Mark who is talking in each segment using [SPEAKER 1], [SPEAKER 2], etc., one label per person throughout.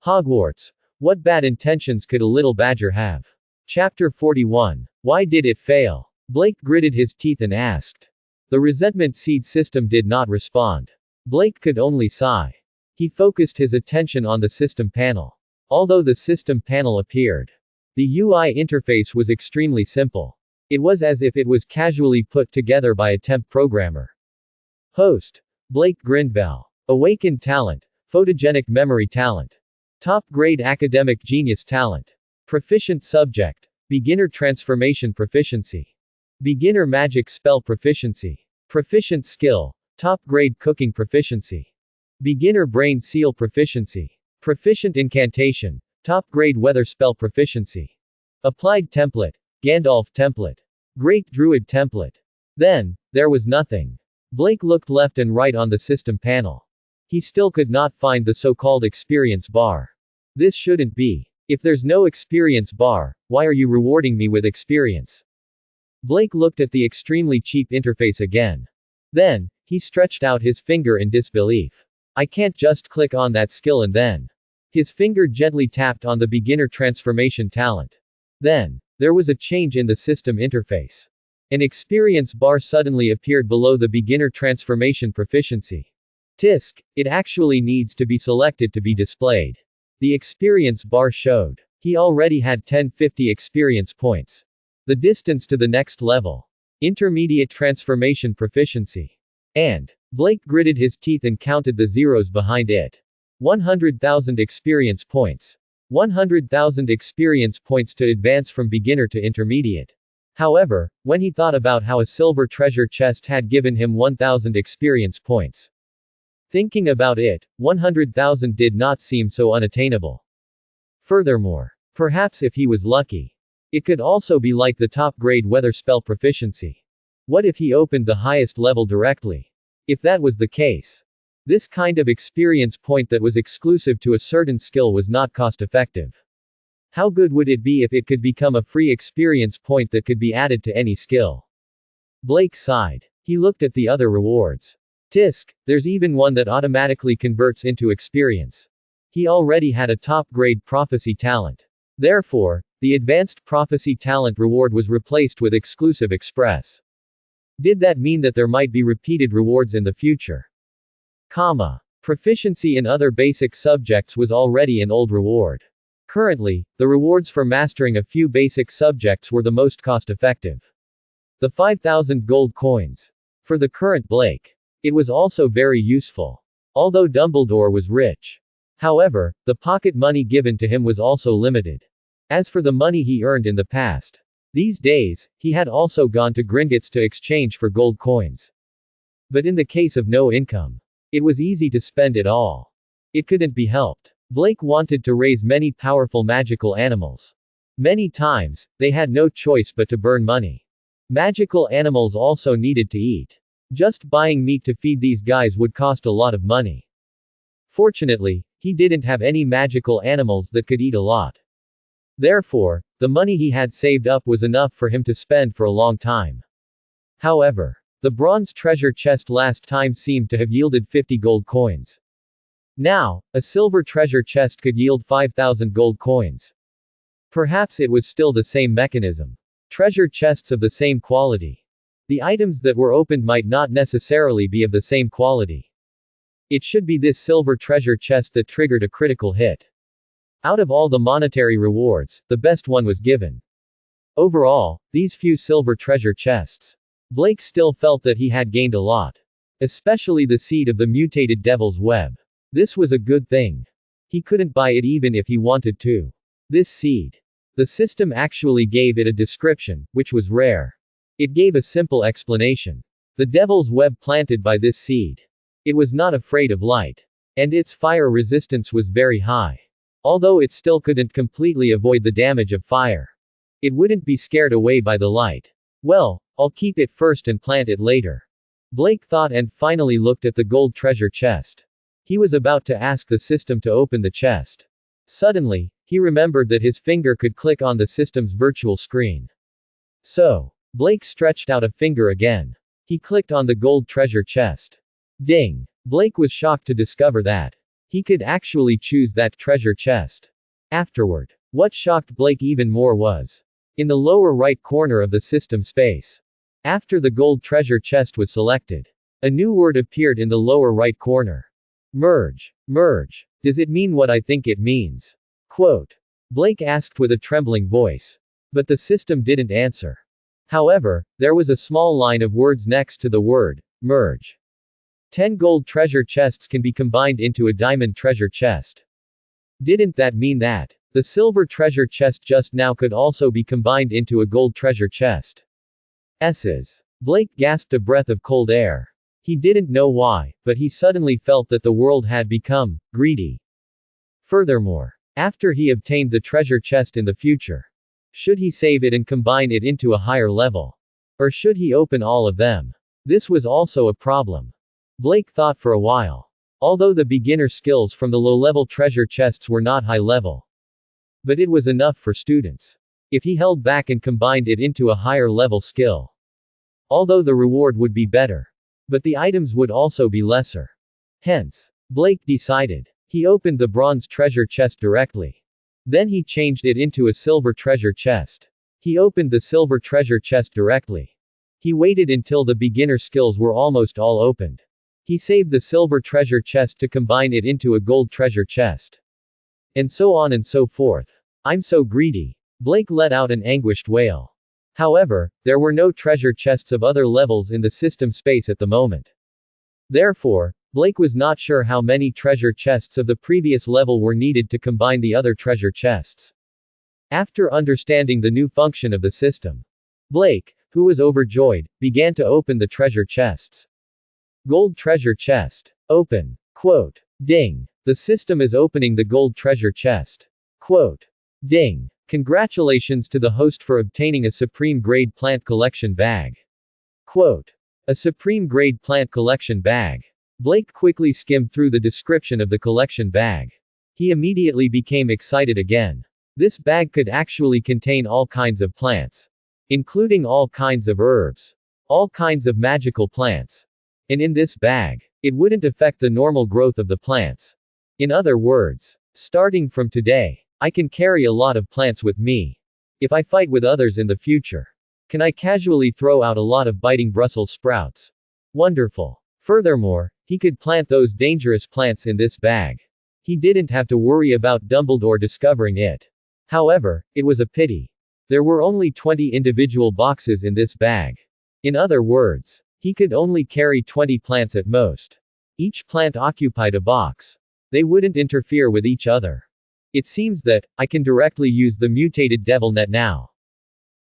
[SPEAKER 1] Hogwarts. What bad intentions could a little badger have? Chapter 41. Why did it fail? Blake gritted his teeth and asked. The resentment seed system did not respond. Blake could only sigh. He focused his attention on the system panel. Although the system panel appeared, the UI interface was extremely simple. It was as if it was casually put together by a temp programmer. Host. Blake Grindval. Awakened talent. Photogenic memory talent. Top grade academic genius talent. Proficient subject. Beginner transformation proficiency. Beginner magic spell proficiency. Proficient skill. Top grade cooking proficiency. Beginner brain seal proficiency. Proficient incantation. Top grade weather spell proficiency. Applied template. Gandalf template. Great druid template. Then, there was nothing. Blake looked left and right on the system panel. He still could not find the so-called experience bar. This shouldn't be. If there's no experience bar, why are you rewarding me with experience? Blake looked at the extremely cheap interface again. Then, he stretched out his finger in disbelief. I can't just click on that skill and then. His finger gently tapped on the beginner transformation talent. Then, there was a change in the system interface. An experience bar suddenly appeared below the beginner transformation proficiency. Tisk, it actually needs to be selected to be displayed. The experience bar showed. He already had 1050 experience points. The distance to the next level. Intermediate transformation proficiency. And, Blake gritted his teeth and counted the zeros behind it. 100,000 experience points. 100,000 experience points to advance from beginner to intermediate. However, when he thought about how a silver treasure chest had given him 1,000 experience points. Thinking about it, 100,000 did not seem so unattainable. Furthermore, perhaps if he was lucky, it could also be like the top grade weather spell proficiency. What if he opened the highest level directly? If that was the case, this kind of experience point that was exclusive to a certain skill was not cost effective. How good would it be if it could become a free experience point that could be added to any skill? Blake sighed. He looked at the other rewards. Tisk, there's even one that automatically converts into experience. He already had a top-grade prophecy talent. Therefore, the advanced prophecy talent reward was replaced with exclusive express. Did that mean that there might be repeated rewards in the future? Proficiency in other basic subjects was already an old reward. Currently, the rewards for mastering a few basic subjects were the most cost-effective. The 5,000 gold coins. For the current Blake. It was also very useful. Although Dumbledore was rich. However, the pocket money given to him was also limited. As for the money he earned in the past, these days, he had also gone to Gringotts to exchange for gold coins. But in the case of no income, it was easy to spend it all. It couldn't be helped. Blake wanted to raise many powerful magical animals. Many times, they had no choice but to burn money. Magical animals also needed to eat. Just buying meat to feed these guys would cost a lot of money. Fortunately, he didn't have any magical animals that could eat a lot. Therefore, the money he had saved up was enough for him to spend for a long time. However, the bronze treasure chest last time seemed to have yielded 50 gold coins. Now, a silver treasure chest could yield 5,000 gold coins. Perhaps it was still the same mechanism. Treasure chests of the same quality. The items that were opened might not necessarily be of the same quality. It should be this silver treasure chest that triggered a critical hit. Out of all the monetary rewards, the best one was given. Overall, these few silver treasure chests. Blake still felt that he had gained a lot. Especially the seed of the mutated devil's web. This was a good thing. He couldn't buy it even if he wanted to. This seed. The system actually gave it a description, which was rare. It gave a simple explanation. The devil's web planted by this seed. It was not afraid of light. And its fire resistance was very high. Although it still couldn't completely avoid the damage of fire. It wouldn't be scared away by the light. Well, I'll keep it first and plant it later. Blake thought and finally looked at the gold treasure chest. He was about to ask the system to open the chest. Suddenly, he remembered that his finger could click on the system's virtual screen. So, Blake stretched out a finger again. He clicked on the gold treasure chest. Ding! Blake was shocked to discover that He could actually choose that treasure chest. Afterward, what shocked Blake even more was in the lower right corner of the system space. After the gold treasure chest was selected, a new word appeared in the lower right corner. Merge. Merge. Does it mean what I think it means? Quote. Blake asked with a trembling voice. But the system didn't answer. However, there was a small line of words next to the word, merge. 10 gold treasure chests can be combined into a diamond treasure chest. Didn't that mean that the silver treasure chest just now could also be combined into a gold treasure chest? S's. Blake gasped a breath of cold air. He didn't know why, but he suddenly felt that the world had become greedy. Furthermore, after he obtained the treasure chest in the future, should he save it and combine it into a higher level? Or should he open all of them? This was also a problem. Blake thought for a while. Although the beginner skills from the low-level treasure chests were not high-level. But it was enough for students. If he held back and combined it into a higher-level skill. Although the reward would be better. But the items would also be lesser. Hence, Blake decided. He opened the bronze treasure chest directly. Then he changed it into a silver treasure chest. He opened the silver treasure chest directly. He waited until the beginner skills were almost all opened. He saved the silver treasure chest to combine it into a gold treasure chest. And so on and so forth. I'm so greedy. Blake let out an anguished wail. However, there were no treasure chests of other levels in the system space at the moment. Therefore, Blake was not sure how many treasure chests of the previous level were needed to combine the other treasure chests. After understanding the new function of the system, Blake, who was overjoyed, began to open the treasure chests. Gold treasure chest. Open. Quote. Ding. The system is opening the gold treasure chest. Quote. Ding. Congratulations to the host for obtaining a Supreme Grade Plant Collection Bag. Quote. A Supreme Grade Plant Collection Bag. Blake quickly skimmed through the description of the collection bag. He immediately became excited again. This bag could actually contain all kinds of plants. Including all kinds of herbs. All kinds of magical plants. And in this bag, it wouldn't affect the normal growth of the plants. In other words, starting from today, I can carry a lot of plants with me. If I fight with others in the future, can I casually throw out a lot of biting Brussels sprouts? Wonderful. Furthermore, he could plant those dangerous plants in this bag. He didn't have to worry about Dumbledore discovering it. However, it was a pity. There were only 20 individual boxes in this bag. In other words, he could only carry 20 plants at most. Each plant occupied a box. They wouldn't interfere with each other. It seems that I can directly use the mutated devil net now.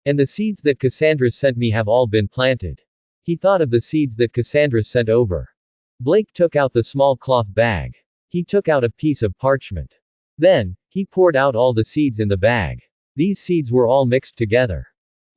[SPEAKER 1] And the seeds that Cassandra sent me have all been planted. He thought of the seeds that Cassandra sent over. Blake took out the small cloth bag. He took out a piece of parchment. Then, he poured out all the seeds in the bag. These seeds were all mixed together.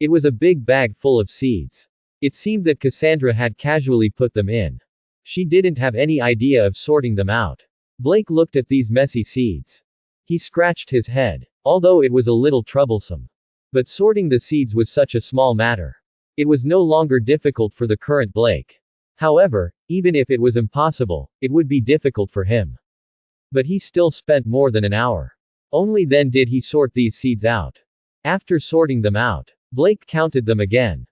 [SPEAKER 1] It was a big bag full of seeds. It seemed that Cassandra had casually put them in. She didn't have any idea of sorting them out. Blake looked at these messy seeds. He scratched his head. Although it was a little troublesome. But sorting the seeds was such a small matter. It was no longer difficult for the current Blake. However, even if it was impossible, it would be difficult for him. But he still spent more than an hour. Only then did he sort these seeds out. After sorting them out, Blake counted them again.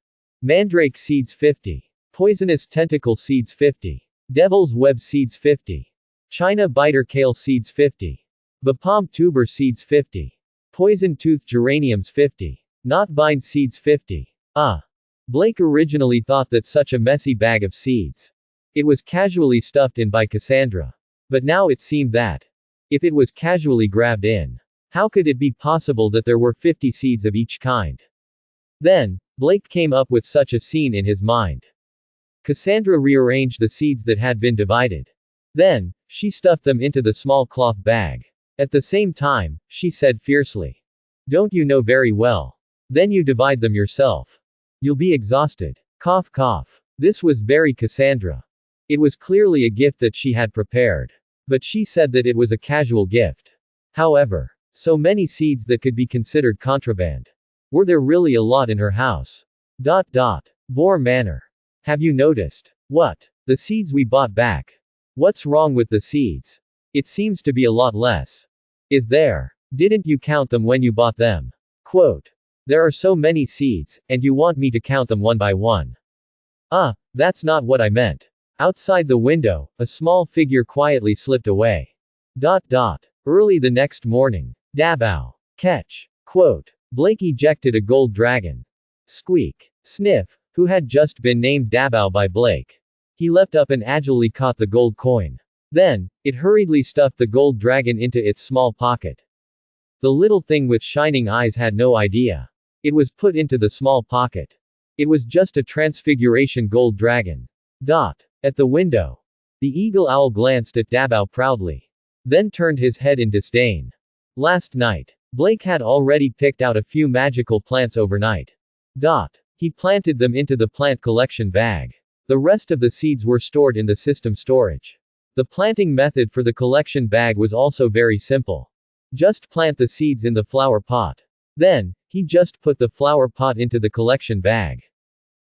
[SPEAKER 1] Mandrake seeds 50. Poisonous tentacle seeds 50. Devil's web seeds 50. China biter kale seeds 50. Bapalm tuber seeds 50. Poison tooth geraniums 50. Knot vine seeds 50. Blake originally thought that such a messy bag of seeds. It was casually stuffed in by Cassandra. But now it seemed that, if it was casually grabbed in, how could it be possible that there were 50 seeds of each kind? Then, Blake came up with such a scene in his mind. Cassandra rearranged the seeds that had been divided. Then, she stuffed them into the small cloth bag. At the same time, she said fiercely. Don't you know very well? Then you divide them yourself. You'll be exhausted. Cough cough. This was very Cassandra. It was clearly a gift that she had prepared. But she said that it was a casual gift. However, so many seeds that could be considered contraband. Were there really a lot in her house? Vor Manor. Have you noticed? What? The seeds we bought back. What's wrong with the seeds? It seems to be a lot less. Is there? Didn't you count them when you bought them? Quote. There are so many seeds, and you want me to count them one by one. That's not what I meant. Outside the window, a small figure quietly slipped away. Early the next morning. Dabao. Catch. Quote. Blake ejected a gold dragon. Squeak. Sniff, who had just been named Dabao by Blake. He leapt up and agilely caught the gold coin. Then, it hurriedly stuffed the gold dragon into its small pocket. The little thing with shining eyes had no idea. It was put into the small pocket. It was just a transfiguration gold dragon. At the window. The eagle owl glanced at Dabao proudly. Then turned his head in disdain. Last night. Blake had already picked out a few magical plants overnight. He planted them into the plant collection bag. The rest of the seeds were stored in the system storage. The planting method for the collection bag was also very simple. Just plant the seeds in the flower pot. Then, he just put the flower pot into the collection bag.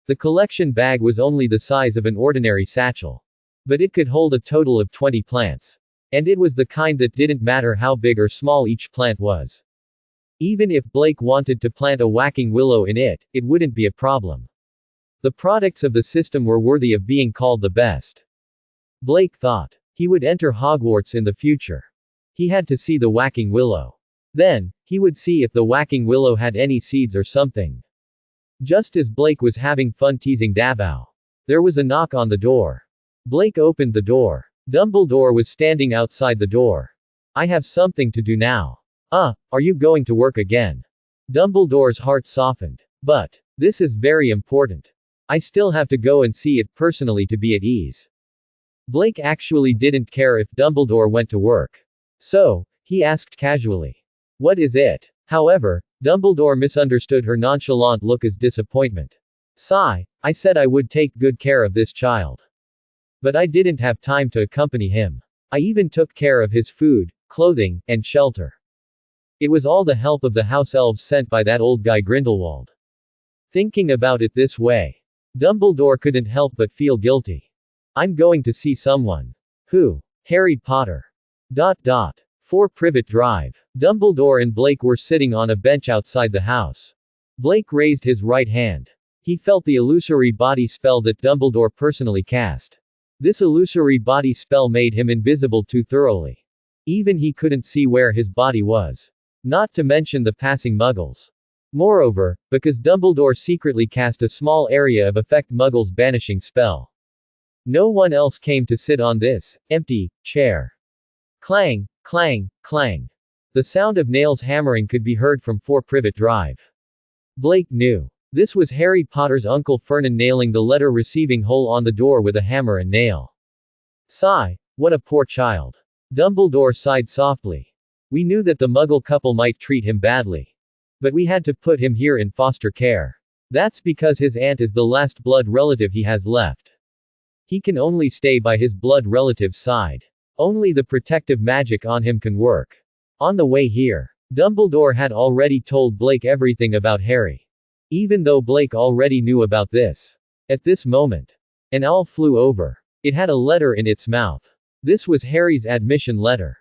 [SPEAKER 1] The collection bag was only the size of an ordinary satchel. But it could hold a total of 20 plants. And it was the kind that didn't matter how big or small each plant was. Even if Blake wanted to plant a whacking willow in it, it wouldn't be a problem. The products of the system were worthy of being called the best. Blake thought. He would enter Hogwarts in the future. He had to see the whacking willow. Then, he would see if the whacking willow had any seeds or something. Just as Blake was having fun teasing Dabao, there was a knock on the door. Blake opened the door. Dumbledore was standing outside the door. I have something to do now. Are you going to work again? Dumbledore's heart softened. But, this is very important. I still have to go and see it personally to be at ease. Blake actually didn't care if Dumbledore went to work. So, he asked casually. What is it? However, Dumbledore misunderstood her nonchalant look as disappointment. Sigh, I said I would take good care of this child. But I didn't have time to accompany him. I even took care of his food, clothing, and shelter. It was all the help of the house elves sent by that old guy Grindelwald. Thinking about it this way, Dumbledore couldn't help but feel guilty. I'm going to see someone. Who? Harry Potter. 4 Privet Drive. Dumbledore and Blake were sitting on a bench outside the house. Blake raised his right hand. He felt the illusory body spell that Dumbledore personally cast. This illusory body spell made him invisible too thoroughly. Even he couldn't see where his body was. Not to mention the passing muggles. Moreover, because Dumbledore secretly cast a small area of effect muggles banishing spell. No one else came to sit on this empty chair. Clang, clang, clang. The sound of nails hammering could be heard from 4 Privet Drive. Blake knew. This was Harry Potter's Uncle Fernan nailing the letter receiving hole on the door with a hammer and nail. Sigh, what a poor child. Dumbledore sighed softly. We knew that the Muggle couple might treat him badly. But we had to put him here in foster care. That's because his aunt is the last blood relative he has left. He can only stay by his blood relative's side. Only the protective magic on him can work. On the way here, Dumbledore had already told Blake everything about Harry. Even though Blake already knew about this. At this moment, an owl flew over. It had a letter in its mouth. This was Harry's admission letter.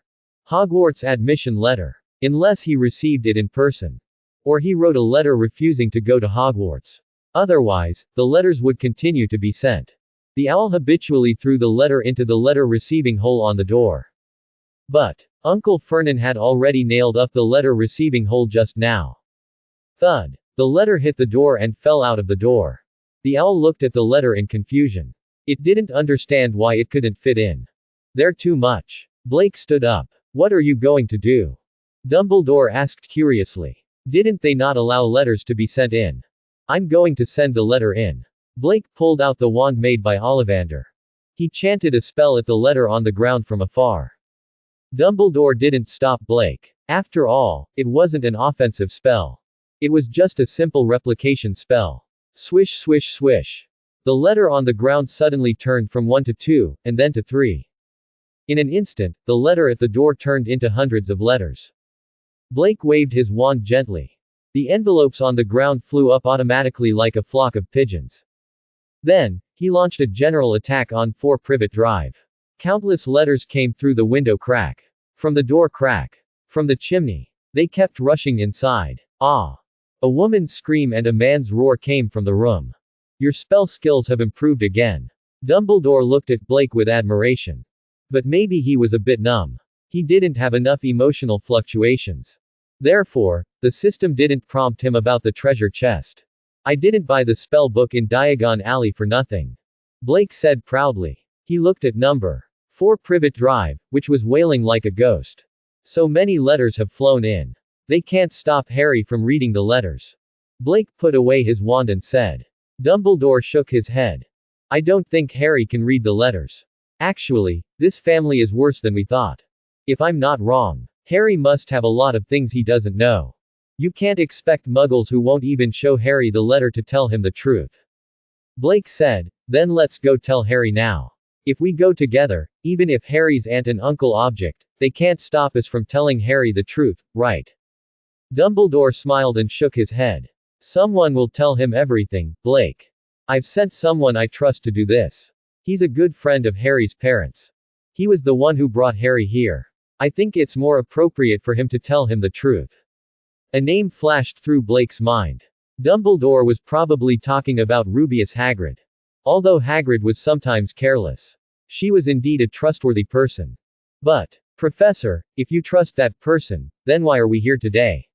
[SPEAKER 1] Hogwarts admission letter. Unless he received it in person. Or he wrote a letter refusing to go to Hogwarts. Otherwise, the letters would continue to be sent. The owl habitually threw the letter into the letter receiving hole on the door. But, Uncle Fernan had already nailed up the letter receiving hole just now. Thud. The letter hit the door and fell out of the door. The owl looked at the letter in confusion. It didn't understand why it couldn't fit in. There too much. Blake stood up. What are you going to do? Dumbledore asked curiously. Didn't they not allow letters to be sent in? I'm going to send the letter in. Blake pulled out the wand made by Ollivander. He chanted a spell at the letter on the ground from afar. Dumbledore didn't stop Blake. After all, it wasn't an offensive spell. It was just a simple replication spell. Swish swish swish. The letter on the ground suddenly turned from 1 to 2, and then to 3. In an instant, the letter at the door turned into hundreds of letters. Blake waved his wand gently. The envelopes on the ground flew up automatically like a flock of pigeons. Then, he launched a general attack on 4 Privet Drive. Countless letters came through the window crack. From the door crack. From the chimney. They kept rushing inside. Ah! A woman's scream and a man's roar came from the room. Your spell skills have improved again. Dumbledore looked at Blake with admiration. But maybe he was a bit numb. He didn't have enough emotional fluctuations. Therefore, the system didn't prompt him about the treasure chest. I didn't buy the spell book in Diagon Alley for nothing. Blake said proudly. He looked at number 4 Privet Drive, which was wailing like a ghost. So many letters have flown in. They can't stop Harry from reading the letters. Blake put away his wand and said. Dumbledore shook his head. I don't think Harry can read the letters. Actually, this family is worse than we thought. If I'm not wrong, Harry must have a lot of things he doesn't know. You can't expect muggles who won't even show Harry the letter to tell him the truth. Blake said, then let's go tell Harry now. If we go together, even if Harry's aunt and uncle object, they can't stop us from telling Harry the truth, right? Dumbledore smiled and shook his head. Someone will tell him everything, Blake. I've sent someone I trust to do this. He's a good friend of Harry's parents. He was the one who brought Harry here. I think it's more appropriate for him to tell him the truth. A name flashed through Blake's mind. Dumbledore was probably talking about Rubeus Hagrid. Although Hagrid was sometimes careless. She was indeed a trustworthy person. But, Professor, if you trust that person, then why are we here today?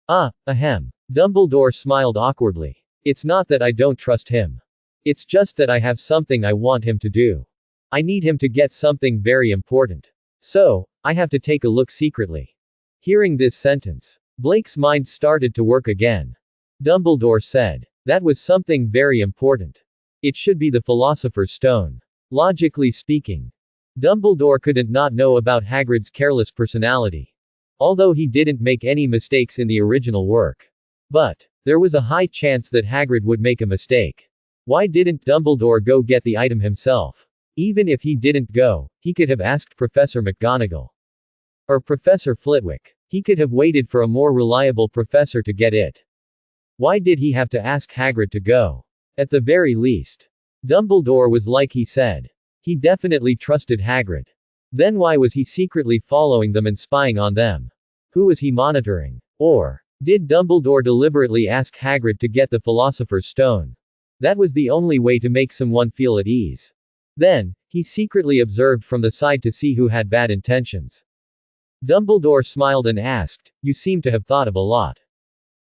[SPEAKER 1] Ahem. Dumbledore smiled awkwardly. It's not that I don't trust him. It's just that I have something I want him to do. I need him to get something very important. So, I have to take a look secretly. Hearing this sentence, Blake's mind started to work again. Dumbledore said. That was something very important. It should be the Philosopher's Stone. Logically speaking. Dumbledore couldn't not know about Hagrid's careless personality. Although he didn't make any mistakes in the original work. But, there was a high chance that Hagrid would make a mistake. Why didn't Dumbledore go get the item himself? Even if he didn't go, he could have asked Professor McGonagall. Or Professor Flitwick. He could have waited for a more reliable professor to get it. Why did he have to ask Hagrid to go? At the very least. Dumbledore was like he said. He definitely trusted Hagrid. Then why was he secretly following them and spying on them? Who was he monitoring? Or, did Dumbledore deliberately ask Hagrid to get the Philosopher's Stone? That was the only way to make someone feel at ease. Then, he secretly observed from the side to see who had bad intentions. Dumbledore smiled and asked, you seem to have thought of a lot.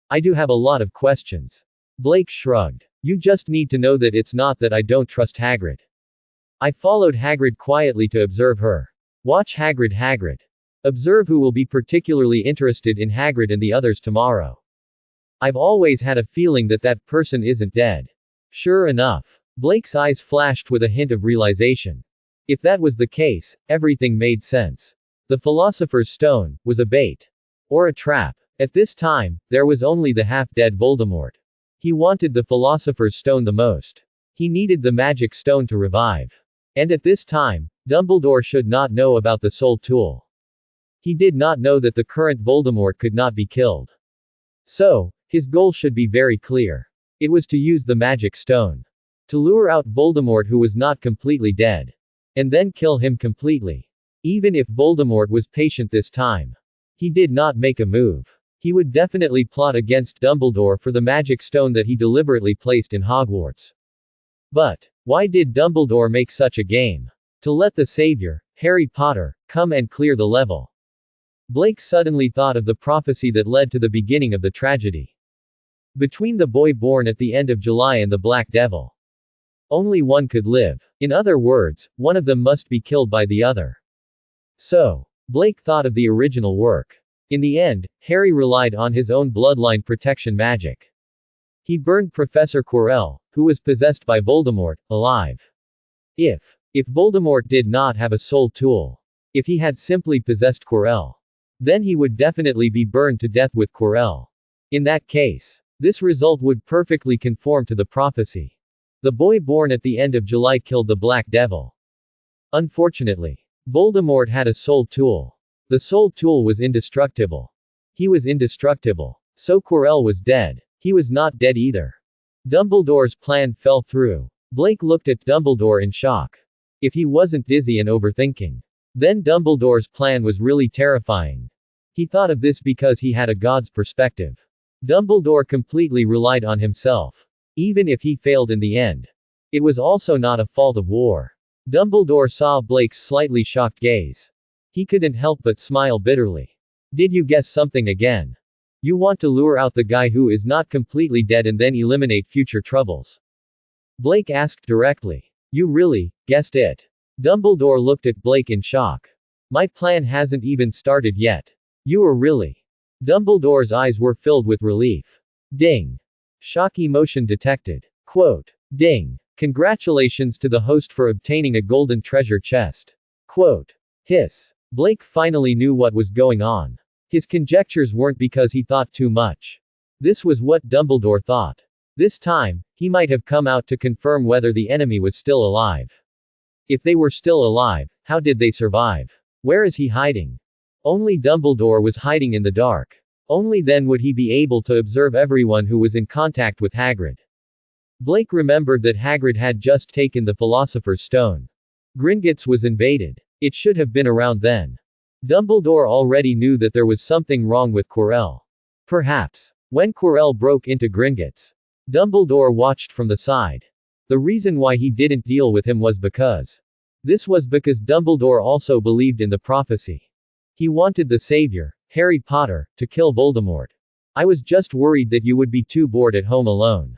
[SPEAKER 1] I do have a lot of questions. Blake shrugged. You just need to know that it's not that I don't trust Hagrid. I followed Hagrid quietly to observe her. Watch Hagrid. Observe who will be particularly interested in Hagrid and the others tomorrow. I've always had a feeling that that person isn't dead. Sure enough. Blake's eyes flashed with a hint of realization. If that was the case, everything made sense. The Philosopher's Stone was a bait. Or a trap. At this time, there was only the half-dead Voldemort. He wanted the Philosopher's Stone the most. He needed the magic stone to revive. And at this time, Dumbledore should not know about the Soul Tool. He did not know that the current Voldemort could not be killed. So, his goal should be very clear. It was to use the magic stone. To lure out Voldemort who was not completely dead. And then kill him completely. Even if Voldemort was patient this time. He did not make a move. He would definitely plot against Dumbledore for the magic stone that he deliberately placed in Hogwarts. But, why did Dumbledore make such a game? To let the savior, Harry Potter, come and clear the level. Blake suddenly thought of the prophecy that led to the beginning of the tragedy. Between the boy born at the end of July and the Black Devil. Only one could live. In other words, one of them must be killed by the other. So, Blake thought of the original work. In the end, Harry relied on his own bloodline protection magic. He burned Professor Quirrell, who was possessed by Voldemort, alive. If Voldemort did not have a soul tool. If he had simply possessed Quirrell. Then he would definitely be burned to death with Quirrell. In that case, this result would perfectly conform to the prophecy. The boy born at the end of July killed the Black Devil. Unfortunately, Voldemort had a soul tool. The soul tool was indestructible. He was indestructible. So Quirrell was dead. He was not dead either. Dumbledore's plan fell through. Blake looked at Dumbledore in shock. If he wasn't dizzy and overthinking. Then Dumbledore's plan was really terrifying. He thought of this because he had a god's perspective. Dumbledore completely relied on himself. Even if he failed in the end. It was also not a fault of war. Dumbledore saw Blake's slightly shocked gaze. He couldn't help but smile bitterly. Did you guess something again? You want to lure out the guy who is not completely dead and then eliminate future troubles. Blake asked directly. You really guessed it? Dumbledore looked at Blake in shock. My plan hasn't even started yet. You are really. Dumbledore's eyes were filled with relief. Ding. Shock emotion detected. Quote. Ding. Congratulations to the host for obtaining a golden treasure chest. Quote. Hiss. Blake finally knew what was going on. His conjectures weren't because he thought too much. This was what Dumbledore thought. This time, he might have come out to confirm whether the enemy was still alive. If they were still alive, how did they survive? Where is he hiding? Only Dumbledore was hiding in the dark. Only then would he be able to observe everyone who was in contact with Hagrid. Blake remembered that Hagrid had just taken the Philosopher's Stone. Gringotts was invaded. It should have been around then. Dumbledore already knew that there was something wrong with Quirrell. Perhaps. When Quirrell broke into Gringotts. Dumbledore watched from the side. The reason why he didn't deal with him was because. This was because Dumbledore also believed in the prophecy. He wanted the savior, Harry Potter, to kill Voldemort. I was just worried that you would be too bored at home alone.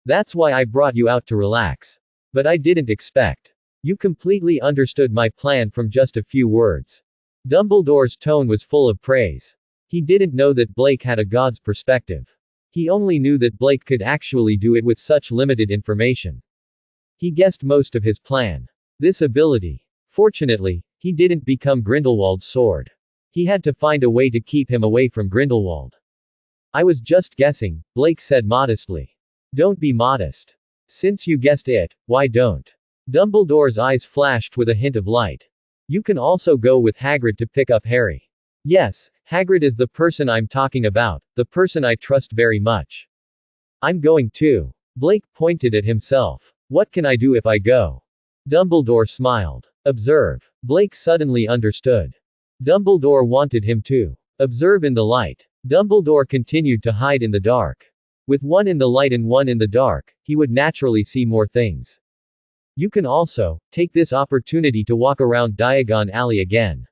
[SPEAKER 1] That's why I brought you out to relax. But I didn't expect. You completely understood my plan from just a few words. Dumbledore's tone was full of praise. He didn't know that Blake had a god's perspective. He only knew that Blake could actually do it with such limited information. He guessed most of his plan. This ability. Fortunately, he didn't become Grindelwald's sword. He had to find a way to keep him away from Grindelwald. I was just guessing, Blake said modestly. Don't be modest. Since you guessed it, why don't? Dumbledore's eyes flashed with a hint of light. You can also go with Hagrid to pick up Harry. Yes, Hagrid is the person I'm talking about, the person I trust very much. I'm going too. Blake pointed at himself. What can I do if I go? Dumbledore smiled. Observe. Blake suddenly understood. Dumbledore wanted him to observe in the light. Dumbledore continued to hide in the dark. With one in the light and one in the dark, he would naturally see more things. You can also take this opportunity to walk around Diagon Alley again.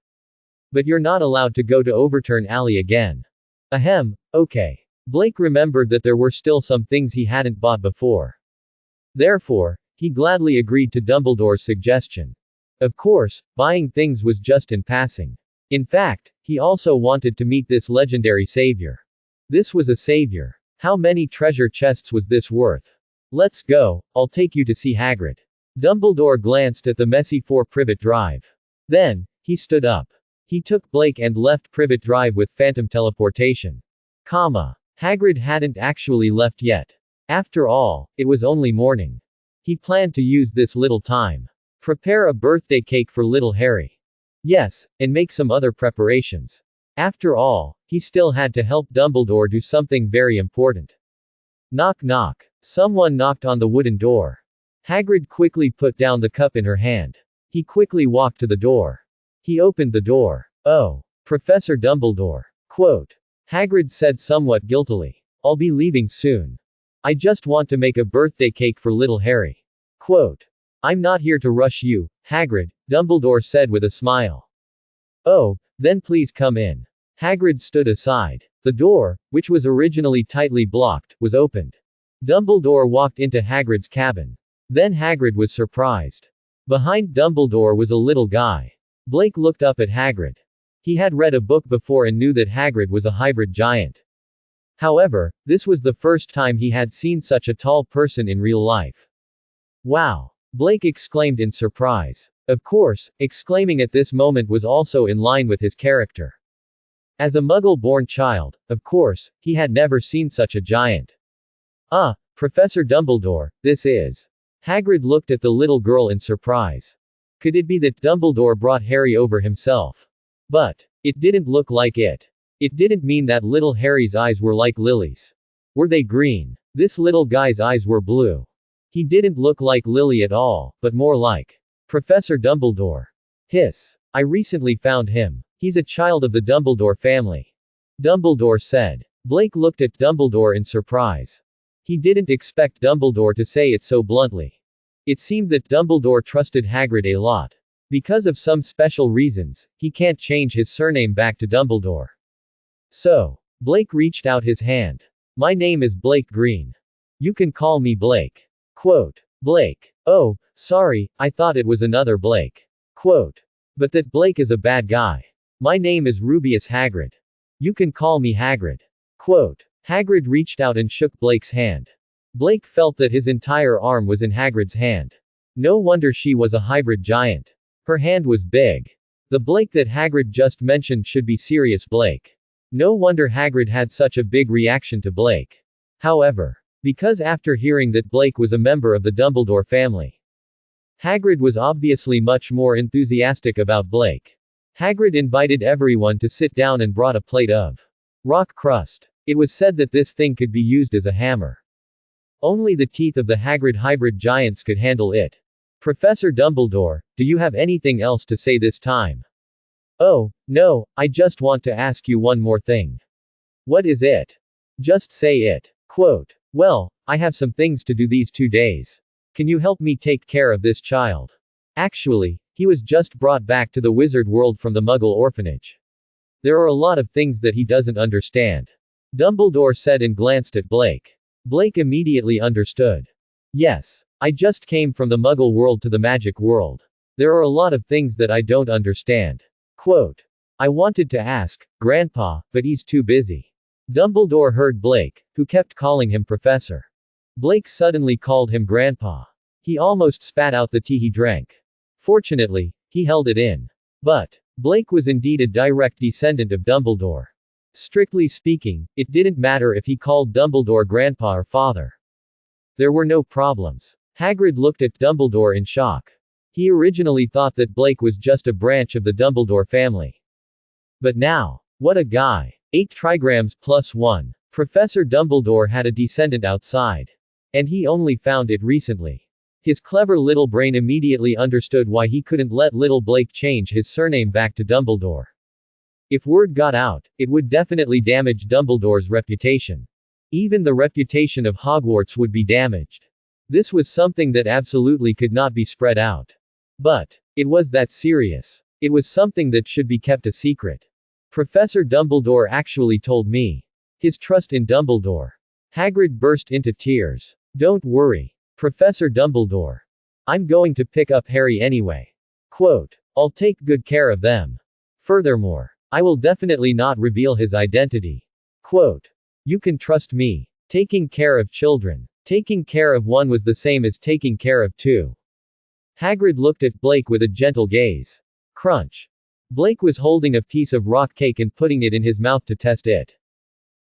[SPEAKER 1] But you're not allowed to go to Overturn Alley again. Ahem, okay. Blake remembered that there were still some things he hadn't bought before. Therefore, he gladly agreed to Dumbledore's suggestion. Of course, buying things was just in passing. In fact, he also wanted to meet this legendary savior. This was a savior. How many treasure chests was this worth? Let's go, I'll take you to see Hagrid. Dumbledore glanced at the messy 4-Privet Drive. Then, he stood up. He took Blake and left Privet Drive with phantom teleportation. Hagrid hadn't actually left yet. After all, it was only morning. He planned to use this little time. Prepare a birthday cake for little Harry. Yes, and make some other preparations. After all, he still had to help Dumbledore do something very important. Knock knock. Someone knocked on the wooden door. Hagrid quickly put down the cup in her hand. He quickly walked to the door. He opened the door. Oh, Professor Dumbledore. Quote. Hagrid said somewhat guiltily. I'll be leaving soon. I just want to make a birthday cake for little Harry. Quote. I'm not here to rush you, Hagrid, Dumbledore said with a smile. Oh, then please come in. Hagrid stood aside. The door, which was originally tightly blocked, was opened. Dumbledore walked into Hagrid's cabin. Then Hagrid was surprised. Behind Dumbledore was a little guy. Blake looked up at Hagrid. He had read a book before and knew that Hagrid was a hybrid giant. However, this was the first time he had seen such a tall person in real life. Wow! Blake exclaimed in surprise. Of course, exclaiming at this moment was also in line with his character. As a Muggle-born child, of course, he had never seen such a giant. Ah, Professor Dumbledore, this is. Hagrid looked at the little girl in surprise. Could it be that Dumbledore brought Harry over himself? But it didn't look like it. It didn't mean that little Harry's eyes were like lilies. Were they green? This little guy's eyes were blue. He didn't look like Lily at all, but more like Professor Dumbledore. Hiss. I recently found him. He's a child of the Dumbledore family. Dumbledore said. Blake looked at Dumbledore in surprise. He didn't expect Dumbledore to say it so bluntly. It seemed that Dumbledore trusted Hagrid a lot. Because of some special reasons, he can't change his surname back to Dumbledore. So, Blake reached out his hand. My name is Blake Green. You can call me Blake. Quote. Blake. Oh, sorry, I thought it was another Blake. Quote. But that Blake is a bad guy. My name is Rubius Hagrid. You can call me Hagrid. Quote. Hagrid reached out and shook Blake's hand. Blake felt that his entire arm was in Hagrid's hand. No wonder she was a hybrid giant. Her hand was big. The Blake that Hagrid just mentioned should be Sirius Blake. No wonder Hagrid had such a big reaction to Blake. However, because after hearing that Blake was a member of the Dumbledore family, Hagrid was obviously much more enthusiastic about Blake. Hagrid invited everyone to sit down and brought a plate of rock crust. It was said that this thing could be used as a hammer. Only the teeth of the Hagrid hybrid giants could handle it. Professor Dumbledore, do you have anything else to say this time? Oh, no, I just want to ask you one more thing. What is it? Just say it. Quote. Well, I have some things to do these 2 days. Can you help me take care of this child? Actually, he was just brought back to the wizard world from the Muggle orphanage. There are a lot of things that he doesn't understand. Dumbledore said and glanced at Blake. Blake immediately understood. Yes, I just came from the Muggle world to the magic world. There are a lot of things that I don't understand. Quote. I wanted to ask, Grandpa, but he's too busy. Dumbledore heard Blake, who kept calling him Professor. Blake suddenly called him Grandpa. He almost spat out the tea he drank. Fortunately, he held it in. But, Blake was indeed a direct descendant of Dumbledore. Strictly speaking, it didn't matter if he called Dumbledore Grandpa or Father. There were no problems. Hagrid looked at Dumbledore in shock. He originally thought that Blake was just a branch of the Dumbledore family. But now, what a guy. 8 trigrams plus 1. Professor Dumbledore had a descendant outside. And he only found it recently. His clever little brain immediately understood why he couldn't let little Blake change his surname back to Dumbledore. If word got out, it would definitely damage Dumbledore's reputation. Even the reputation of Hogwarts would be damaged. This was something that absolutely could not be spread out. But, it was that serious. It was something that should be kept a secret. Professor Dumbledore actually told me. His trust in Dumbledore. Hagrid burst into tears. Don't worry. Professor Dumbledore. I'm going to pick up Harry anyway. Quote. I'll take good care of them. Furthermore, I will definitely not reveal his identity. Quote. You can trust me. Taking care of children. Taking care of one was the same as taking care of 2. Hagrid looked at Blake with a gentle gaze. Crunch. Blake was holding a piece of rock cake and putting it in his mouth to test it.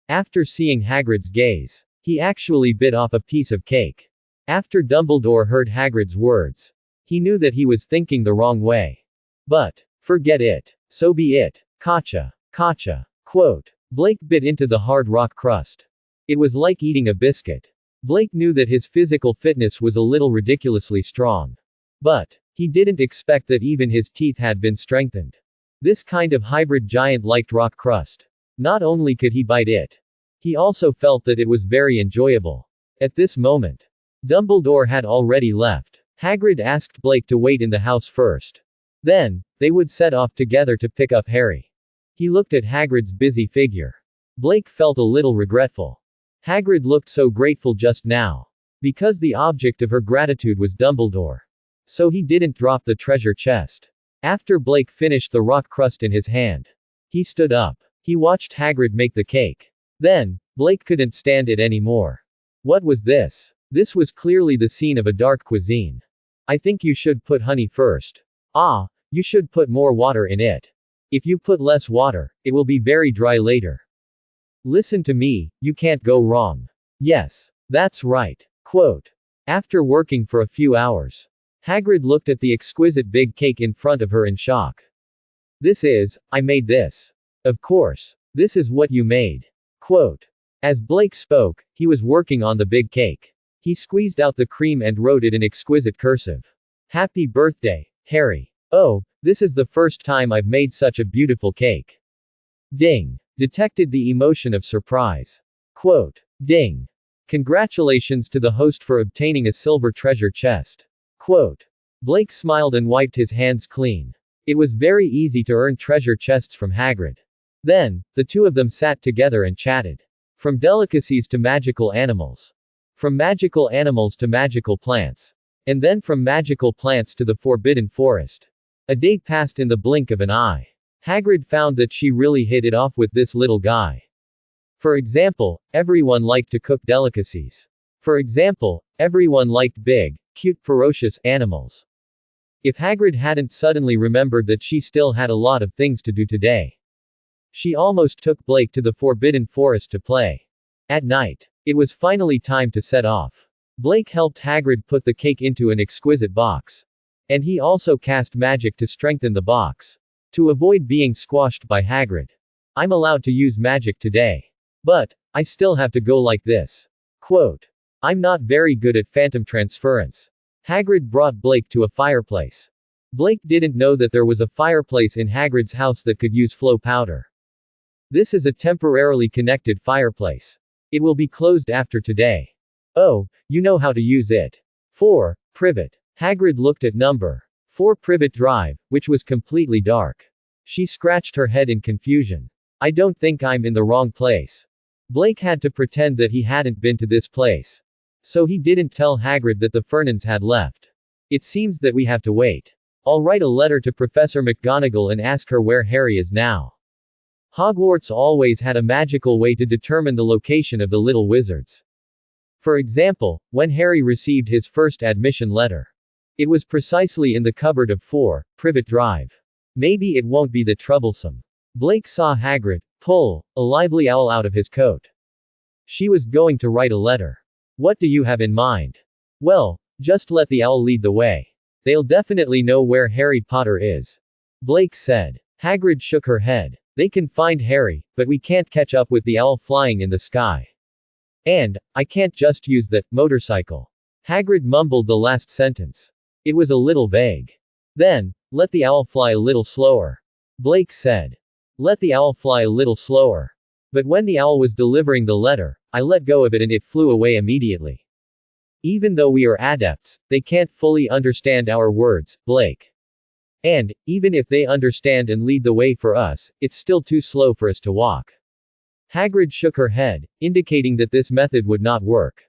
[SPEAKER 1] After seeing Hagrid's gaze, he actually bit off a piece of cake. After Dumbledore heard Hagrid's words, he knew that he was thinking the wrong way. But, forget it. So be it. Gotcha. Gotcha. Quote. Blake bit into the hard rock crust. It was like eating a biscuit. Blake knew that his physical fitness was a little ridiculously strong. But, he didn't expect that even his teeth had been strengthened. This kind of hybrid giant liked rock crust. Not only could he bite it, he also felt that it was very enjoyable. At this moment, Dumbledore had already left. Hagrid asked Blake to wait in the house first. Then, they would set off together to pick up Harry. He looked at Hagrid's busy figure. Blake felt a little regretful. Hagrid looked so grateful just now. Because the object of her gratitude was Dumbledore. So he didn't drop the treasure chest. After Blake finished the rock crust in his hand, he stood up. He watched Hagrid make the cake. Then, Blake couldn't stand it anymore. What was this? This was clearly the scene of a dark cuisine. I think you should put honey first. Ah, you should put more water in it. If you put less water, it will be very dry later. Listen to me, you can't go wrong. Yes, that's right. Quote. After working for a few hours, Hagrid looked at the exquisite big cake in front of her in shock. I made this. Of course. This is what you made. Quote. As Blake spoke, he was working on the big cake. He squeezed out the cream and wrote it in exquisite cursive. Happy birthday, Harry. Oh, this is the first time I've made such a beautiful cake. Ding. Detected the emotion of surprise. Quote. Ding. Congratulations to the host for obtaining a silver treasure chest. Quote. Blake smiled and wiped his hands clean. It was very easy to earn treasure chests from Hagrid. Then, the two of them sat together and chatted. From delicacies to magical animals. From magical animals to magical plants. And then from magical plants to the Forbidden Forest. A day passed in the blink of an eye. Hagrid found that she really hit it off with this little guy. For example, everyone liked to cook delicacies. For example, everyone liked big, cute, ferocious animals. If Hagrid hadn't suddenly remembered that she still had a lot of things to do today. She almost took Blake to the Forbidden Forest to play. At night, it was finally time to set off. Blake helped Hagrid put the cake into an exquisite box. And he also cast magic to strengthen the box. To avoid being squashed by Hagrid. I'm allowed to use magic today. But, I still have to go like this. Quote. I'm not very good at phantom transference. Hagrid brought Blake to a fireplace. Blake didn't know that there was a fireplace in Hagrid's house that could use flow powder. This is a temporarily connected fireplace. It will be closed after today. Oh, you know how to use it. 4. Privet. Hagrid looked at number 4 Privet Drive, which was completely dark. She scratched her head in confusion. I don't think I'm in the wrong place. Blake had to pretend that he hadn't been to this place. So he didn't tell Hagrid that the Fernans had left. It seems that we have to wait. I'll write a letter to Professor McGonagall and ask her where Harry is now. Hogwarts always had a magical way to determine the location of the little wizards. For example, when Harry received his first admission letter. It was precisely in the cupboard of 4, Privet Drive. Maybe it won't be that troublesome. Blake saw Hagrid pull a lively owl out of his coat. She was going to write a letter. What do you have in mind? Well, just let the owl lead the way. They'll definitely know where Harry Potter is. Blake said. Hagrid shook her head. They can find Harry, but we can't catch up with the owl flying in the sky. And, I can't just use that motorcycle. Hagrid mumbled the last sentence. It was a little vague. Then, let the owl fly a little slower. Blake said. Let the owl fly a little slower. But when the owl was delivering the letter, I let go of it and it flew away immediately. Even though we are adepts, they can't fully understand our words, Blake. And, even if they understand and lead the way for us, it's still too slow for us to walk. Hagrid shook her head, indicating that this method would not work.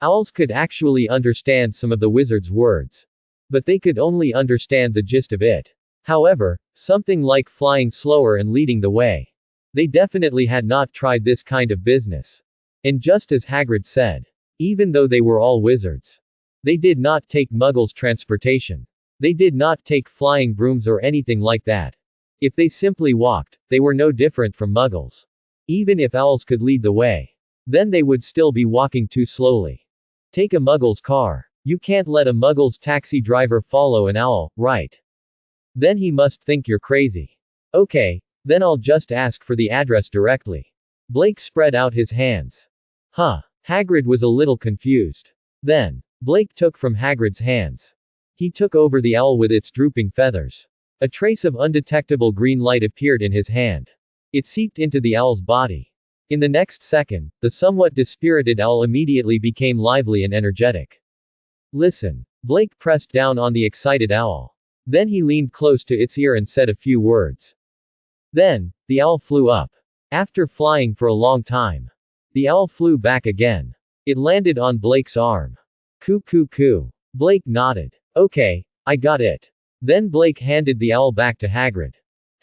[SPEAKER 1] Owls could actually understand some of the wizard's words. But they could only understand the gist of it. However, something like flying slower and leading the way. They definitely had not tried this kind of business. And just as Hagrid said, even though they were all wizards, they did not take Muggles' transportation. They did not take flying brooms or anything like that. If they simply walked, they were no different from Muggles. Even if owls could lead the way, then they would still be walking too slowly. Take a Muggle's car. You can't let a Muggle's taxi driver follow an owl, right? Then he must think you're crazy. Okay, then I'll just ask for the address directly. Blake spread out his hands. Huh. Hagrid was a little confused. Then, Blake took from Hagrid's hands. He took over the owl with its drooping feathers. A trace of undetectable green light appeared in his hand. It seeped into the owl's body. In the next second, the somewhat dispirited owl immediately became lively and energetic. Listen. Blake pressed down on the excited owl. Then he leaned close to its ear and said a few words. Then, the owl flew up. After flying for a long time, the owl flew back again. It landed on Blake's arm. Coo coo coo. Blake nodded. Okay, I got it. Then Blake handed the owl back to Hagrid.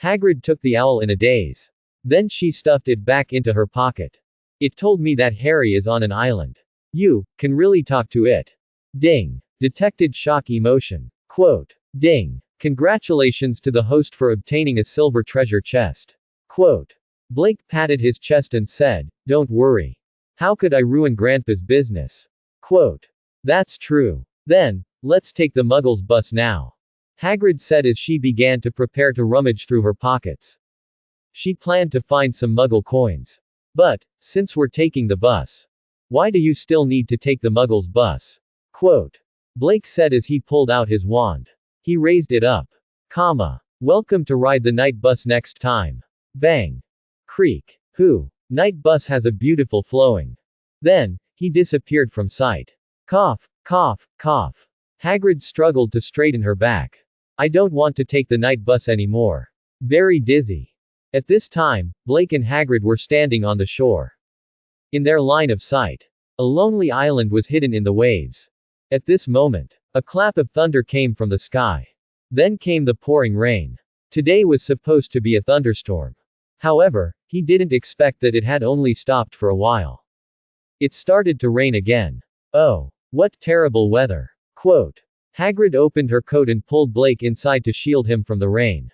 [SPEAKER 1] Hagrid took the owl in a daze. Then she stuffed it back into her pocket. It told me that Harry is on an island. You can really talk to it. Ding. Detected shock emotion. Quote. Ding. Congratulations to the host for obtaining a silver treasure chest. Quote. Blake patted his chest and said, don't worry. How could I ruin Grandpa's business? Quote. That's true. Then, let's take the Muggles bus now. Hagrid said as she began to prepare to rummage through her pockets. She planned to find some Muggle coins. But, since we're taking the bus, why do you still need to take the Muggles bus? Quote. Blake said as he pulled out his wand. He raised it up. Comma. Welcome to ride the night bus next time. Bang. Creak. Who? Night bus has a beautiful flowing. Then, he disappeared from sight. Cough, cough, cough. Hagrid struggled to straighten her back. I don't want to take the night bus anymore. Very dizzy. At this time, Blake and Hagrid were standing on the shore. In their line of sight, a lonely island was hidden in the waves. At this moment, a clap of thunder came from the sky. Then came the pouring rain. Today was supposed to be a thunderstorm. However, he didn't expect that it had only stopped for a while. It started to rain again. Oh, what terrible weather. Quote. Hagrid opened her coat and pulled Blake inside to shield him from the rain.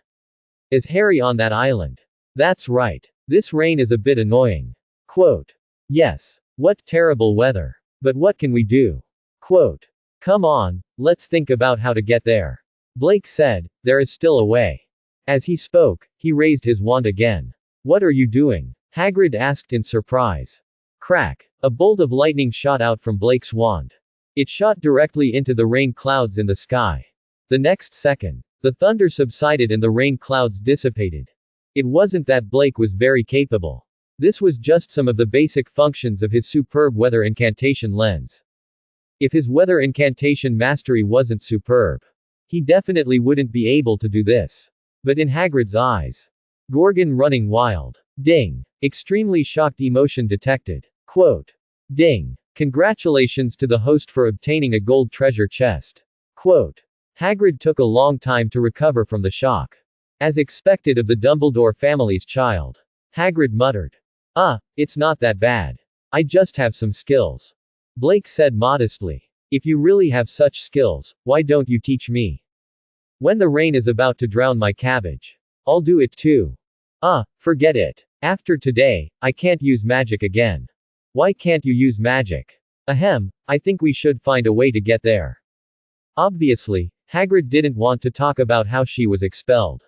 [SPEAKER 1] Is Harry on that island? That's right. This rain is a bit annoying. Quote. Yes. What terrible weather. But what can we do? Quote. Come on, let's think about how to get there. Blake said, there is still a way. As he spoke, he raised his wand again. What are you doing? Hagrid asked in surprise. Crack. A bolt of lightning shot out from Blake's wand. It shot directly into the rain clouds in the sky. The next second, the thunder subsided and the rain clouds dissipated. It wasn't that Blake was very capable. This was just some of the basic functions of his superb weather incantation lens. If his weather incantation mastery wasn't superb, he definitely wouldn't be able to do this. But in Hagrid's eyes, Gorgon running wild. Ding. Extremely shocked emotion detected. Quote. Ding. Congratulations to the host for obtaining a gold treasure chest. Quote. Hagrid took a long time to recover from the shock. As expected of the Dumbledore family's child. Hagrid muttered. It's not that bad. I just have some skills. Blake said modestly. If you really have such skills, why don't you teach me? When the rain is about to drown my cabbage, I'll do it too. Forget it. After today, I can't use magic again. Why can't you use magic? Ahem, I think we should find a way to get there. Obviously, Hagrid didn't want to talk about how she was expelled.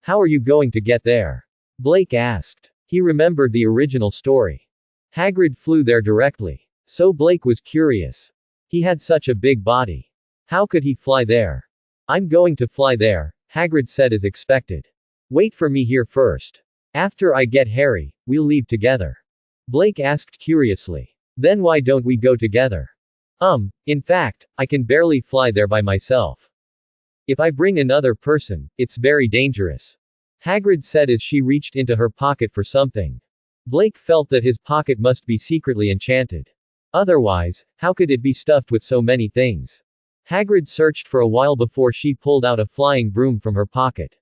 [SPEAKER 1] How are you going to get there? Blake asked. He remembered the original story. Hagrid flew there directly. So Blake was curious. He had such a big body. How could he fly there? I'm going to fly there, Hagrid said as expected. Wait for me here first. After I get Harry, we'll leave together. Blake asked curiously. Then why don't we go together? In fact, I can barely fly there by myself. If I bring another person, it's very dangerous. Hagrid said as she reached into her pocket for something. Blake felt that his pocket must be secretly enchanted. Otherwise, how could it be stuffed with so many things? Hagrid searched for a while before she pulled out a flying broom from her pocket.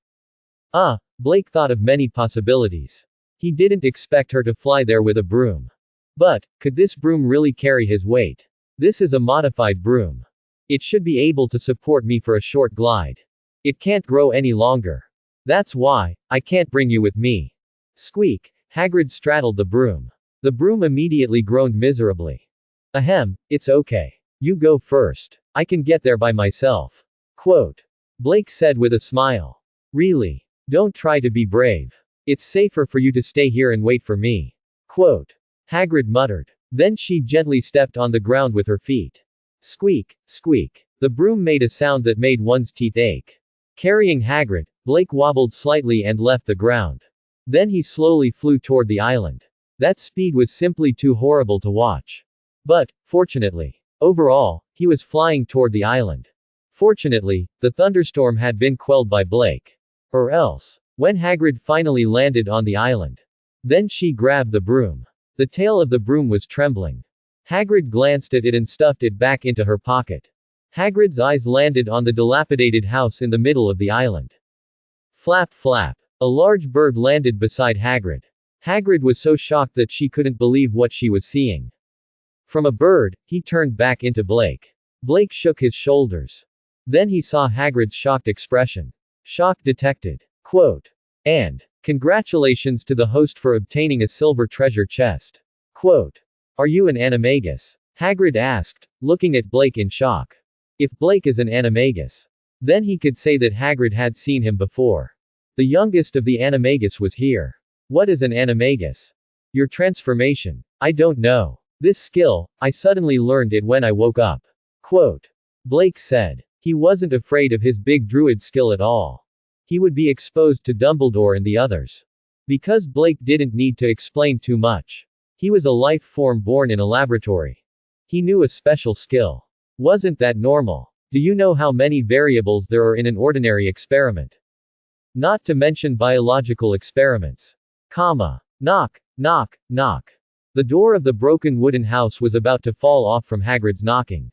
[SPEAKER 1] Blake thought of many possibilities. He didn't expect her to fly there with a broom. But, could this broom really carry his weight? This is a modified broom. It should be able to support me for a short glide. It can't grow any longer. That's why, I can't bring you with me. Squeak. Hagrid straddled the broom. The broom immediately groaned miserably. Ahem, it's okay. You go first. I can get there by myself. Quote. Blake said with a smile. Really? Don't try to be brave. It's safer for you to stay here and wait for me. Quote. Hagrid muttered. Then she gently stepped on the ground with her feet. Squeak, squeak. The broom made a sound that made one's teeth ache. Carrying Hagrid, Blake wobbled slightly and left the ground. Then he slowly flew toward the island. That speed was simply too horrible to watch. But, fortunately, overall, he was flying toward the island. Fortunately, the thunderstorm had been quelled by Blake. Or else, when Hagrid finally landed on the island, then she grabbed the broom. The tail of the broom was trembling. Hagrid glanced at it and stuffed it back into her pocket. Hagrid's eyes landed on the dilapidated house in the middle of the island. Flap flap. A large bird landed beside Hagrid. Hagrid was so shocked that she couldn't believe what she was seeing. From a bird, he turned back into Blake. Blake shook his shoulders. Then he saw Hagrid's shocked expression. Shock detected. Quote. And, congratulations to the host for obtaining a silver treasure chest. Quote. Are you an animagus? Hagrid asked, looking at Blake in shock. If Blake is an animagus, then he could say that Hagrid had seen him before. The youngest of the animagus was here. What is an animagus? Your transformation. I don't know. This skill, I suddenly learned it when I woke up. Quote. Blake said. He wasn't afraid of his big druid skill at all. He would be exposed to Dumbledore and the others. Because Blake didn't need to explain too much. He was a life form born in a laboratory. He knew a special skill. Wasn't that normal? Do you know how many variables there are in an ordinary experiment? Not to mention biological experiments. Knock, knock, knock. The door of the broken wooden house was about to fall off from Hagrid's knocking.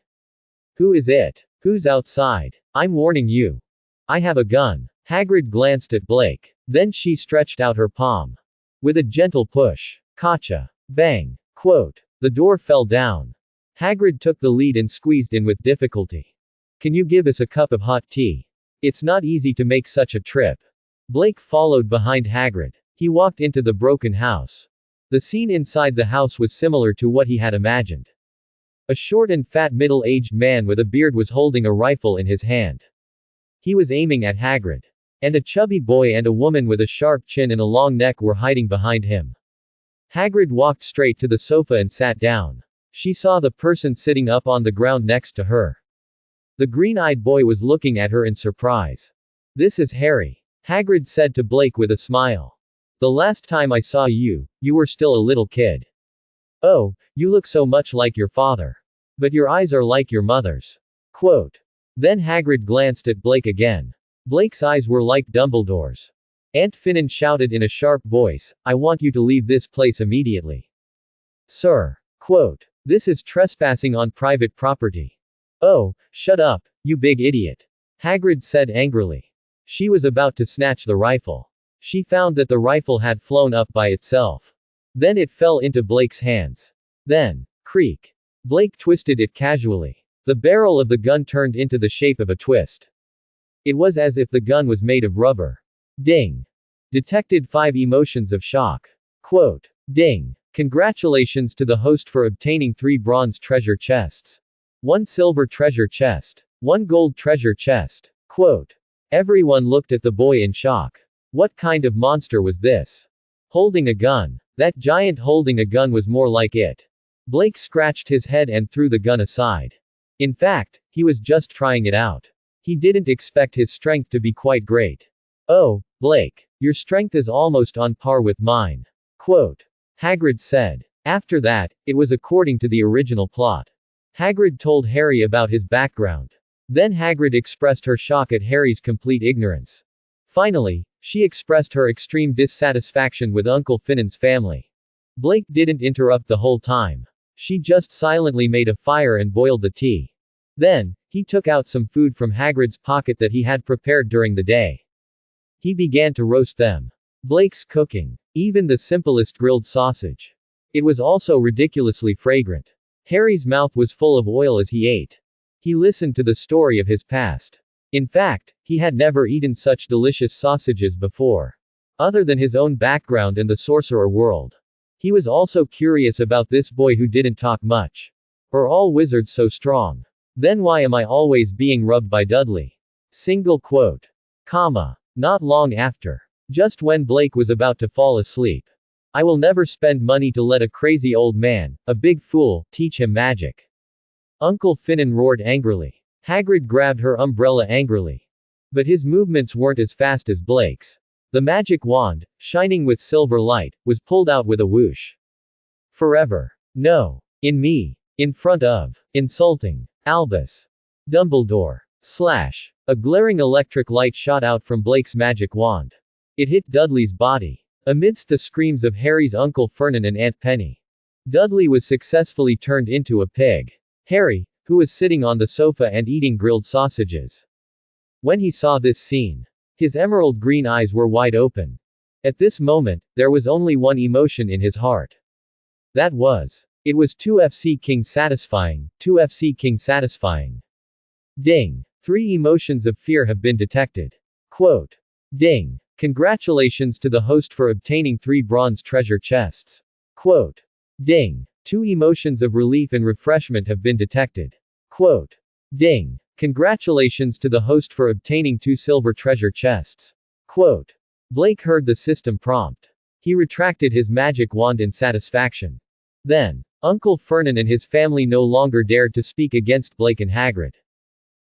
[SPEAKER 1] Who is it? Who's outside? I'm warning you. I have a gun. Hagrid glanced at Blake. Then she stretched out her palm. With a gentle push. Gotcha. Bang. Quote. The door fell down. Hagrid took the lead and squeezed in with difficulty. Can you give us a cup of hot tea? It's not easy to make such a trip. Blake followed behind Hagrid. He walked into the broken house. The scene inside the house was similar to what he had imagined. A short and fat middle-aged man with a beard was holding a rifle in his hand. He was aiming at Hagrid. And a chubby boy and a woman with a sharp chin and a long neck were hiding behind him. Hagrid walked straight to the sofa and sat down. She saw the person sitting up on the ground next to her. The green-eyed boy was looking at her in surprise. This is Harry, Hagrid said to Blake with a smile. The last time I saw you, you were still a little kid. Oh, you look so much like your father. But your eyes are like your mother's. Quote. Then Hagrid glanced at Blake again. Blake's eyes were like Dumbledore's. Aunt Finnan shouted in a sharp voice, I want you to leave this place immediately. Sir. Quote. This is trespassing on private property. Oh, shut up, you big idiot. Hagrid said angrily. She was about to snatch the rifle. She found that the rifle had flown up by itself. Then it fell into Blake's hands. Then, creak. Blake twisted it casually. The barrel of the gun turned into the shape of a twist. It was as if the gun was made of rubber. Ding. Detected 5 emotions of shock. Quote. Ding. Congratulations to the host for obtaining 3 bronze treasure chests. 1 silver treasure chest. 1 gold treasure chest. Quote. Everyone looked at the boy in shock. What kind of monster was this? Holding a gun. That giant holding a gun was more like it. Blake scratched his head and threw the gun aside. In fact, he was just trying it out. He didn't expect his strength to be quite great. Oh, Blake, your strength is almost on par with mine. Quote. Hagrid said. After that, it was according to the original plot. Hagrid told Harry about his background. Then Hagrid expressed her shock at Harry's complete ignorance. Finally, she expressed her extreme dissatisfaction with Uncle Finnan's family. Blake didn't interrupt the whole time. She just silently made a fire and boiled the tea. Then, he took out some food from Hagrid's pocket that he had prepared during the day. He began to roast them. Blake's cooking. Even the simplest grilled sausage. It was also ridiculously fragrant. Harry's mouth was full of oil as he ate. He listened to the story of his past. In fact, he had never eaten such delicious sausages before. Other than his own background and the sorcerer world. He was also curious about this boy who didn't talk much. Are all wizards so strong? Then why am I always being rubbed by Dudley? Single quote. Not long after. Just when Blake was about to fall asleep. I will never spend money to let a crazy old man, a big fool, teach him magic. Uncle Finnan roared angrily. Hagrid grabbed her umbrella angrily. But his movements weren't as fast as Blake's. The magic wand, shining with silver light, was pulled out with a whoosh. Forever. No. In me. In front of. Insulting. Albus. Dumbledore. Slash. A glaring electric light shot out from Blake's magic wand. It hit Dudley's body. Amidst the screams of Harry's Uncle Vernon and Aunt Penny. Dudley was successfully turned into a pig. Harry, who was sitting on the sofa and eating grilled sausages. When he saw this scene, his emerald green eyes were wide open. At this moment, there was only one emotion in his heart. It was 2FC King satisfying, 2FC King satisfying. Ding. 3 emotions of fear have been detected. Quote. Ding. Congratulations to the host for obtaining 3 bronze treasure chests. Quote. Ding. 2 emotions of relief and refreshment have been detected. Quote. Ding. Congratulations to the host for obtaining 2 silver treasure chests. Quote. Blake heard the system prompt. He retracted his magic wand in satisfaction. Then, Uncle Vernon and his family no longer dared to speak against Blake and Hagrid.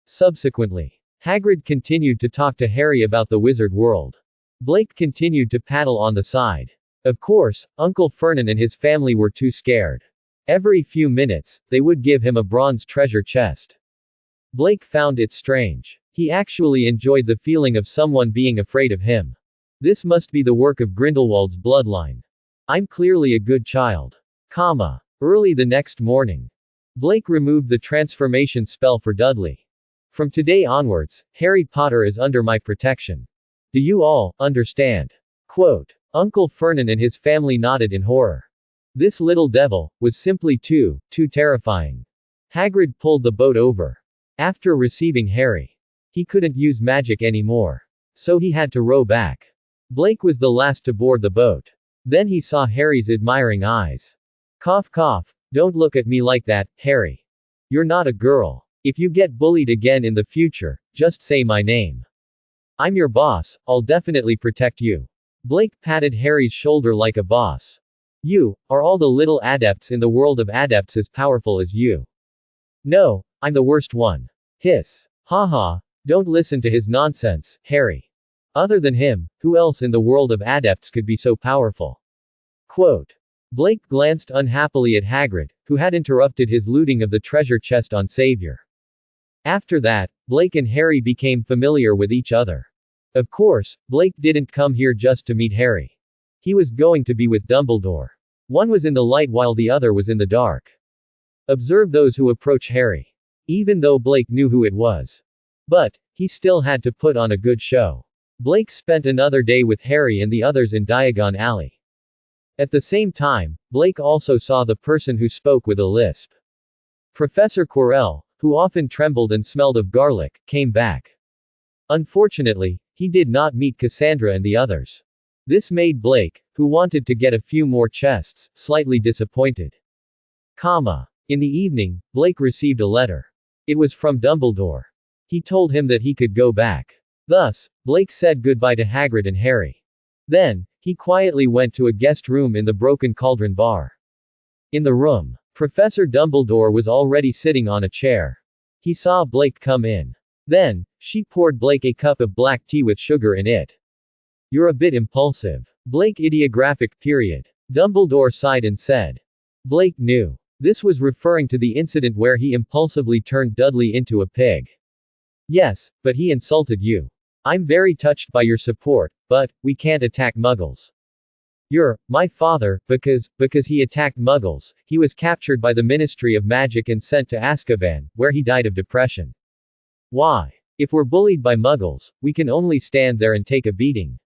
[SPEAKER 1] Subsequently, Hagrid continued to talk to Harry about the wizard world. Blake continued to paddle on the side. Of course, Uncle Fernan and his family were too scared. Every few minutes, they would give him a bronze treasure chest. Blake found it strange. He actually enjoyed the feeling of someone being afraid of him. This must be the work of Grindelwald's bloodline. I'm clearly a good child. Early the next morning, Blake removed the transformation spell for Dudley. From today onwards, Harry Potter is under my protection. Do you all understand? Quote. Uncle Fernan and his family nodded in horror. This little devil was simply too terrifying. Hagrid pulled the boat over. After receiving Harry, he couldn't use magic anymore. So he had to row back. Blake was the last to board the boat. Then he saw Harry's admiring eyes. Cough cough, don't look at me like that, Harry. You're not a girl. If you get bullied again in the future, just say my name. I'm your boss, I'll definitely protect you. Blake patted Harry's shoulder like a boss. You, are all the little adepts in the world of adepts as powerful as you? No, I'm the worst one. Hiss. Haha, don't listen to his nonsense, Harry. Other than him, who else in the world of adepts could be so powerful? Quote. Blake glanced unhappily at Hagrid, who had interrupted his looting of the treasure chest on Savior. After that, Blake and Harry became familiar with each other. Of course, Blake didn't come here just to meet Harry. He was going to be with Dumbledore. One was in the light while the other was in the dark. Observe those who approach Harry. Even though Blake knew who it was. But, he still had to put on a good show. Blake spent another day with Harry and the others in Diagon Alley. At the same time, Blake also saw the person who spoke with a lisp. Professor Quirrell, who often trembled and smelled of garlic, came back. Unfortunately, he did not meet Cassandra and the others. This made Blake, who wanted to get a few more chests, slightly disappointed. In the evening, Blake received a letter. It was from Dumbledore. He told him that he could go back. Thus, Blake said goodbye to Hagrid and Harry. Then, he quietly went to a guest room in the Broken Cauldron Bar. In the room, Professor Dumbledore was already sitting on a chair. He saw Blake come in. Then, she poured Blake a cup of black tea with sugar in it. You're a bit impulsive. Blake idiographic period. Dumbledore sighed and said. Blake knew. This was referring to the incident where he impulsively turned Dudley into a pig. Yes, but he insulted you. I'm very touched by your support, but, we can't attack Muggles. My father, because he attacked Muggles, he was captured by the Ministry of Magic and sent to Azkaban, where he died of depression. Why? If we're bullied by Muggles, we can only stand there and take a beating.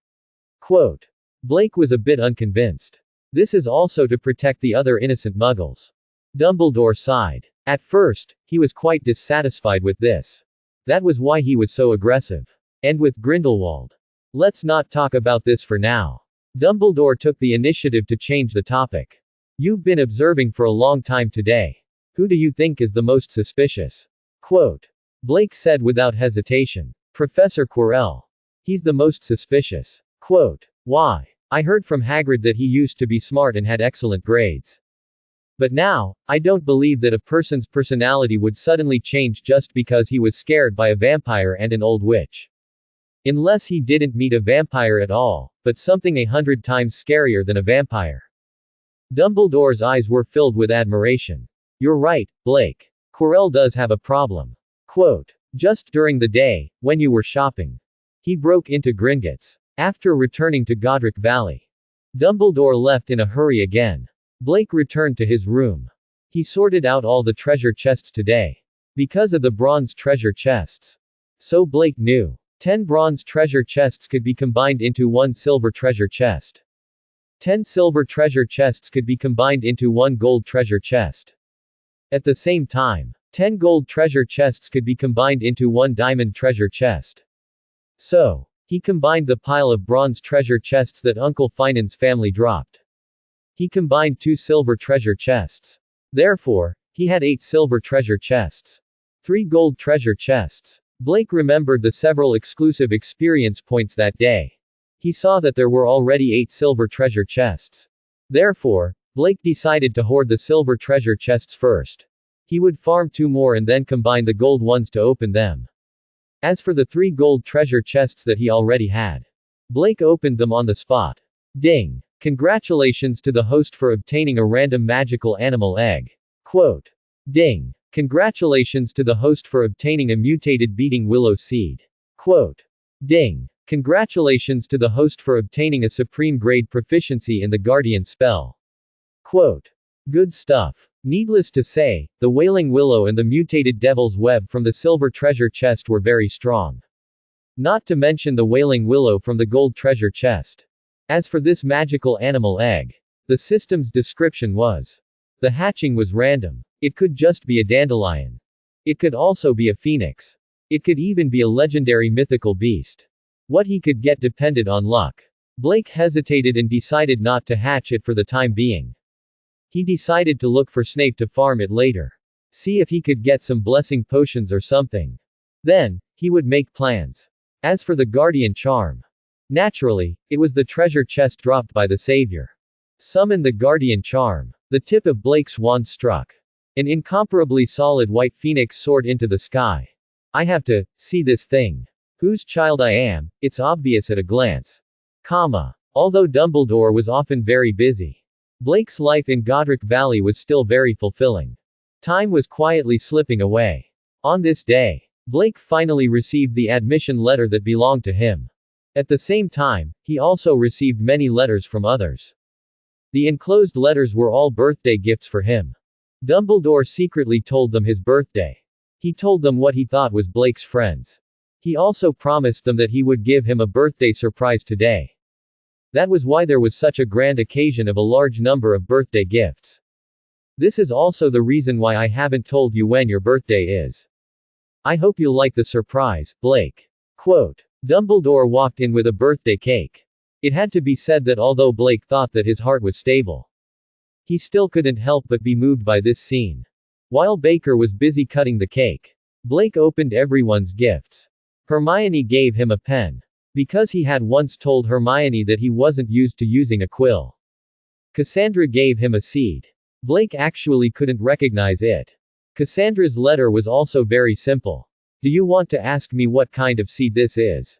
[SPEAKER 1] Quote. Blake was a bit unconvinced. This is also to protect the other innocent Muggles. Dumbledore sighed. At first, he was quite dissatisfied with this. That was why he was so aggressive. And with Grindelwald. Let's not talk about this for now. Dumbledore took the initiative to change the topic. You've been observing for a long time today. Who do you think is the most suspicious? Quote. Blake said without hesitation. Professor Quirrell. He's the most suspicious. Quote. Why? I heard from Hagrid that he used to be smart and had excellent grades. But now, I don't believe that a person's personality would suddenly change just because he was scared by a vampire and an old witch. Unless he didn't meet a vampire at all, but something 100 times scarier than a vampire. Dumbledore's eyes were filled with admiration. You're right, Blake. Quirrell does have a problem. Quote. Just during the day, when you were shopping. He broke into Gringotts. After returning to Godric Valley. Dumbledore left in a hurry again. Blake returned to his room. He sorted out all the treasure chests today. Because of the bronze treasure chests. So Blake knew. 10 bronze treasure chests could be combined into 1 silver treasure chest. 10 silver treasure chests could be combined into 1 gold treasure chest. At the same time, 10 gold treasure chests could be combined into 1 diamond treasure chest. So, he combined the pile of bronze treasure chests that Uncle Finan's family dropped. He combined 2 silver treasure chests. Therefore, he had 8 silver treasure chests. 3 gold treasure chests. Blake remembered the several exclusive experience points that day. He saw that there were already 8 silver treasure chests. Therefore, Blake decided to hoard the silver treasure chests first. He would farm 2 more and then combine the gold ones to open them. As for the 3 gold treasure chests that he already had, Blake opened them on the spot. Ding! Congratulations to the host for obtaining a random magical animal egg. Quote. Ding! Congratulations to the host for obtaining a mutated beating willow seed. Quote. Ding! Congratulations to the host for obtaining a supreme grade proficiency in the guardian spell. Quote. Good stuff. Needless to say, the wailing willow and the mutated devil's web from the silver treasure chest were very strong. Not to mention the wailing willow from the gold treasure chest. As for this magical animal egg, the system's description was: the hatching was random. It could just be a dandelion. It could also be a phoenix. It could even be a legendary mythical beast. What he could get depended on luck. Blake hesitated and decided not to hatch it for the time being. He decided to look for Snape to farm it later. See if he could get some blessing potions or something. Then, he would make plans. As for the guardian charm, naturally, it was the treasure chest dropped by the savior. Summon the guardian charm. The tip of Blake's wand struck. An incomparably solid white phoenix soared into the sky. I have to see this thing. Whose child I am, it's obvious at a glance. Although Dumbledore was often very busy, Blake's life in Godric Valley was still very fulfilling. Time was quietly slipping away. On this day, Blake finally received the admission letter that belonged to him. At the same time, he also received many letters from others. The enclosed letters were all birthday gifts for him. Dumbledore secretly told them his birthday. He told them what he thought was Blake's friends. He also promised them that he would give him a birthday surprise today. That was why there was such a grand occasion of a large number of birthday gifts. This is also the reason why I haven't told you when your birthday is. I hope you'll like the surprise, Blake. Quote. Dumbledore walked in with a birthday cake. It had to be said that although Blake thought that his heart was stable, he still couldn't help but be moved by this scene. While Baker was busy cutting the cake, Blake opened everyone's gifts. Hermione gave him a pen. Because he had once told Hermione that he wasn't used to using a quill. Cassandra gave him a seed. Blake actually couldn't recognize it. Cassandra's letter was also very simple. Do you want to ask me what kind of seed this is?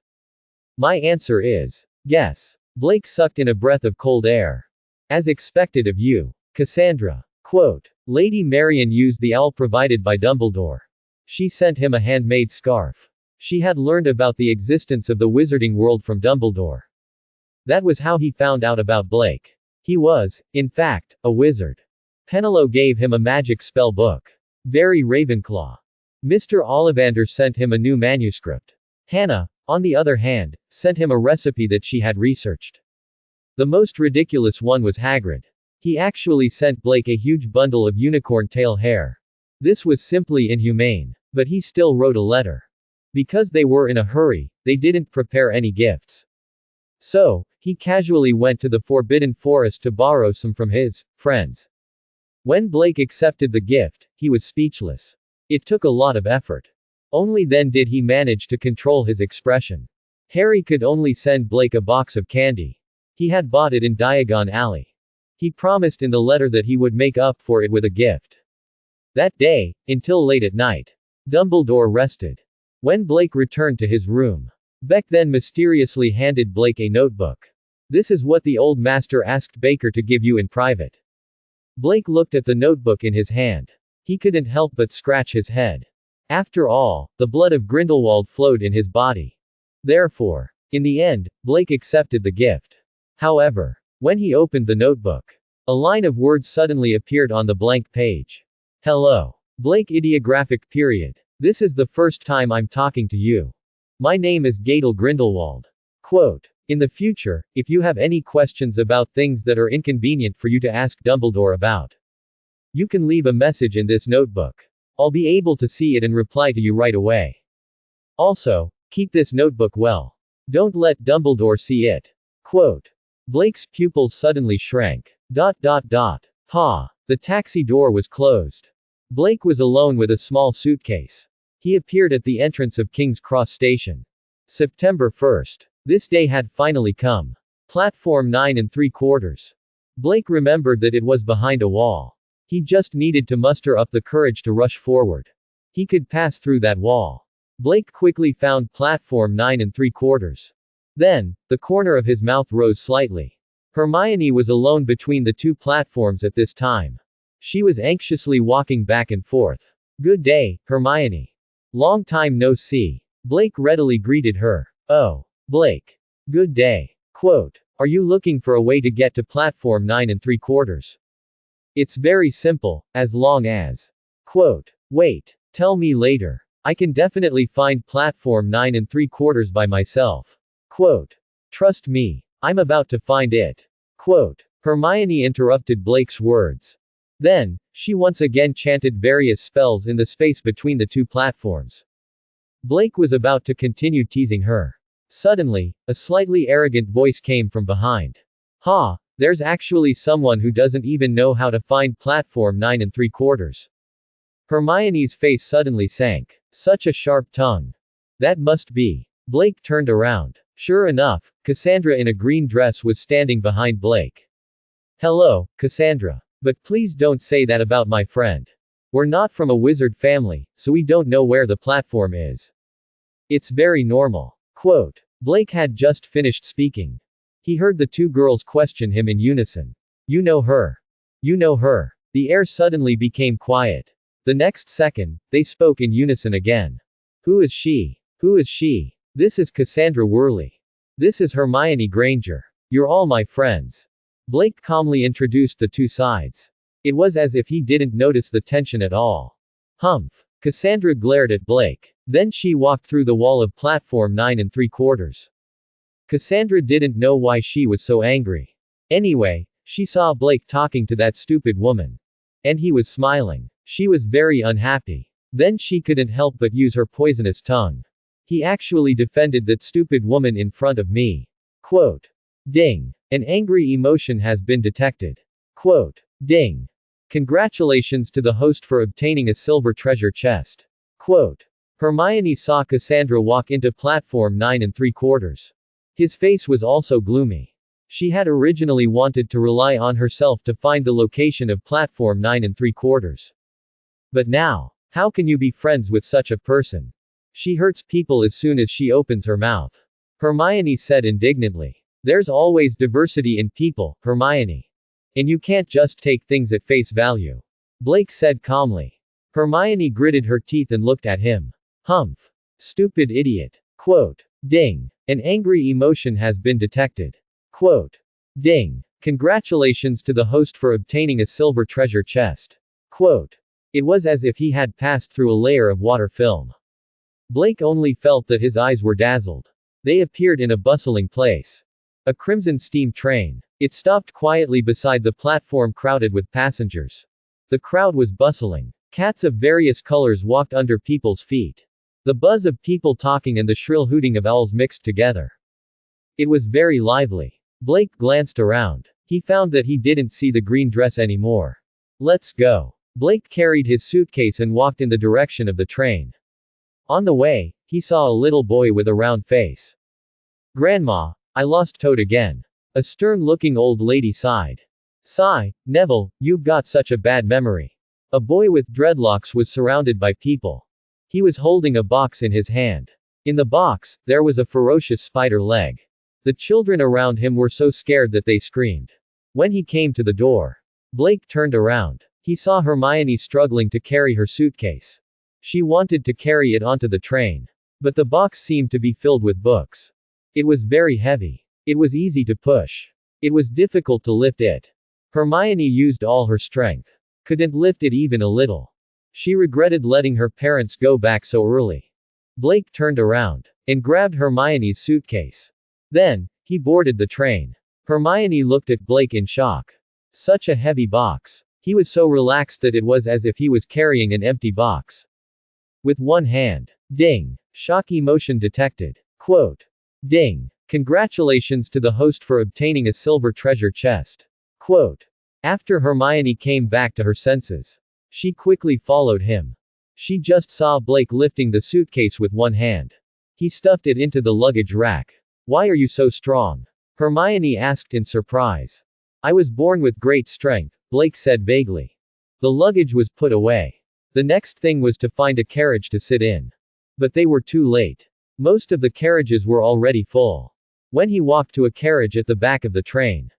[SPEAKER 1] My answer is, guess. Blake sucked in a breath of cold air. As expected of you, Cassandra. Quote. Lady Marian used the owl provided by Dumbledore. She sent him a handmade scarf. She had learned about the existence of the wizarding world from Dumbledore. That was how he found out about Blake. He was, in fact, a wizard. Penelope gave him a magic spell book. Very Ravenclaw. Mr. Ollivander sent him a new manuscript. Hannah, on the other hand, sent him a recipe that she had researched. The most ridiculous one was Hagrid. He actually sent Blake a huge bundle of unicorn tail hair. This was simply inhumane. But he still wrote a letter. Because they were in a hurry, they didn't prepare any gifts. So, he casually went to the Forbidden Forest to borrow some from his friends. When Blake accepted the gift, he was speechless. It took a lot of effort. Only then did he manage to control his expression. Harry could only send Blake a box of candy. He had bought it in Diagon Alley. He promised in the letter that he would make up for it with a gift. That day, until late at night, Dumbledore rested. When Blake returned to his room, Beck then mysteriously handed Blake a notebook. This is what the old master asked Baker to give you in private. Blake looked at the notebook in his hand. He couldn't help but scratch his head. After all, the blood of Grindelwald flowed in his body. Therefore, in the end, Blake accepted the gift. However, when he opened the notebook, a line of words suddenly appeared on the blank page. Hello. Blake ideographic period. This is the first time I'm talking to you. My name is Gadel Grindelwald. Quote. In the future, if you have any questions about things that are inconvenient for you to ask Dumbledore about, you can leave a message in this notebook. I'll be able to see it and reply to you right away. Also, keep this notebook well. Don't let Dumbledore see it. Quote. Blake's pupils suddenly shrank. Ha. The taxi door was closed. Blake was alone with a small suitcase. He appeared at the entrance of King's Cross Station. September 1st. This day had finally come. Platform 9 3/4. Blake remembered that it was behind a wall. He just needed to muster up the courage to rush forward. He could pass through that wall. Blake quickly found platform 9 3/4. Then, the corner of his mouth rose slightly. Hermione was alone between the two platforms at this time. She was anxiously walking back and forth. "Good day, Hermione. Long time no see." Blake readily greeted her. "Oh, Blake. Good day." Quote, "Are you looking for a way to get to platform 9 3/4? It's very simple, as long as." Quote, "Wait. Tell me later. I can definitely find platform 9 3/4 by myself." Quote, "Trust me. I'm about to find it." Quote, Hermione interrupted Blake's words. Then, she once again chanted various spells in the space between the two platforms. Blake was about to continue teasing her. Suddenly, a slightly arrogant voice came from behind. "Ha, there's actually someone who doesn't even know how to find platform 9 3/4. Hermione's face suddenly sank. Such a sharp tongue. That must be. Blake turned around. Sure enough, Cassandra in a green dress was standing behind Blake. "Hello, Cassandra. But please don't say that about my friend. We're not from a wizard family, so we don't know where the platform is. It's very normal." Quote, Blake had just finished speaking. He heard the two girls question him in unison. "You know her. You know her." The air suddenly became quiet. The next second, they spoke in unison again. "Who is she? Who is she?" "This is Cassandra Worley. This is Hermione Granger. You're all my friends." Blake calmly introduced the two sides. It was as if he didn't notice the tension at all. Humph. Cassandra glared at Blake. Then she walked through the wall of platform 9 3/4. Cassandra didn't know why she was so angry. Anyway, she saw Blake talking to that stupid woman. And he was smiling. She was very unhappy. Then she couldn't help but use her poisonous tongue. "He actually defended that stupid woman in front of me." Quote. Ding. An angry emotion has been detected. Quote. Ding. Congratulations to the host for obtaining a silver treasure chest. Quote. Hermione saw Cassandra walk into platform 9 3/4. His face was also gloomy. She had originally wanted to rely on herself to find the location of platform 9 3/4. But now, how can you be friends with such a person? She hurts people as soon as she opens her mouth. Hermione said indignantly. There's always diversity in people, Hermione. And you can't just take things at face value. Blake said calmly. Hermione gritted her teeth and looked at him. Humph. Stupid idiot. Quote. Ding. An angry emotion has been detected. Quote. Ding. Congratulations to the host for obtaining a silver treasure chest. Quote. It was as if he had passed through a layer of water film. Blake only felt that his eyes were dazzled. They appeared in a bustling place. A crimson steam train. It stopped quietly beside the platform crowded with passengers. The crowd was bustling. Cats of various colors walked under people's feet. The buzz of people talking and the shrill hooting of owls mixed together. It was very lively. Blake glanced around. He found that he didn't see the green dress anymore. Let's go. Blake carried his suitcase and walked in the direction of the train. On the way, he saw a little boy with a round face. Grandma, I lost Toad again. A stern-looking old lady sighed. Sigh, Neville, you've got such a bad memory. A boy with dreadlocks was surrounded by people. He was holding a box in his hand. In the box, there was a ferocious spider leg. The children around him were so scared that they screamed. When he came to the door, Blake turned around. He saw Hermione struggling to carry her suitcase. She wanted to carry it onto the train. But the box seemed to be filled with books. It was very heavy. It was easy to push. It was difficult to lift it. Hermione used all her strength. Couldn't lift it even a little. She regretted letting her parents go back so early. Blake turned around and grabbed Hermione's suitcase. Then, he boarded the train. Hermione looked at Blake in shock. Such a heavy box. He was so relaxed that it was as if he was carrying an empty box. With one hand. Ding. Shock emotion detected. Quote. Ding. Congratulations to the host for obtaining a silver treasure chest. Quote. After Hermione came back to her senses, she quickly followed him. She just saw Blake lifting the suitcase with one hand. He stuffed it into the luggage rack. Why are you so strong? Hermione asked in surprise. I was born with great strength, Blake said vaguely. The luggage was put away. The next thing was to find a carriage to sit in. But they were too late. Most of the carriages were already full. When he walked to a carriage at the back of the train,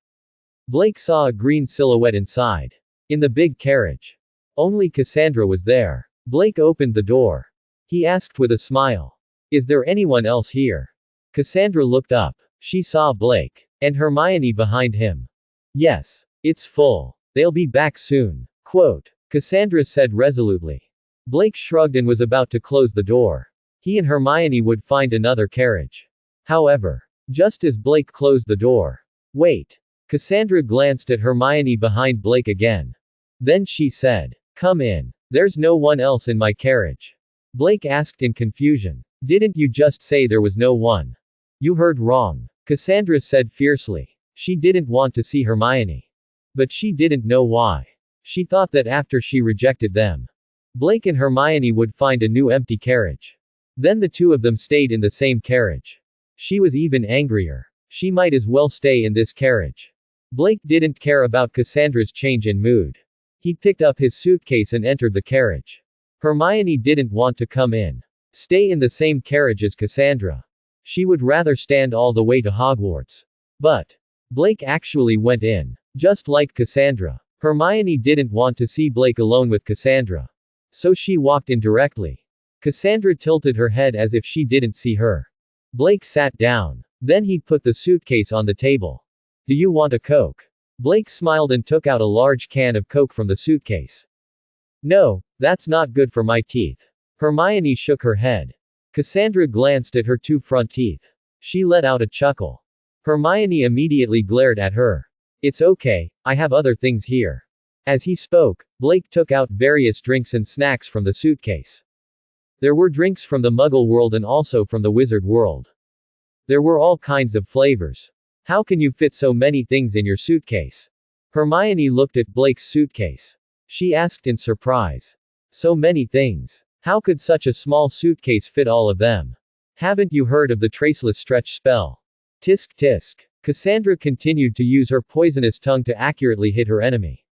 [SPEAKER 1] Blake saw a green silhouette inside. In the big carriage, only Cassandra was there. Blake opened the door. He asked with a smile, "Is there anyone else here?" Cassandra looked up. She saw Blake and Hermione behind him. "Yes. It's full. They'll be back soon." Cassandra said resolutely. Blake shrugged and was about to close the door. He and Hermione would find another carriage. However, just as Blake closed the door. "Wait." Cassandra glanced at Hermione behind Blake again. Then she said, "Come in. There's no one else in my carriage." Blake asked in confusion. "Didn't you just say there was no one?" "You heard wrong," Cassandra said fiercely. She didn't want to see Hermione. But she didn't know why. She thought that after she rejected them, Blake and Hermione would find a new empty carriage. Then the two of them stayed in the same carriage. She was even angrier. She might as well stay in this carriage. Blake didn't care about Cassandra's change in mood. He picked up his suitcase and entered the carriage. Hermione didn't want to come in. Stay in the same carriage as Cassandra. She would rather stand all the way to Hogwarts. But Blake actually went in. Just like Cassandra. Hermione didn't want to see Blake alone with Cassandra. So she walked in directly. Cassandra tilted her head as if she didn't see her. Blake sat down. Then he put the suitcase on the table. "Do you want a Coke?" Blake smiled and took out a large can of Coke from the suitcase. "No, that's not good for my teeth." Hermione shook her head. Cassandra glanced at her two front teeth. She let out a chuckle. Hermione immediately glared at her. "It's okay, I have other things here." As he spoke, Blake took out various drinks and snacks from the suitcase. There were drinks from the Muggle world and also from the Wizard world. There were all kinds of flavors. "How can you fit so many things in your suitcase?" Hermione looked at Blake's suitcase. She asked in surprise. "So many things. How could such a small suitcase fit all of them? Haven't you heard of the traceless stretch spell?" Tisk tisk. Cassandra continued to use her poisonous tongue to accurately hit her enemy.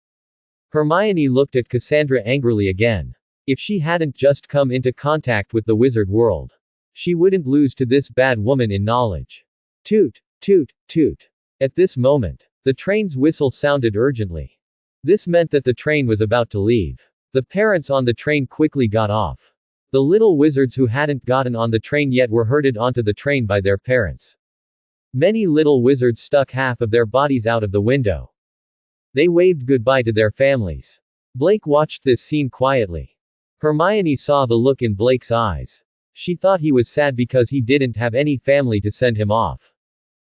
[SPEAKER 1] Hermione looked at Cassandra angrily again. If she hadn't just come into contact with the wizard world, she wouldn't lose to this bad woman in knowledge. Toot, toot, toot. At this moment, the train's whistle sounded urgently. This meant that the train was about to leave. The parents on the train quickly got off. The little wizards who hadn't gotten on the train yet were herded onto the train by their parents. Many little wizards stuck half of their bodies out of the window. They waved goodbye to their families. Blake watched this scene quietly. Hermione saw the look in Blake's eyes. She thought he was sad because he didn't have any family to send him off.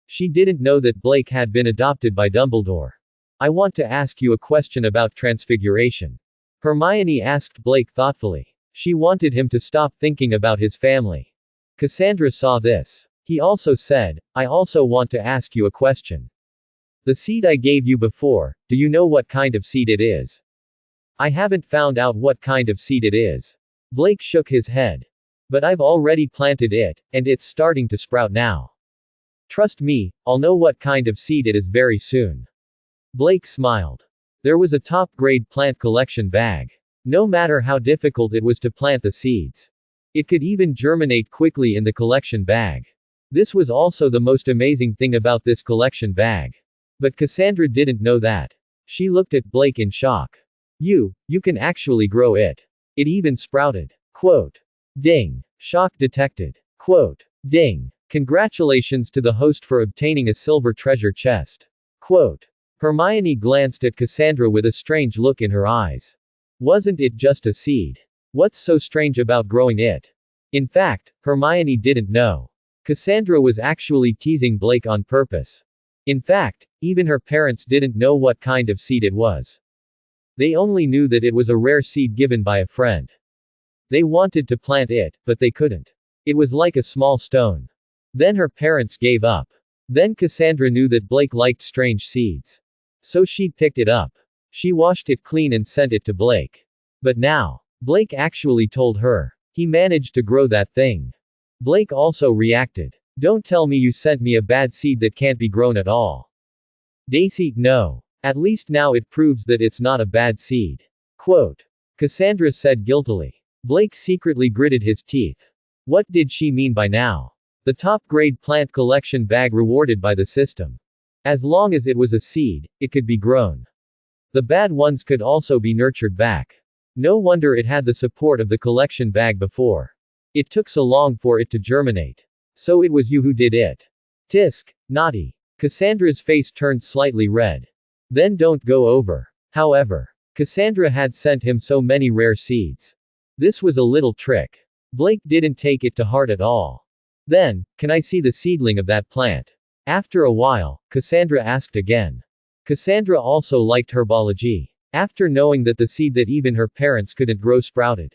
[SPEAKER 1] She didn't know that Blake had been adopted by Dumbledore. "I want to ask you a question about transfiguration." Hermione asked Blake thoughtfully. She wanted him to stop thinking about his family. Cassandra saw this. He also said, "I also want to ask you a question. The seed I gave you before, do you know what kind of seed it is?" "I haven't found out what kind of seed it is." Blake shook his head. "But I've already planted it, and it's starting to sprout now. Trust me, I'll know what kind of seed it is very soon." Blake smiled. There was a top-grade plant collection bag. No matter how difficult it was to plant the seeds, it could even germinate quickly in the collection bag. This was also the most amazing thing about this collection bag. But Cassandra didn't know that. She looked at Blake in shock. You can actually grow it. It even sprouted." Ding. Shock detected. Ding. Congratulations to the host for obtaining a silver treasure chest. Hermione glanced at Cassandra with a strange look in her eyes. Wasn't it just a seed? What's so strange about growing it? In fact, Hermione didn't know. Cassandra was actually teasing Blake on purpose. In fact, even her parents didn't know what kind of seed it was. They only knew that it was a rare seed given by a friend. They wanted to plant it, but they couldn't. It was like a small stone. Then her parents gave up. Then Cassandra knew that Blake liked strange seeds. So she picked it up. She washed it clean and sent it to Blake. But now, Blake actually told her. He managed to grow that thing. Blake also reacted. "Don't tell me you sent me a bad seed that can't be grown at all." Daisy, no. At least now it proves that it's not a bad seed. Cassandra said guiltily. Blake secretly gritted his teeth. What did she mean by now? The top-grade plant collection bag rewarded by the system. As long as it was a seed, it could be grown. The bad ones could also be nurtured back. No wonder it had the support of the collection bag before. It took so long for it to germinate. So it was you who did it. Tisk, naughty. Cassandra's face turned slightly red. Then don't go over. However, Cassandra had sent him so many rare seeds. This was a little trick. Blake didn't take it to heart at all. Then, can I see the seedling of that plant? After a while, Cassandra asked again. Cassandra also liked herbology. After knowing that the seed that even her parents couldn't grow sprouted.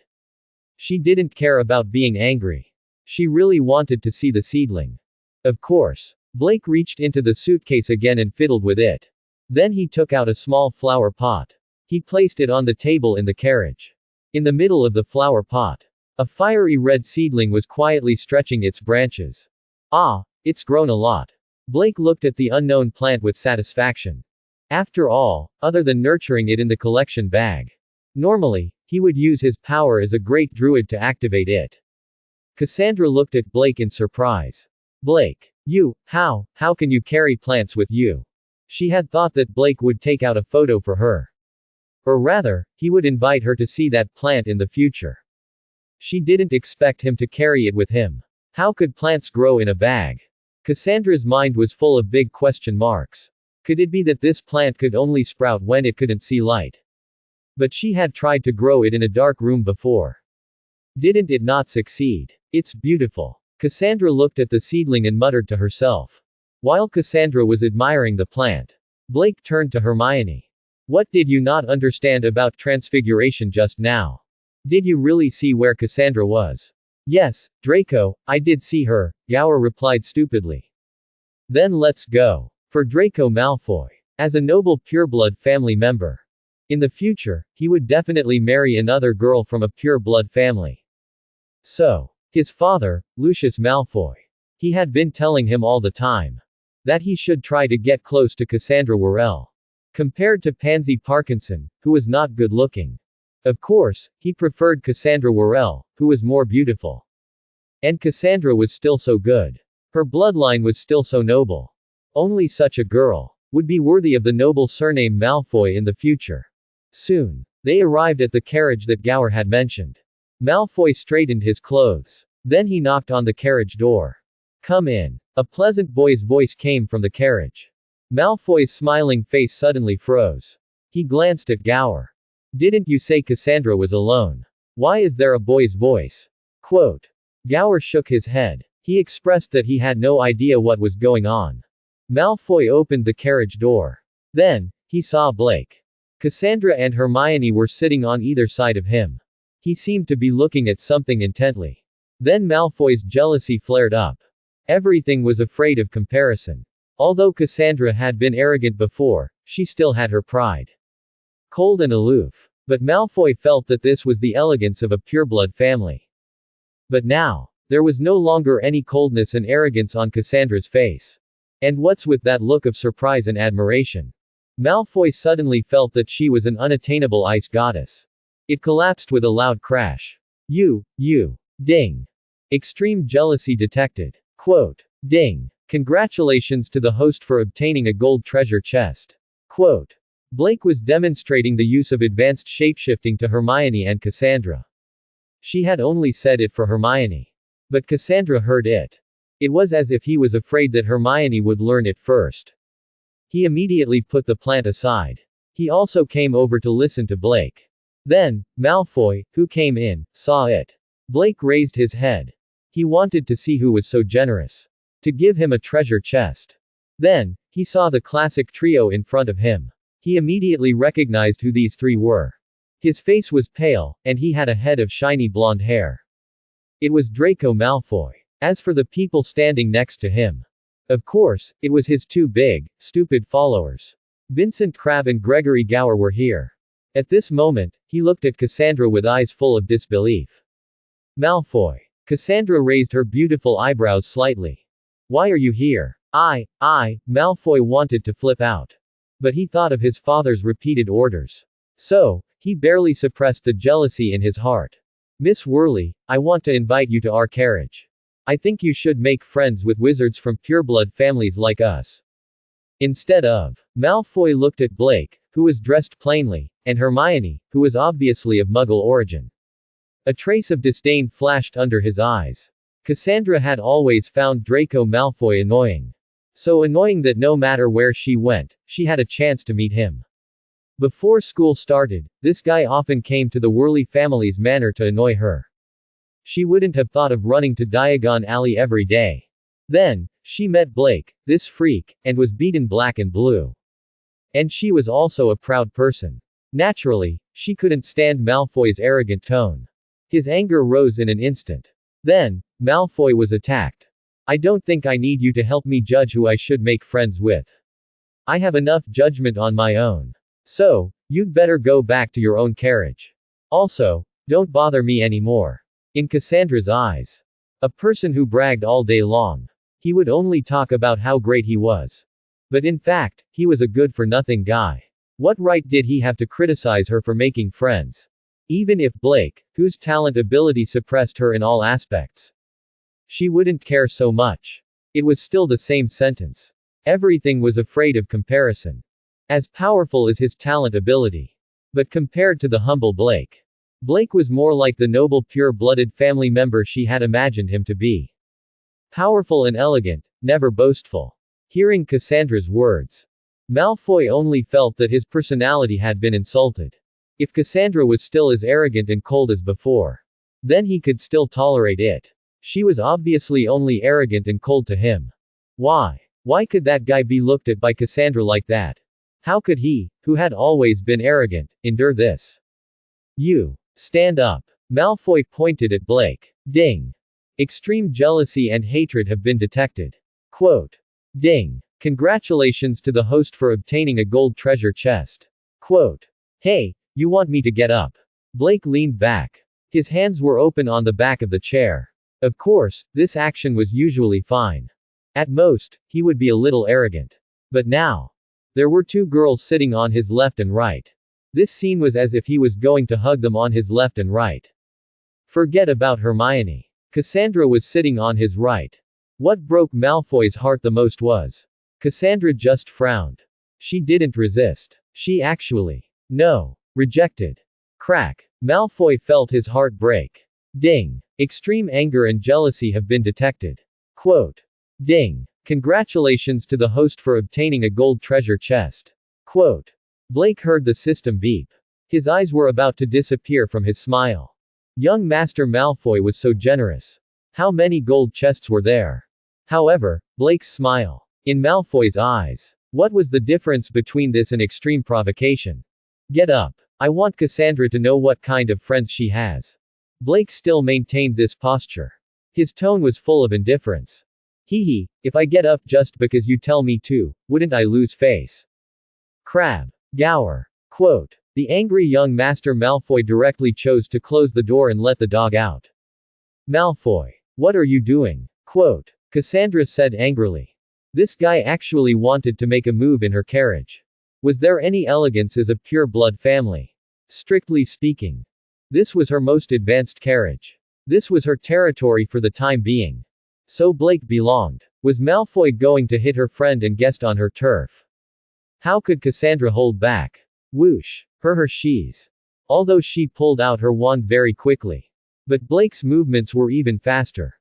[SPEAKER 1] She didn't care about being angry. She really wanted to see the seedling. Of course. Blake reached into the suitcase again and fiddled with it. Then he took out a small flower pot. He placed it on the table in the carriage. In the middle of the flower pot, a fiery red seedling was quietly stretching its branches. Ah, it's grown a lot. Blake looked at the unknown plant with satisfaction. After all, other than nurturing it in the collection bag. Normally, he would use his power as a great druid to activate it. Cassandra looked at Blake in surprise. Blake, how can you carry plants with you? She had thought that Blake would take out a photo for her. Or rather, he would invite her to see that plant in the future. She didn't expect him to carry it with him. How could plants grow in a bag? Cassandra's mind was full of big question marks. Could it be that this plant could only sprout when it couldn't see light? But she had tried to grow it in a dark room before. Didn't it not succeed? It's beautiful. Cassandra looked at the seedling and muttered to herself. While Cassandra was admiring the plant, Blake turned to Hermione. What did you not understand about transfiguration just now? Did you really see where Cassandra was? Yes, Draco, I did see her, Gower replied stupidly. Then let's go. For Draco Malfoy. As a noble pureblood family member. In the future, he would definitely marry another girl from a pure-blood family. So, his father, Lucius Malfoy. He had been telling him all the time that he should try to get close to Cassandra Worrell. Compared to Pansy Parkinson, who was not good-looking. Of course, he preferred Cassandra Worrell, who was more beautiful. And Cassandra was still so good. Her bloodline was still so noble. Only such a girl would be worthy of the noble surname Malfoy in the future. Soon, they arrived at the carriage that Gower had mentioned. Malfoy straightened his clothes. Then he knocked on the carriage door. Come in. A pleasant boy's voice came from the carriage. Malfoy's smiling face suddenly froze. He glanced at Gower. Didn't you say Cassandra was alone? Why is there a boy's voice? Quote. Gower shook his head. He expressed that he had no idea what was going on. Malfoy opened the carriage door. Then, he saw Blake. Cassandra and Hermione were sitting on either side of him. He seemed to be looking at something intently. Then Malfoy's jealousy flared up. Everything was afraid of comparison. Although Cassandra had been arrogant before, she still had her pride. Cold and aloof. But Malfoy felt that this was the elegance of a pureblood family. But now, there was no longer any coldness and arrogance on Cassandra's face. And what's with that look of surprise and admiration? Malfoy suddenly felt that she was an unattainable ice goddess. It collapsed with a loud crash. Ding. Extreme jealousy detected. Quote. Ding. Congratulations to the host for obtaining a gold treasure chest. Quote. Blake was demonstrating the use of advanced shapeshifting to Hermione and Cassandra. She had only said it for Hermione. But Cassandra heard it. It was as if he was afraid that Hermione would learn it first. He immediately put the plant aside. He also came over to listen to Blake. Then, Malfoy, who came in, saw it. Blake raised his head. He wanted to see who was so generous to give him a treasure chest. Then, he saw the classic trio in front of him. He immediately recognized who these three were. His face was pale, and he had a head of shiny blonde hair. It was Draco Malfoy. As for the people standing next to him, of course, it was his two big, stupid followers. Vincent Crabbe and Gregory Gower were here. At this moment, he looked at Cassandra with eyes full of disbelief. Malfoy. Cassandra raised her beautiful eyebrows slightly. Why are you here? Malfoy wanted to flip out. But he thought of his father's repeated orders. So, he barely suppressed the jealousy in his heart. Miss Worley, I want to invite you to our carriage. I think you should make friends with wizards from pureblood families like us. Instead of. Malfoy looked at Blake, who was dressed plainly, and Hermione, who was obviously of Muggle origin. A trace of disdain flashed under his eyes. Cassandra had always found Draco Malfoy annoying. So annoying that no matter where she went, she had a chance to meet him. Before school started, this guy often came to the Worley family's manor to annoy her. She wouldn't have thought of running to Diagon Alley every day. Then, she met Blake, this freak, and was beaten black and blue. And she was also a proud person. Naturally, she couldn't stand Malfoy's arrogant tone. His anger rose in an instant. Then, Malfoy was attacked. I don't think I need you to help me judge who I should make friends with. I have enough judgment on my own. So, you'd better go back to your own carriage. Also, don't bother me anymore. In Cassandra's eyes. A person who bragged all day long. He would only talk about how great he was. But in fact, he was a good-for-nothing guy. What right did he have to criticize her for making friends? Even if Blake, whose talent ability suppressed her in all aspects, she wouldn't care so much. It was still the same sentence. Everything was afraid of comparison. As powerful as his talent ability. But compared to the humble Blake. Blake was more like the noble pure-blooded family member she had imagined him to be. Powerful and elegant, never boastful. Hearing Cassandra's words, Malfoy only felt that his personality had been insulted. If Cassandra was still as arrogant and cold as before, then he could still tolerate it. She was obviously only arrogant and cold to him. Why? Why could that guy be looked at by Cassandra like that? How could he, who had always been arrogant, endure this? You. Stand up. Malfoy pointed at Blake. Ding. Extreme jealousy and hatred have been detected. Quote. Ding. Congratulations to the host for obtaining a gold treasure chest. Quote. Hey, you want me to get up? Blake leaned back. His hands were open on the back of the chair. Of course, this action was usually fine. At most, he would be a little arrogant. But now, there were two girls sitting on his left and right. This scene was as if he was going to hug them on his left and right. Forget about Hermione. Cassandra was sitting on his right. What broke Malfoy's heart the most was. Cassandra just frowned. She didn't resist. She actually. No. Rejected. Crack. Malfoy felt his heart break. Ding. Extreme anger and jealousy have been detected. Quote. Ding. Congratulations to the host for obtaining a gold treasure chest. Quote. Blake heard the system beep. His eyes were about to disappear from his smile. Young Master Malfoy was so generous. How many gold chests were there? However, Blake's smile. In Malfoy's eyes. What was the difference between this and extreme provocation? Get up. I want Cassandra to know what kind of friends she has. Blake still maintained this posture. His tone was full of indifference. Hee, if I get up just because you tell me to, wouldn't I lose face? Crab. Gower. Quote. The angry young Master Malfoy directly chose to close the door and let the dog out. Malfoy. What are you doing? Quote. Cassandra said angrily. This guy actually wanted to make a move in her carriage. Was there any elegance as a pure-blood family? Strictly speaking. This was her most advanced carriage. This was her territory for the time being. So Blake belonged. Was Malfoy going to hit her friend and guest on her turf? How could Cassandra hold back? Whoosh. She's. Although she pulled out her wand very quickly. But Blake's movements were even faster.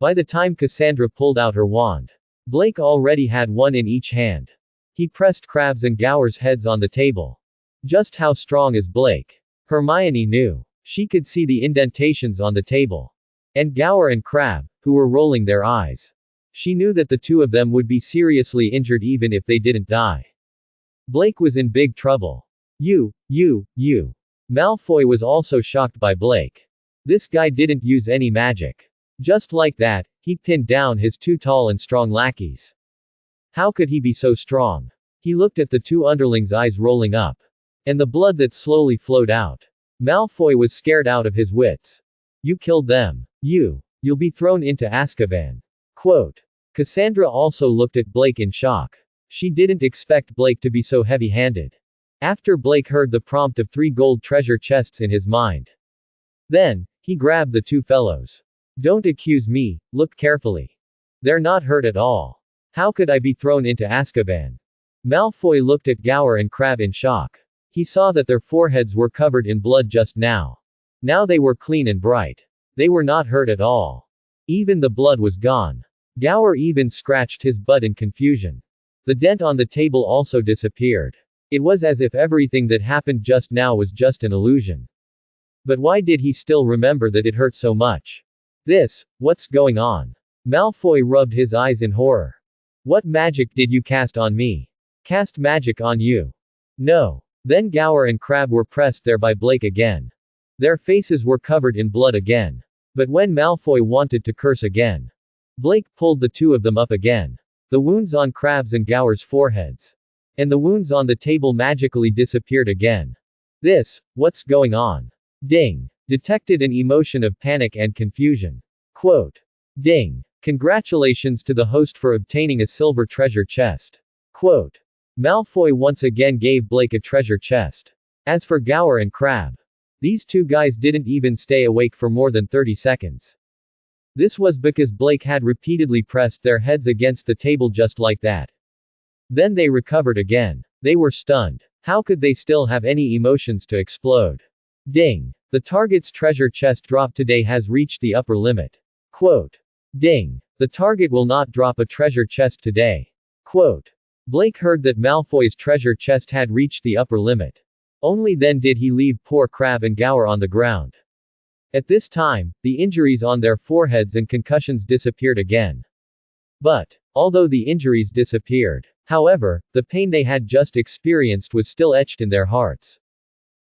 [SPEAKER 1] By the time Cassandra pulled out her wand, Blake already had one in each hand. He pressed Crabbe's and Gower's heads on the table. Just how strong is Blake? Hermione knew. She could see the indentations on the table. And Gower and Crabbe, who were rolling their eyes. She knew that the two of them would be seriously injured even if they didn't die. Blake was in big trouble. You. Malfoy was also shocked by Blake. This guy didn't use any magic. Just like that, he pinned down his two tall and strong lackeys. How could he be so strong? He looked at the two underlings' eyes rolling up. And the blood that slowly flowed out. Malfoy was scared out of his wits. You killed them. You'll be thrown into Azkaban. Quote. Cassandra also looked at Blake in shock. She didn't expect Blake to be so heavy-handed. After Blake heard the prompt of 3 gold treasure chests in his mind. Then, He grabbed the two fellows. Don't accuse me, look carefully. They're not hurt at all. How could I be thrown into Azkaban? Malfoy looked at Gower and Crabbe in shock. He saw that their foreheads were covered in blood just now. Now they were clean and bright. They were not hurt at all. Even the blood was gone. Gower even scratched his butt in confusion. The dent on the table also disappeared. It was as if everything that happened just now was just an illusion. But why did he still remember that it hurt so much? What's going on? Malfoy rubbed his eyes in horror. What magic did you cast on me? Cast magic on you? No. Then Gower and Crabbe were pressed there by Blake again. Their faces were covered in blood again. But when Malfoy wanted to curse again, Blake pulled the two of them up again. The wounds on Crabbe's and Gower's foreheads. And the wounds on the table magically disappeared again. What's going on? Ding. Detected an emotion of panic and confusion. Quote. Ding. Congratulations to the host for obtaining a silver treasure chest. Quote. Malfoy once again gave Blake a treasure chest. As for Gower and Crabbe, these two guys didn't even stay awake for more than 30 seconds. This was because Blake had repeatedly pressed their heads against the table just like that. Then they recovered again. They were stunned. How could they still have any emotions to explode? Ding. The target's treasure chest drop today has reached the upper limit. Quote. Ding. The target will not drop a treasure chest today. Quote. Blake heard that Malfoy's treasure chest had reached the upper limit. Only then did he leave poor Crabbe and Gower on the ground. At this time, the injuries on their foreheads and concussions disappeared again. But, although the injuries disappeared, however, the pain they had just experienced was still etched in their hearts.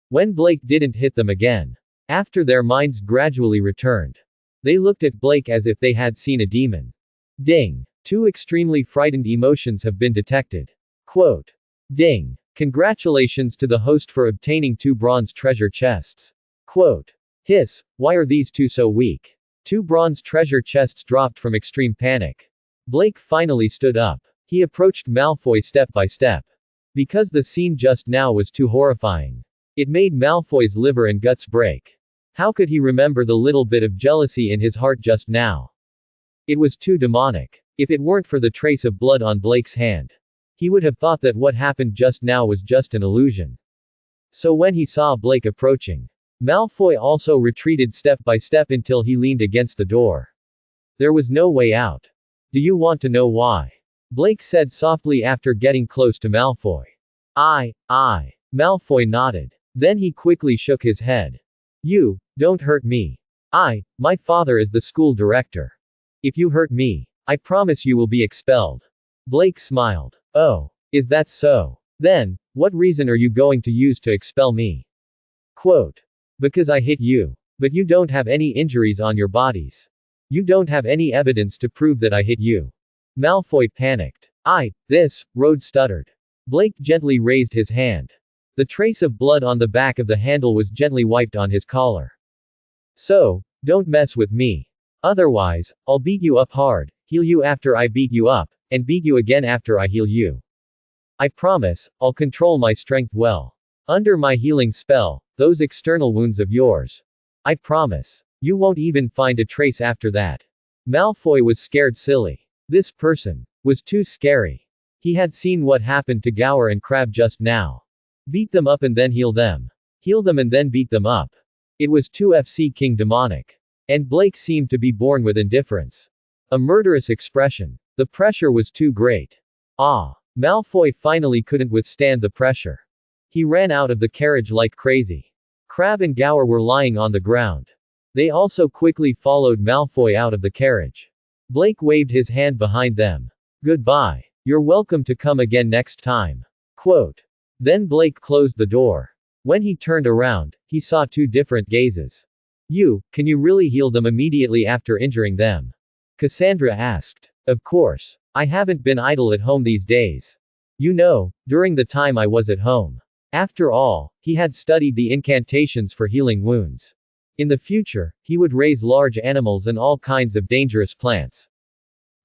[SPEAKER 1] When Blake didn't hit them again, after their minds gradually returned, they looked at Blake as if they had seen a demon. Ding. Two extremely frightened emotions have been detected. Quote. Ding. Congratulations to the host for obtaining 2 bronze treasure chests. Quote. Hiss, why are these two so weak? 2 bronze treasure chests dropped from extreme panic. Blake finally stood up. He approached Malfoy step by step. Because the scene just now was too horrifying. It made Malfoy's liver and guts break. How could he remember the little bit of jealousy in his heart just now? It was too demonic. If it weren't for the trace of blood on Blake's hand, he would have thought that what happened just now was just an illusion. So when he saw Blake approaching, Malfoy also retreated step by step until he leaned against the door. There was no way out. Do you want to know why? Blake said softly after getting close to Malfoy. I. Malfoy nodded. Then he quickly shook his head. You, don't hurt me. My father is the school director. If you hurt me, I promise you will be expelled. Blake smiled. Oh, is that so? Then, what reason are you going to use to expel me? Quote. Because I hit you. But you don't have any injuries on your bodies. You don't have any evidence to prove that I hit you. Malfoy panicked. Rhodes stuttered. Blake gently raised his hand. The trace of blood on the back of the handle was gently wiped on his collar. So, don't mess with me. Otherwise, I'll beat you up hard, heal you after I beat you up, and beat you again after I heal you. I promise, I'll control my strength well. Under my healing spell, those external wounds of yours. I promise. You won't even find a trace after that. Malfoy was scared silly. This person was too scary. He had seen what happened to Gower and Crabbe just now. Beat them up and then heal them. Heal them and then beat them up. It was too FC King demonic. And Blake seemed to be born with indifference. A murderous expression. The pressure was too great. Malfoy finally couldn't withstand the pressure. He ran out of the carriage like crazy. Crabbe and Gower were lying on the ground. They also quickly followed Malfoy out of the carriage. Blake waved his hand behind them. Goodbye. You're welcome to come again next time. Quote. Then Blake closed the door. When he turned around, he saw 2 different gazes. Can you really heal them immediately after injuring them? Cassandra asked. Of course. I haven't been idle at home these days. During the time I was at home. After all, he had studied the incantations for healing wounds. In the future, he would raise large animals and all kinds of dangerous plants.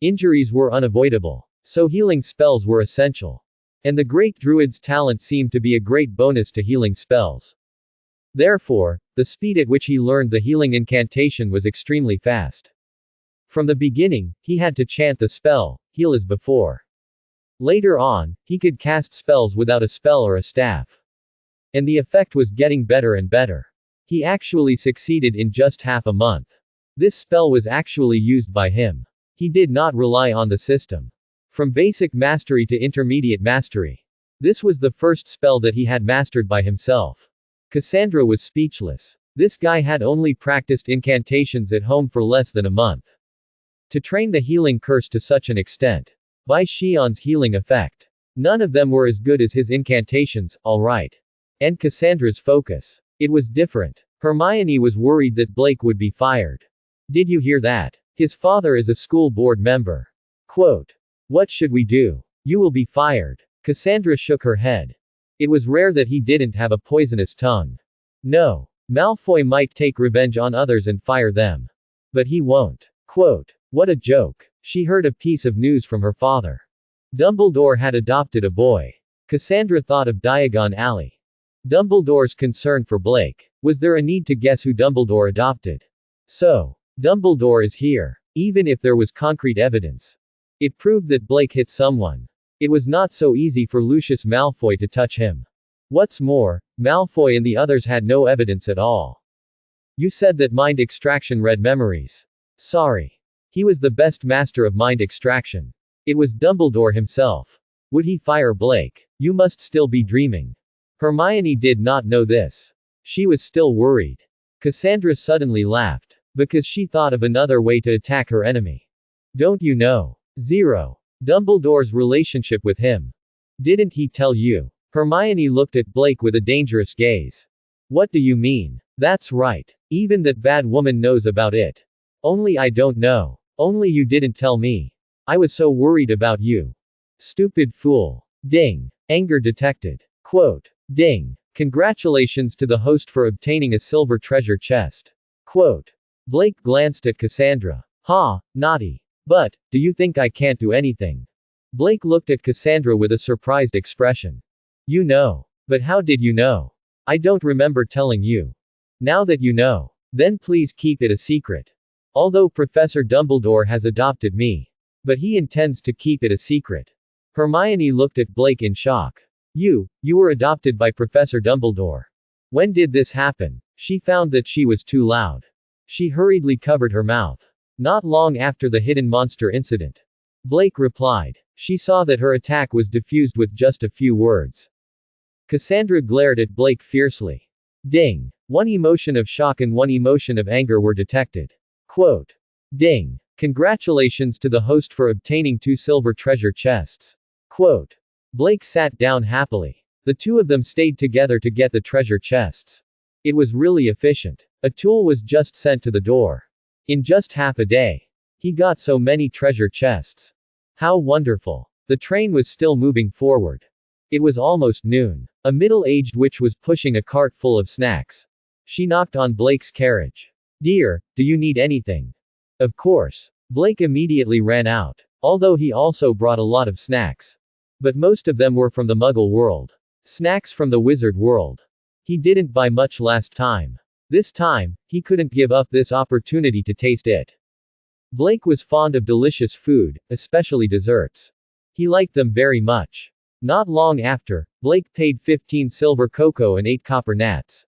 [SPEAKER 1] Injuries were unavoidable, so healing spells were essential. And the great druid's talent seemed to be a great bonus to healing spells. Therefore, The speed at which he learned the healing incantation was extremely fast. From the beginning, he had to chant the spell, heal as before. Later on, he could cast spells without a spell or a staff. And the effect was getting better and better. He actually succeeded in just half a month. This spell was actually used by him. He did not rely on the system. From basic mastery to intermediate mastery. This was the first spell that he had mastered by himself. Cassandra was speechless. This guy had only practiced incantations at home for less than a month. To train the healing curse to such an extent. By Xion's healing effect. None of them were as good as his incantations, alright. And Cassandra's focus. It was different. Hermione was worried that Blake would be fired. Did you hear that? His father is a school board member. Quote. What should we do? You will be fired. Cassandra shook her head. It was rare that he didn't have a poisonous tongue. No. Malfoy might take revenge on others and fire them. But he won't. Quote. What a joke. She heard a piece of news from her father. Dumbledore had adopted a boy. Cassandra thought of Diagon Alley. Dumbledore's concern for Blake. Was there a need to guess who Dumbledore adopted? So, Dumbledore is here. Even if there was concrete evidence. It proved that Blake hit someone. It was not so easy for Lucius Malfoy to touch him. What's more, Malfoy and the others had no evidence at all. You said that mind extraction read memories. Sorry. He was the best master of mind extraction. It was Dumbledore himself. Would he fire Blake? You must still be dreaming. Hermione did not know this. She was still worried. Cassandra suddenly laughed. Because she thought of another way to attack her enemy. Don't you know? 0. Dumbledore's relationship with him. Didn't he tell you? Hermione looked at Blake with a dangerous gaze. What do you mean? That's right. Even that bad woman knows about it. Only I don't know. Only you didn't tell me. I was so worried about you. Stupid fool. Ding. Anger detected. Quote. Ding. Congratulations to the host for obtaining a silver treasure chest. Quote. Blake glanced at Cassandra. Ha, naughty. But, do you think I can't do anything? Blake looked at Cassandra with a surprised expression. You know. But how did you know? I don't remember telling you. Now that you know, then please keep it a secret. Although Professor Dumbledore has adopted me. But he intends to keep it a secret. Hermione looked at Blake in shock. You were adopted by Professor Dumbledore. When did this happen? She found that she was too loud. She hurriedly covered her mouth. Not long after the hidden monster incident. Blake replied. She saw that her attack was diffused with just a few words. Cassandra glared at Blake fiercely. Ding. One emotion of shock and one emotion of anger were detected. Quote. Ding. Congratulations to the host for obtaining 2 silver treasure chests. Quote. Blake sat down happily. The two of them stayed together to get the treasure chests. It was really efficient. A tool was just sent to the door. In just half a day. He got so many treasure chests. How wonderful. The train was still moving forward. It was almost noon. A middle-aged witch was pushing a cart full of snacks. She knocked on Blake's carriage. Dear, do you need anything? Of course. Blake immediately ran out. Although he also brought a lot of snacks. But most of them were from the Muggle world. Snacks from the Wizard world. He didn't buy much last time. This time, he couldn't give up this opportunity to taste it. Blake was fond of delicious food, especially desserts. He liked them very much. Not long after, Blake paid 15 silver cocoa and 8 copper nats.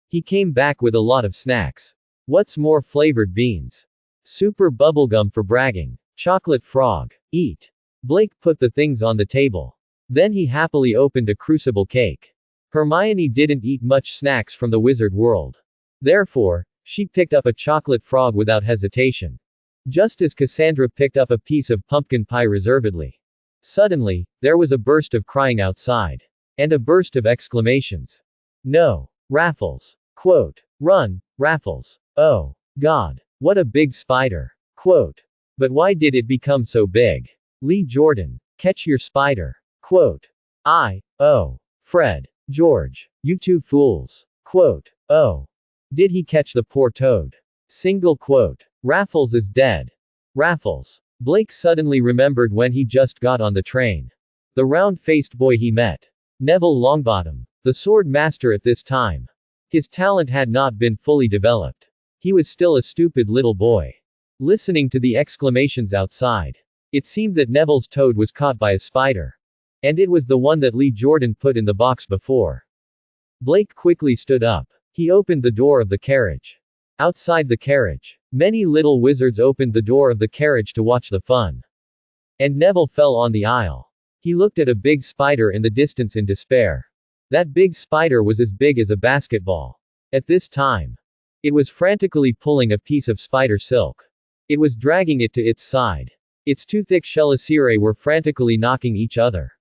[SPEAKER 1] He came back with a lot of snacks. What's more, flavored beans. Super bubblegum for bragging. Chocolate frog. Eat. Blake put the things on the table. Then he happily opened a crucible cake. Hermione didn't eat much snacks from the wizard world. Therefore, she picked up a chocolate frog without hesitation. Just as Cassandra picked up a piece of pumpkin pie reservedly. Suddenly, there was a burst of crying outside. And a burst of exclamations. No. Raffles. Quote. Run, Raffles. Oh. God. What a big spider. Quote. But why did it become so big? Lee Jordan. Catch your spider. Quote. Oh. Fred. George. You two fools. Quote. Oh. Did he catch the poor toad? Single quote. Raffles is dead. Raffles. Blake suddenly remembered when he just got on the train. The round-faced boy he met. Neville Longbottom. The sword master at this time. His talent had not been fully developed. He was still a stupid little boy. Listening to the exclamations outside. It seemed that Neville's toad was caught by a spider. And it was the one that Lee Jordan put in the box before. Blake quickly stood up. He opened the door of the carriage. Outside the carriage, many little wizards opened the door of the carriage to watch the fun. And Neville fell on the aisle. He looked at a big spider in the distance in despair. That big spider was as big as a basketball. At this time, it was frantically pulling a piece of spider silk. It was dragging it to its side. Its two thick chelicerae were frantically knocking each other.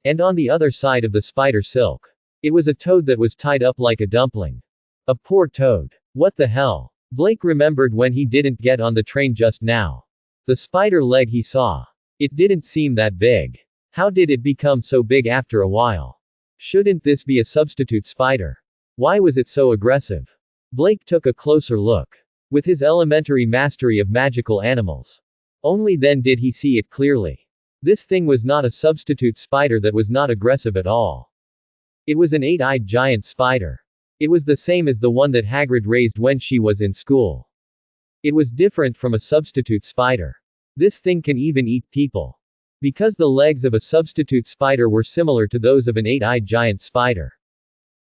[SPEAKER 1] And on the other side of the spider silk, it was a toad that was tied up like a dumpling. A poor toad. What the hell? Blake remembered when he didn't get on the train just now. The spider leg he saw. It didn't seem that big. How did it become so big after a while? Shouldn't this be a substitute spider? Why was it so aggressive? Blake took a closer look. With his elementary mastery of magical animals. Only then did he see it clearly. This thing was not a substitute spider that was not aggressive at all. It was an 8-eyed giant spider. It was the same as the one that Hagrid raised when she was in school. It was different from a substitute spider. This thing can even eat people. Because the legs of a substitute spider were similar to those of an 8-eyed giant spider.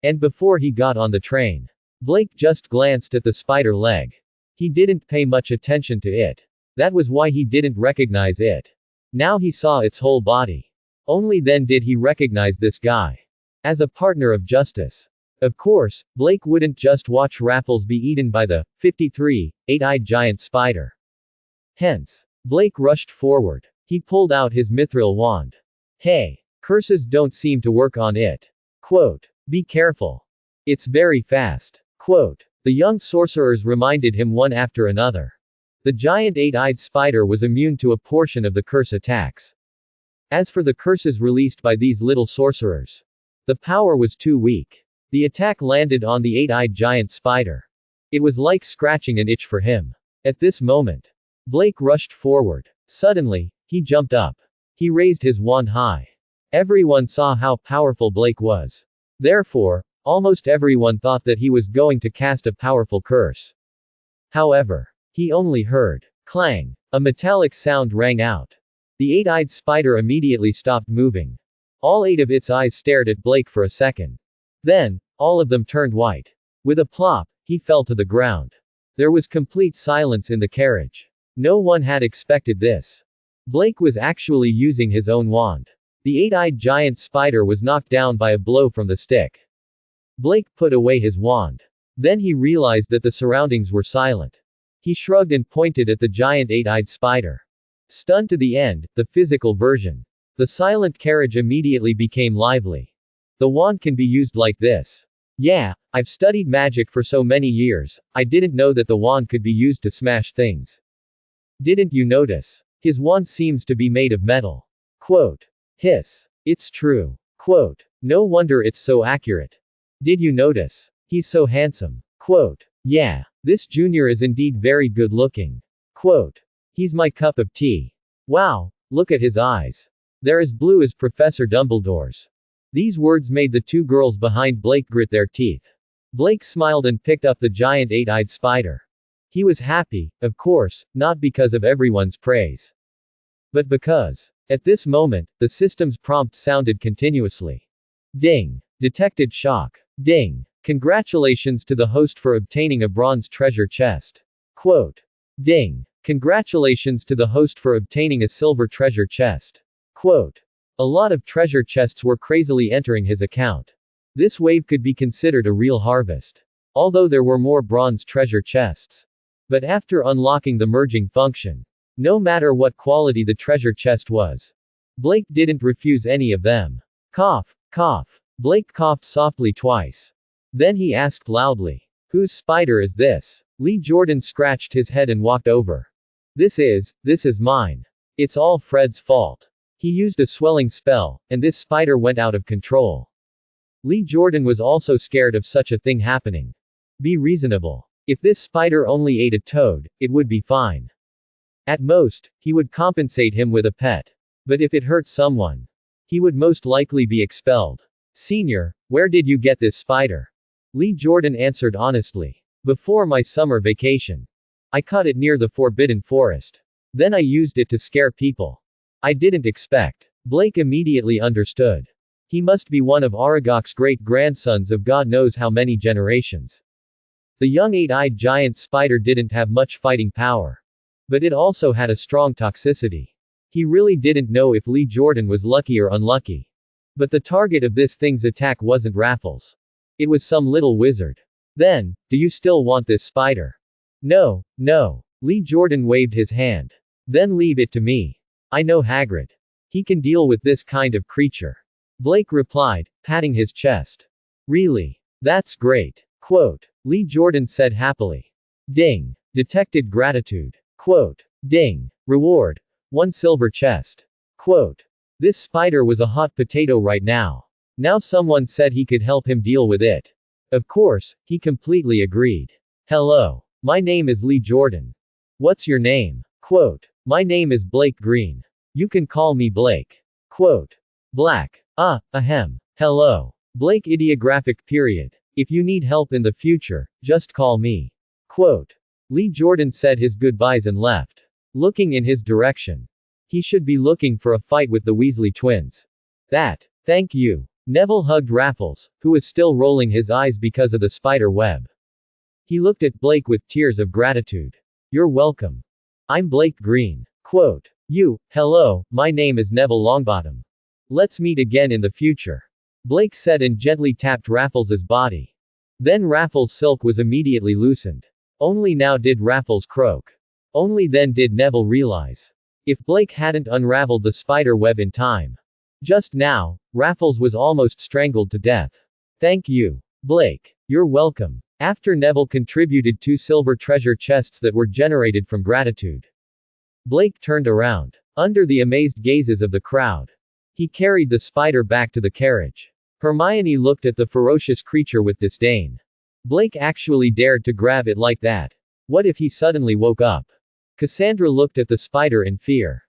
[SPEAKER 1] And before he got on the train, Blake just glanced at the spider leg. He didn't pay much attention to it. That was why he didn't recognize it. Now he saw its whole body. Only then did he recognize this guy as a partner of justice. Of course, Blake wouldn't just watch Raffles be eaten by the 53 8-eyed giant spider. Hence, Blake rushed forward. He pulled out his mithril wand. Hey, curses don't seem to work on it. Quote, be careful. It's very fast. Quote, the young sorcerers reminded him one after another. The giant 8-eyed spider was immune to a portion of the curse attacks. As for the curses released by these little sorcerers, the power was too weak. The attack landed on the 8-eyed giant spider. It was like scratching an itch for him. At this moment, Blake rushed forward. Suddenly, he jumped up. He raised his wand high. Everyone saw how powerful Blake was. Therefore, almost everyone thought that he was going to cast a powerful curse. However, he only heard clang. A metallic sound rang out. The 8-eyed spider immediately stopped moving. All 8 of its eyes stared at Blake for a second. Then, all of them turned white. With a plop, he fell to the ground. There was complete silence in the carriage. No one had expected this. Blake was actually using his own wand. The 8-eyed giant spider was knocked down by a blow from the stick. Blake put away his wand. Then he realized that the surroundings were silent. He shrugged and pointed at the giant 8-eyed spider. Stunned to the end, the physical version. The silent carriage immediately became lively. The wand can be used like this. Yeah, I've studied magic for so many years, I didn't know that the wand could be used to smash things. Didn't you notice? His wand seems to be made of metal. Quote. Hiss. It's true. Quote. No wonder it's so accurate. Did you notice? He's so handsome. Quote. Yeah, this junior is indeed very good looking. Quote. He's my cup of tea. Wow, look at his eyes. They're as blue as Professor Dumbledore's. These words made the two girls behind Blake grit their teeth. Blake smiled and picked up the giant 8-eyed spider. He was happy, of course, not because of everyone's praise, but because, at this moment, the system's prompt sounded continuously. Ding. Detected shock. Ding. Congratulations to the host for obtaining a bronze treasure chest. Quote. Ding. Congratulations to the host for obtaining a silver treasure chest. Quote. A lot of treasure chests were crazily entering his account. This wave could be considered a real harvest. Although there were more bronze treasure chests. But after unlocking the merging function, no matter what quality the treasure chest was, Blake didn't refuse any of them. Cough, cough. Blake coughed softly twice. Then he asked loudly, whose spider is this? Lee Jordan scratched his head and walked over. This is mine. It's all Fred's fault. He used a swelling spell, and this spider went out of control. Lee Jordan was also scared of such a thing happening. Be reasonable. If this spider only ate a toad, it would be fine. At most, he would compensate him with a pet. But if it hurt someone, he would most likely be expelled. Senior, where did you get this spider? Lee Jordan answered honestly. Before my summer vacation. I caught it near the Forbidden Forest. Then I used it to scare people. I didn't expect. Blake immediately understood. He must be one of Aragog's great-grandsons of God knows how many generations. The young eight-eyed giant spider didn't have much fighting power. But it also had a strong toxicity. He really didn't know if Lee Jordan was lucky or unlucky. But the target of this thing's attack wasn't Raffles. It was some little wizard. Then, do you still want this spider? No, no. Lee Jordan waved his hand. Then leave it to me. I know Hagrid. He can deal with this kind of creature. Blake replied, patting his chest. Really? That's great. Quote. Lee Jordan said happily. Ding. Detected gratitude. Quote. Ding. Reward. 1 silver chest. Quote. This spider was a hot potato right now. Now someone said he could help him deal with it. Of course, he completely agreed. Hello. My name is Lee Jordan. What's your name? Quote. My name is Blake Green. You can call me Blake. Quote. Black. Ahem. Hello. Blake ideographic period. If you need help in the future, just call me. Quote. Lee Jordan said his goodbyes and left. Looking in his direction. He should be looking for a fight with the Weasley twins. Thank you. Neville hugged Raffles, who was still rolling his eyes because of the spider web. He looked at Blake with tears of gratitude. You're welcome. I'm Blake Green. Quote. Hello, my name is Neville Longbottom. Let's meet again in the future. Blake said and gently tapped Raffles's body. Then Raffles' silk was immediately loosened. Only now did Raffles croak. Only then did Neville realize. If Blake hadn't unraveled the spider web in time. Just now, Raffles was almost strangled to death. Thank you. Blake. You're welcome. After Neville contributed 2 silver treasure chests that were generated from gratitude. Blake turned around. Under the amazed gazes of the crowd. He carried the spider back to the carriage. Hermione looked at the ferocious creature with disdain. Blake actually dared to grab it like that. What if he suddenly woke up? Cassandra looked at the spider in fear.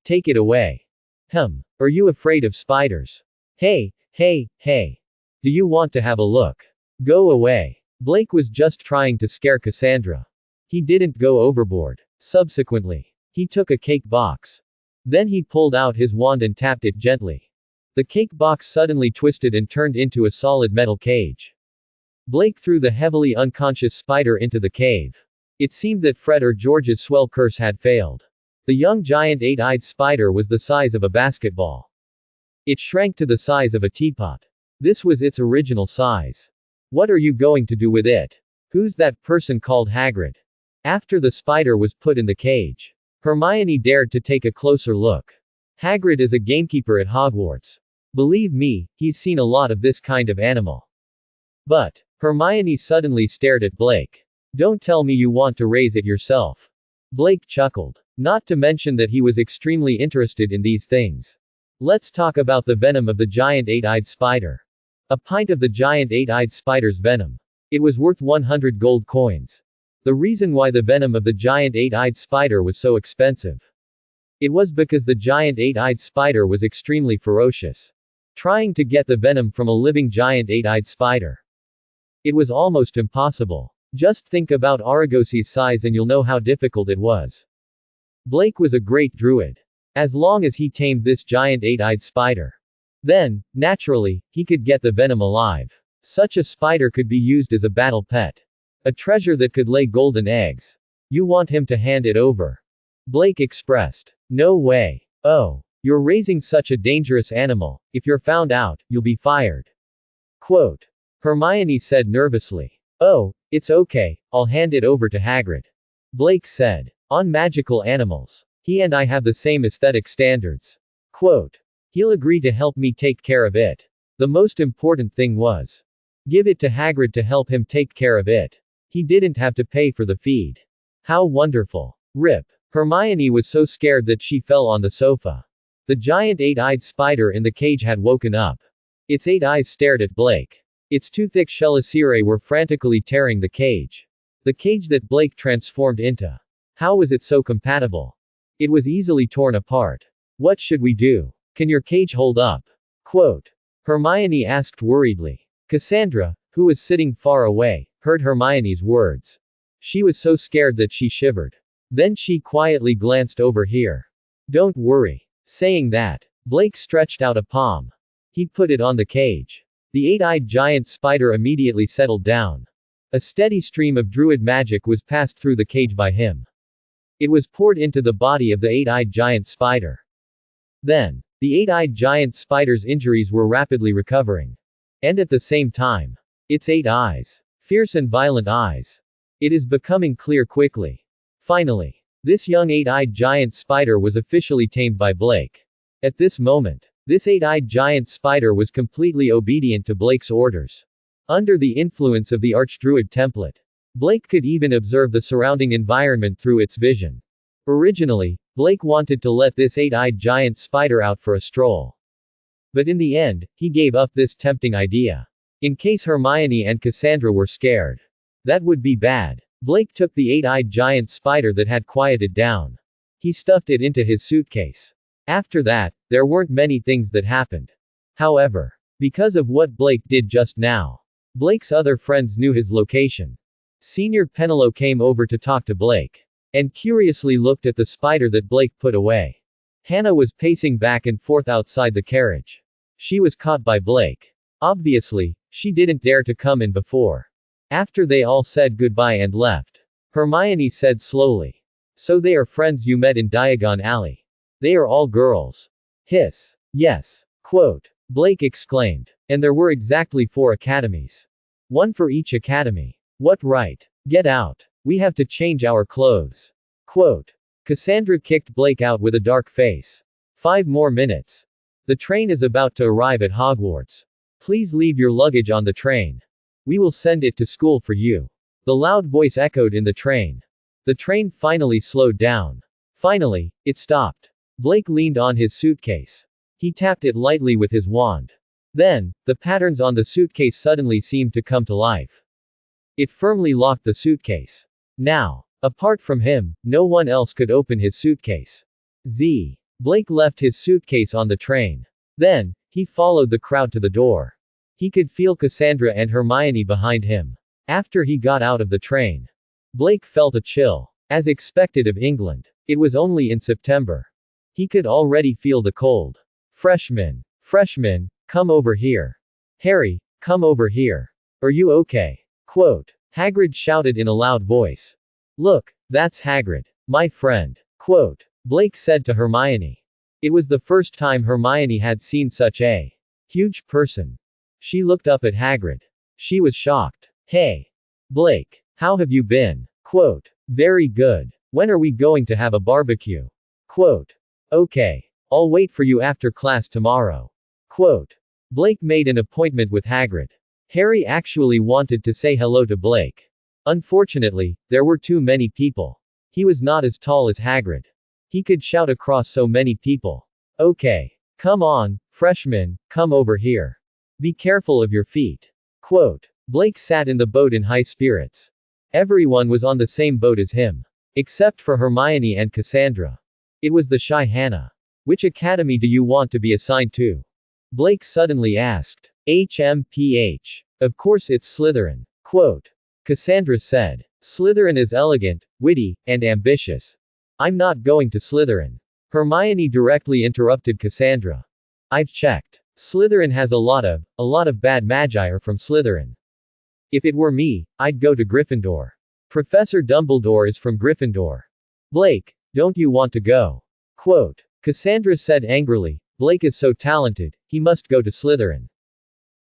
[SPEAKER 1] Take it away. Are you afraid of spiders? Hey. Do you want to have a look? Go away. Blake was just trying to scare Cassandra. He didn't go overboard. Subsequently, he took a cake box. Then he pulled out his wand and tapped it gently. The cake box suddenly twisted and turned into a solid metal cage. Blake threw the heavily unconscious spider into the cave. It seemed that Fred or George's swell curse had failed. The young giant eight-eyed spider was the size of a basketball. It shrank to the size of a teapot. This was its original size. What are you going to do with it? Who's that person called Hagrid? After the spider was put in the cage, Hermione dared to take a closer look. Hagrid is a gamekeeper at Hogwarts. Believe me, he's seen a lot of this kind of animal. But, Hermione suddenly stared at Blake. Don't tell me you want to raise it yourself. Blake chuckled. Not to mention that he was extremely interested in these things. Let's talk about the venom of the giant eight-eyed spider. A pint of the giant eight-eyed spider's venom. It was worth 100 gold coins. The reason why the venom of the giant eight-eyed spider was so expensive. It was because the giant eight-eyed spider was extremely ferocious. Trying to get the venom from a living giant eight-eyed spider. It was almost impossible. Just think about Aragosi's size and you'll know how difficult it was. Blake was a great druid. As long as he tamed this giant eight-eyed spider. Then, naturally, he could get the venom alive. Such a spider could be used as a battle pet. A treasure that could lay golden eggs. You want him to hand it over? Blake expressed. No way. Oh. You're raising such a dangerous animal. If you're found out, you'll be fired. Quote. Hermione said nervously. Oh, it's okay, I'll hand it over to Hagrid. Blake said. On magical animals. He and I have the same aesthetic standards. Quote. He'll agree to help me take care of it. The most important thing was. Give it to Hagrid to help him take care of it. He didn't have to pay for the feed. How wonderful. Rip. Hermione was so scared that she fell on the sofa. The giant eight-eyed spider in the cage had woken up. Its 8 eyes stared at Blake. Its 2 thick chelicerae were frantically tearing the cage. The cage that Blake transformed into. How was it so compatible? It was easily torn apart. What should we do? Can your cage hold up? Quote. Hermione asked worriedly. Cassandra, who was sitting far away, heard Hermione's words. She was so scared that she shivered. Then she quietly glanced over here. Don't worry. Saying that, Blake stretched out a palm. He put it on the cage. The eight-eyed giant spider immediately settled down. A steady stream of druid magic was passed through the cage by him. It was poured into the body of the eight-eyed giant spider. Then, the eight-eyed giant spider's injuries were rapidly recovering. And at the same time, its 8 eyes, fierce and violent eyes. It is becoming clear quickly. Finally, this young eight-eyed giant spider was officially tamed by Blake. At this moment, this eight-eyed giant spider was completely obedient to Blake's orders. Under the influence of the Archdruid template, Blake could even observe the surrounding environment through its vision. Originally, Blake wanted to let this eight-eyed giant spider out for a stroll. But in the end, he gave up this tempting idea. In case Hermione and Cassandra were scared. That would be bad. Blake took the eight-eyed giant spider that had quieted down. He stuffed it into his suitcase. After that, there weren't many things that happened. However, because of what Blake did just now, Blake's other friends knew his location. Senior Penelope came over to talk to Blake. And curiously looked at the spider that Blake put away. Hannah was pacing back and forth outside the carriage. She was caught by Blake. Obviously, she didn't dare to come in before. After they all said goodbye and left, Hermione said slowly. So they are friends you met in Diagon Alley. They are all girls. Hiss. Yes. Quote. Blake exclaimed. And there were exactly 4 academies. One for each academy. What right? Get out. We have to change our clothes. Quote. Cassandra kicked Blake out with a dark face. 5 more minutes. The train is about to arrive at Hogwarts. Please leave your luggage on the train. We will send it to school for you. The loud voice echoed in the train. The train finally slowed down. Finally, it stopped. Blake leaned on his suitcase. He tapped it lightly with his wand. Then, the patterns on the suitcase suddenly seemed to come to life. It firmly locked the suitcase. Now, apart from him, no one else could open his suitcase. Blake left his suitcase on the train. Then, he followed the crowd to the door. He could feel Cassandra and Hermione behind him. After he got out of the train, Blake felt a chill. As expected of England. It was only in September. He could already feel the cold. Freshman, come over here. Harry, come over here. Are you okay? Quote. Hagrid shouted in a loud voice. Look, that's Hagrid, my friend. Quote. Blake said to Hermione. It was the first time Hermione had seen such a huge person. She looked up at Hagrid. She was shocked. Hey. Blake. How have you been? Quote. Very good. When are we going to have a barbecue? Quote. Okay. I'll wait for you after class tomorrow. Quote. Blake made an appointment with Hagrid. Harry actually wanted to say hello to Blake. Unfortunately, there were too many people. He was not as tall as Hagrid. He could shout across so many people. Okay. Come on, freshmen, come over here. Be careful of your feet. Quote. Blake sat in the boat in high spirits. Everyone was on the same boat as him. Except for Hermione and Cassandra. It was the shy Hannah. Which academy do you want to be assigned to? Blake suddenly asked. HMPH. Of course it's Slytherin. Quote. Cassandra said. Slytherin is elegant, witty, and ambitious. I'm not going to Slytherin. Hermione directly interrupted Cassandra. I've checked. Slytherin has a lot of bad magi are from Slytherin. If it were me, I'd go to Gryffindor. Professor Dumbledore is from Gryffindor. Blake, don't you want to go? Quote. Cassandra said angrily, Blake is so talented, he must go to Slytherin.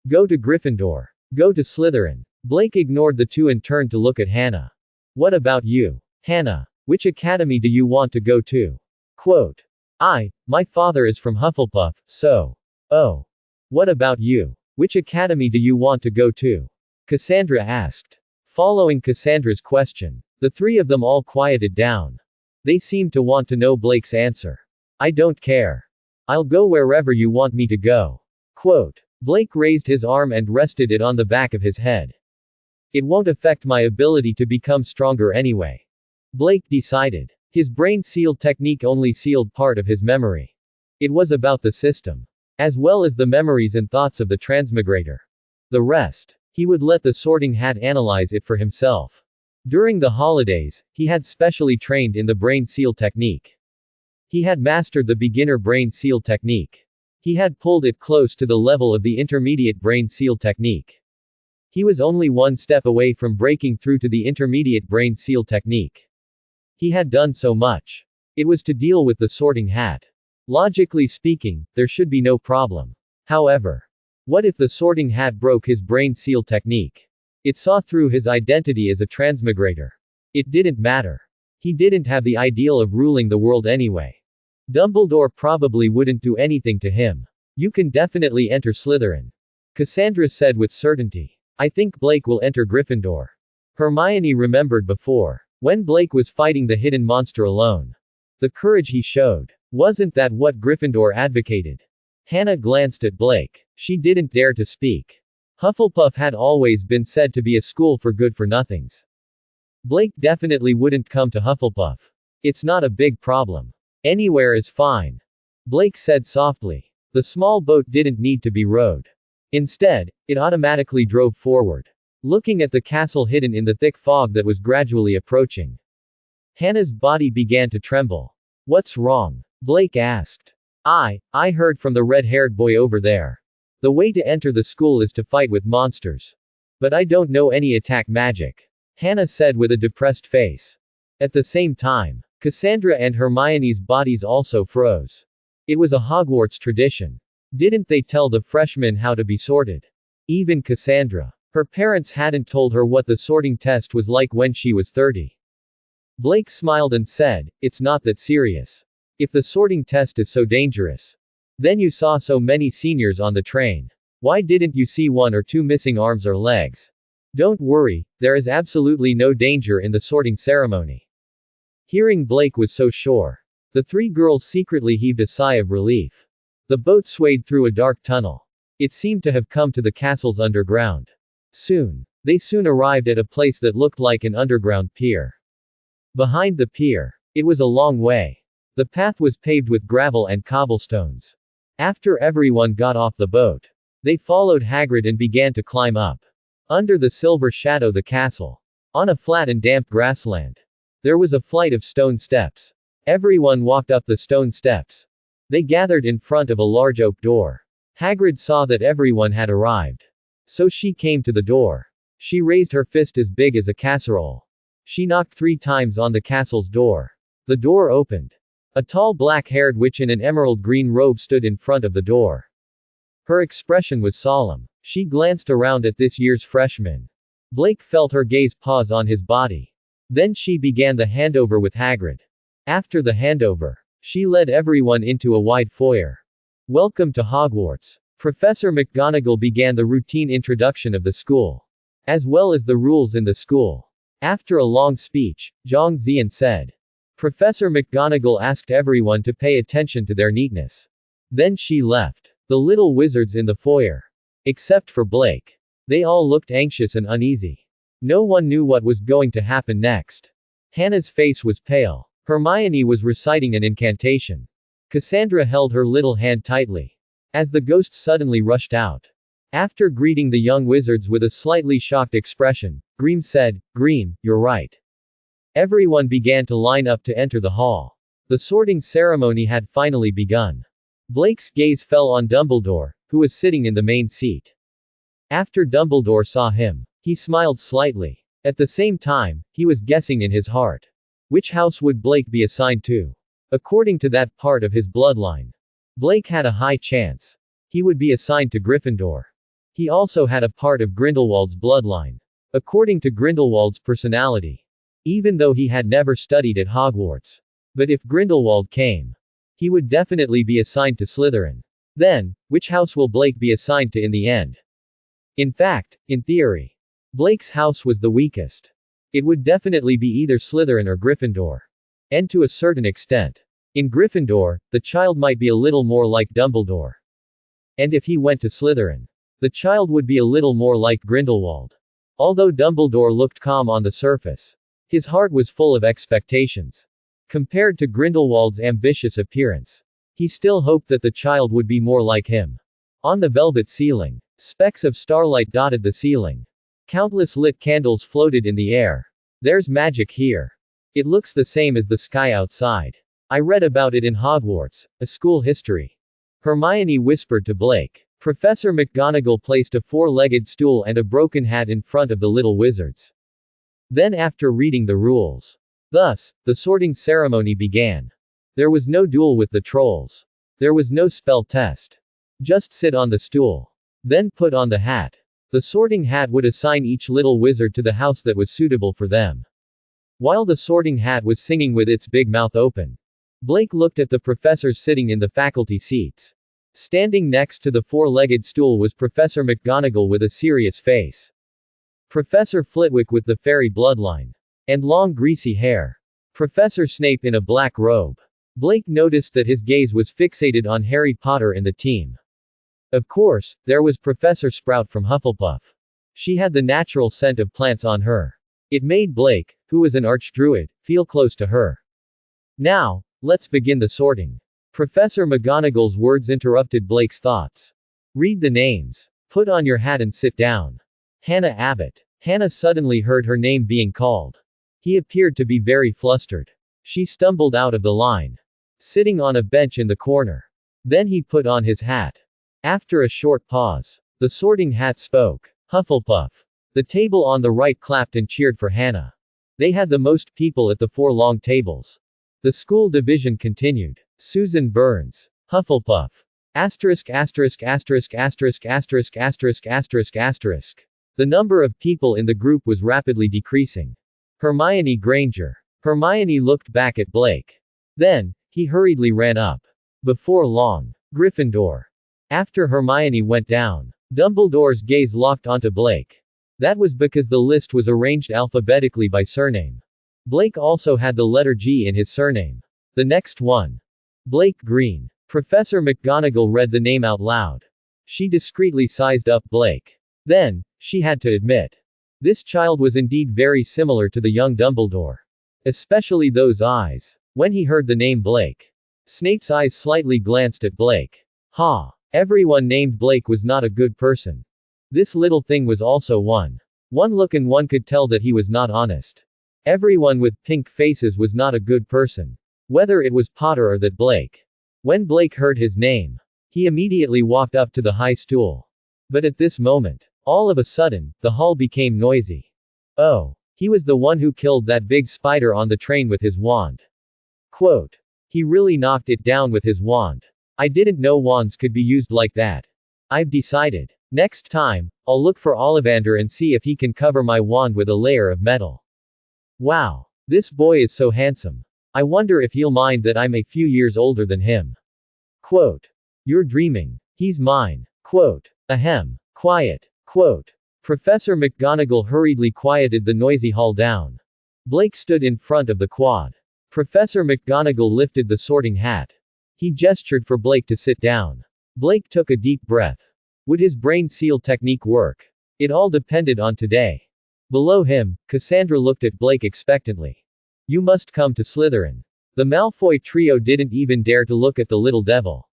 [SPEAKER 1] Go to Gryffindor. Go to Slytherin. Blake ignored the two and turned to look at Hannah. What about you? Hannah. Which academy do you want to go to? Quote. My father is from Hufflepuff, so. Oh. What about you? Which academy do you want to go to? Cassandra asked. Following Cassandra's question, the 3 of them all quieted down. They seemed to want to know Blake's answer. I don't care. I'll go wherever you want me to go. Quote. Blake raised his arm and rested it on the back of his head. It won't affect my ability to become stronger anyway. Blake decided. His brain seal technique only sealed part of his memory. It was about the system. As well as the memories and thoughts of the transmigrator. The rest. He would let the Sorting Hat analyze it for himself. During the holidays, he had specially trained in the brain seal technique. He had mastered the beginner brain seal technique. He had pulled it close to the level of the intermediate brain seal technique. He was only one step away from breaking through to the intermediate brain seal technique. He had done so much. It was to deal with the Sorting Hat. Logically speaking, there should be no problem. However, what if the Sorting Hat broke his brain seal technique? It saw through his identity as a transmigrator. It didn't matter. He didn't have the ideal of ruling the world anyway. Dumbledore probably wouldn't do anything to him. You can definitely enter Slytherin, Cassandra said with certainty. I think Blake will enter Gryffindor. Hermione remembered before, when Blake was fighting the hidden monster alone. The courage he showed. Wasn't that what Gryffindor advocated? Hannah glanced at Blake. She didn't dare to speak. Hufflepuff had always been said to be a school for good-for-nothings. Blake definitely wouldn't come to Hufflepuff. It's not a big problem. Anywhere is fine. Blake said softly. The small boat didn't need to be rowed. Instead, it automatically drove forward, looking at the castle hidden in the thick fog that was gradually approaching. Hannah's body began to tremble. What's wrong? Blake asked. I heard from the red-haired boy over there. The way to enter the school is to fight with monsters. But I don't know any attack magic, Hannah said with a depressed face. At the same time, Cassandra and Hermione's bodies also froze. It was a Hogwarts tradition. Didn't they tell the freshmen how to be sorted? Even Cassandra. Her parents hadn't told her what the sorting test was like when she was 30. Blake smiled and said, it's not that serious. If the sorting test is so dangerous, then you saw so many seniors on the train. Why didn't you see one or two missing arms or legs? Don't worry, there is absolutely no danger in the sorting ceremony. Hearing Blake was so sure, the three girls secretly heaved a sigh of relief. The boat swayed through a dark tunnel. It seemed to have come to the castle's underground. They soon arrived at a place that looked like an underground pier. Behind the pier, it was a long way. The path was paved with gravel and cobblestones. After everyone got off the boat, they followed Hagrid and began to climb up. Under the silver shadow of the castle, on a flat and damp grassland, there was a flight of stone steps. Everyone walked up the stone steps. They gathered in front of a large oak door. Hagrid saw that everyone had arrived. So she came to the door. She raised her fist as big as a casserole. She knocked 3 times on the castle's door. The door opened. A tall black-haired witch in an emerald green robe stood in front of the door. Her expression was solemn. She glanced around at this year's freshmen. Blake felt her gaze pause on his body. Then she began the handover with Hagrid. After the handover, she led everyone into a wide foyer. Welcome to Hogwarts. Professor McGonagall began the routine introduction of the school, as well as the rules in the school. After a long speech, Zhang Zian said. Professor McGonagall asked everyone to pay attention to their neatness. Then she left the little wizards in the foyer. Except for Blake. They all looked anxious and uneasy. No one knew what was going to happen next. Hannah's face was pale. Hermione was reciting an incantation. Cassandra held her little hand tightly. As the ghost suddenly rushed out. After greeting the young wizards with a slightly shocked expression, Greem said, Greem, you're right. Everyone began to line up to enter the hall. The sorting ceremony had finally begun. Blake's gaze fell on Dumbledore, who was sitting in the main seat. After Dumbledore saw him, he smiled slightly. At the same time, he was guessing in his heart. Which house would Blake be assigned to? According to that part of his bloodline, Blake had a high chance. He would be assigned to Gryffindor. He also had a part of Grindelwald's bloodline. According to Grindelwald's personality. Even though he had never studied at Hogwarts. But if Grindelwald came, he would definitely be assigned to Slytherin. Then, which house will Blake be assigned to in the end? In fact, in theory, Blake's house was the weakest. It would definitely be either Slytherin or Gryffindor. And to a certain extent. In Gryffindor, the child might be a little more like Dumbledore. And if he went to Slytherin, the child would be a little more like Grindelwald. Although Dumbledore looked calm on the surface, his heart was full of expectations. Compared to Grindelwald's ambitious appearance, he still hoped that the child would be more like him. On the velvet ceiling, specks of starlight dotted the ceiling. Countless lit candles floated in the air. There's magic here. It looks the same as the sky outside. I read about it in Hogwarts, a school history. Hermione whispered to Blake. Professor McGonagall placed a four-legged stool and a broken hat in front of the little wizards. Then after reading the rules. Thus, the sorting ceremony began. There was no duel with the trolls. There was no spell test. Just sit on the stool. Then put on the hat. The sorting hat would assign each little wizard to the house that was suitable for them. While the sorting hat was singing with its big mouth open, Blake looked at the professors sitting in the faculty seats. Standing next to the four-legged stool was Professor McGonagall with a serious face. Professor Flitwick with the fairy bloodline. And long greasy hair. Professor Snape in a black robe. Blake noticed that his gaze was fixated on Harry Potter and the team. Of course, there was Professor Sprout from Hufflepuff. She had the natural scent of plants on her. It made Blake, who was an archdruid, feel close to her. Now, let's begin the sorting. Professor McGonagall's words interrupted Blake's thoughts. Read the names. Put on your hat and sit down. Hannah Abbott. Hannah suddenly heard her name being called. He appeared to be very flustered. She stumbled out of the line. Sitting on a bench in the corner. Then he put on his hat. After a short pause, the sorting hat spoke. Hufflepuff. The table on the right clapped and cheered for Hannah. They had the most people at the four long tables. The school division continued. Susan Burns. Hufflepuff. Asterisk asterisk asterisk asterisk asterisk asterisk asterisk asterisk. The number of people in the group was rapidly decreasing. Hermione Granger. Hermione looked back at Blake. Then, he hurriedly ran up. Before long. Gryffindor. After Hermione went down, Dumbledore's gaze locked onto Blake. That was because the list was arranged alphabetically by surname. Blake also had the letter G in his surname. The next one. Blake Green. Professor McGonagall read the name out loud. She discreetly sized up Blake. Then, she had to admit. This child was indeed very similar to the young Dumbledore. Especially those eyes. When he heard the name Blake. Snape's eyes slightly glanced at Blake. Ha! Everyone named Blake was not a good person. This little thing was also one. One look and one could tell that he was not honest. Everyone with pink faces was not a good person. Whether it was Potter or that Blake. When Blake heard his name, he immediately walked up to the high stool. But at this moment, all of a sudden, the hall became noisy. Oh, he was the one who killed that big spider on the train with his wand. Quote. He really knocked it down with his wand. I didn't know wands could be used like that. I've decided. Next time, I'll look for Ollivander and see if he can cover my wand with a layer of metal. Wow. This boy is so handsome. I wonder if he'll mind that I'm a few years older than him. Quote. You're dreaming. He's mine. Quote. Ahem. Quiet. Quote. Professor McGonagall hurriedly quieted the noisy hall down. Blake stood in front of the quad. Professor McGonagall lifted the sorting hat. He gestured for Blake to sit down. Blake took a deep breath. Would his brain seal technique work? It all depended on today. Below him, Cassandra looked at Blake expectantly. You must come to Slytherin. The Malfoy trio didn't even dare to look at the little devil.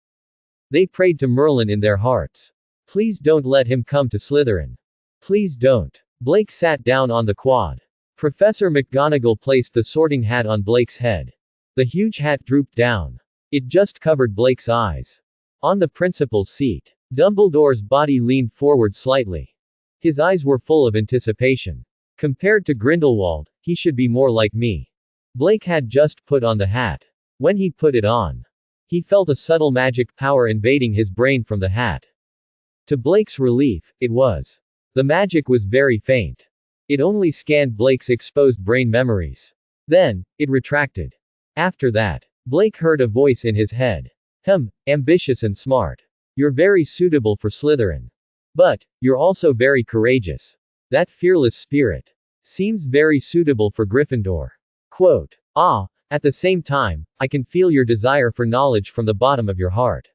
[SPEAKER 1] They prayed to Merlin in their hearts. Please don't let him come to Slytherin. Please don't. Blake sat down on the quad. Professor McGonagall placed the sorting hat on Blake's head. The huge hat drooped down. It just covered Blake's eyes. On the principal's seat, Dumbledore's body leaned forward slightly. His eyes were full of anticipation. Compared to Grindelwald, he should be more like me. Blake had just put on the hat. When he put it on, he felt a subtle magic power invading his brain from the hat. To Blake's relief, it was. The magic was very faint. It only scanned Blake's exposed brain memories. Then, it retracted. After that, Blake heard a voice in his head. Ambitious and smart. You're very suitable for Slytherin. But, you're also very courageous. That fearless spirit seems very suitable for Gryffindor. Quote. At the same time, I can feel your desire for knowledge from the bottom of your heart.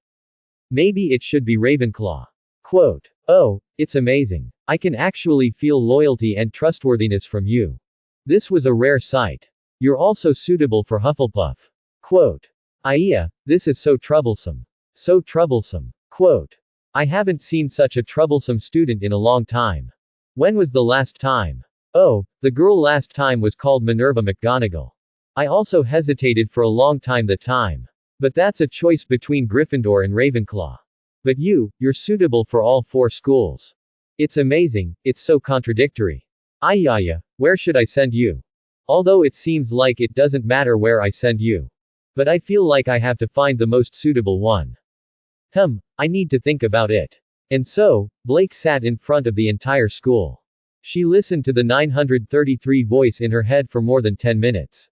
[SPEAKER 1] Maybe it should be Ravenclaw. Quote. Oh, it's amazing. I can actually feel loyalty and trustworthiness from you. This was a rare sight. You're also suitable for Hufflepuff. Quote. This is so troublesome. So troublesome. Quote. I haven't seen such a troublesome student in a long time. When was the last time? Oh, the girl last time was called Minerva McGonagall. I also hesitated for a long time that time. But that's a choice between Gryffindor and Ravenclaw. But you're suitable for all 4 schools. It's amazing, it's so contradictory. Ayaya, where should I send you? Although it seems like it doesn't matter where I send you. But I feel like I have to find the most suitable one. I need to think about it. And so, Blake sat in front of the entire school. She listened to the 933 voice in her head for more than 10 minutes.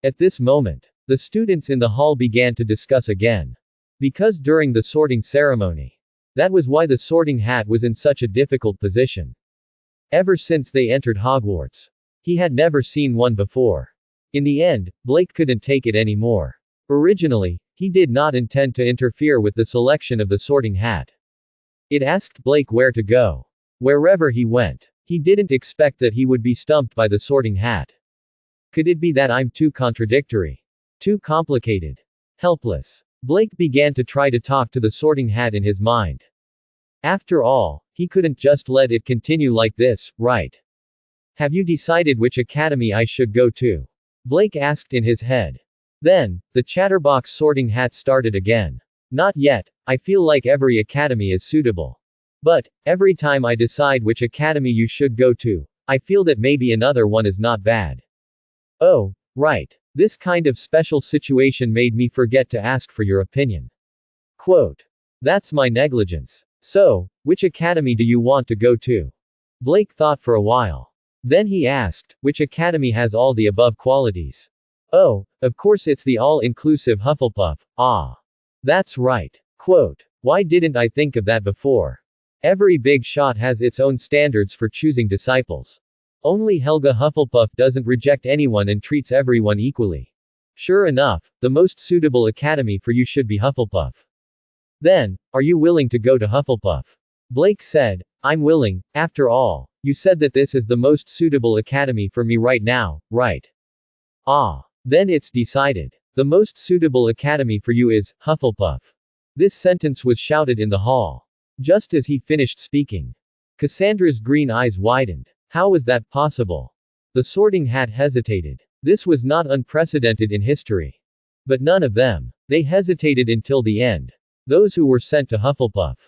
[SPEAKER 1] At this moment, the students in the hall began to discuss again. Because during the sorting ceremony. That was why the sorting hat was in such a difficult position. Ever since they entered Hogwarts. He had never seen one before. In the end, Blake couldn't take it anymore. Originally, he did not intend to interfere with the selection of the sorting hat. It asked Blake where to go. Wherever he went. He didn't expect that he would be stumped by the sorting hat. Could it be that I'm too contradictory? Too complicated? Helpless? Blake began to try to talk to the sorting hat in his mind. After all, he couldn't just let it continue like this, right? Have you decided which academy I should go to? Blake asked in his head. Then, the chatterbox sorting hat started again. Not yet, I feel like every academy is suitable. But, every time I decide which academy you should go to, I feel that maybe another one is not bad. Oh, right. This kind of special situation made me forget to ask for your opinion. Quote. That's my negligence. So, which academy do you want to go to? Blake thought for a while. Then he asked, which academy has all the above qualities? Oh, of course it's the all-inclusive Hufflepuff. Ah. That's right. Quote. Why didn't I think of that before? Every big shot has its own standards for choosing disciples. Only Helga Hufflepuff doesn't reject anyone and treats everyone equally. Sure enough, the most suitable academy for you should be Hufflepuff. Then, are you willing to go to Hufflepuff? Blake said, I'm willing, after all, you said that this is the most suitable academy for me right now, right? Ah. Then it's decided. The most suitable academy for you is Hufflepuff. This sentence was shouted in the hall. Just as he finished speaking. Cassandra's green eyes widened. How was that possible? The sorting hat hesitated. This was not unprecedented in history. But none of them. They hesitated until the end. Those who were sent to Hufflepuff.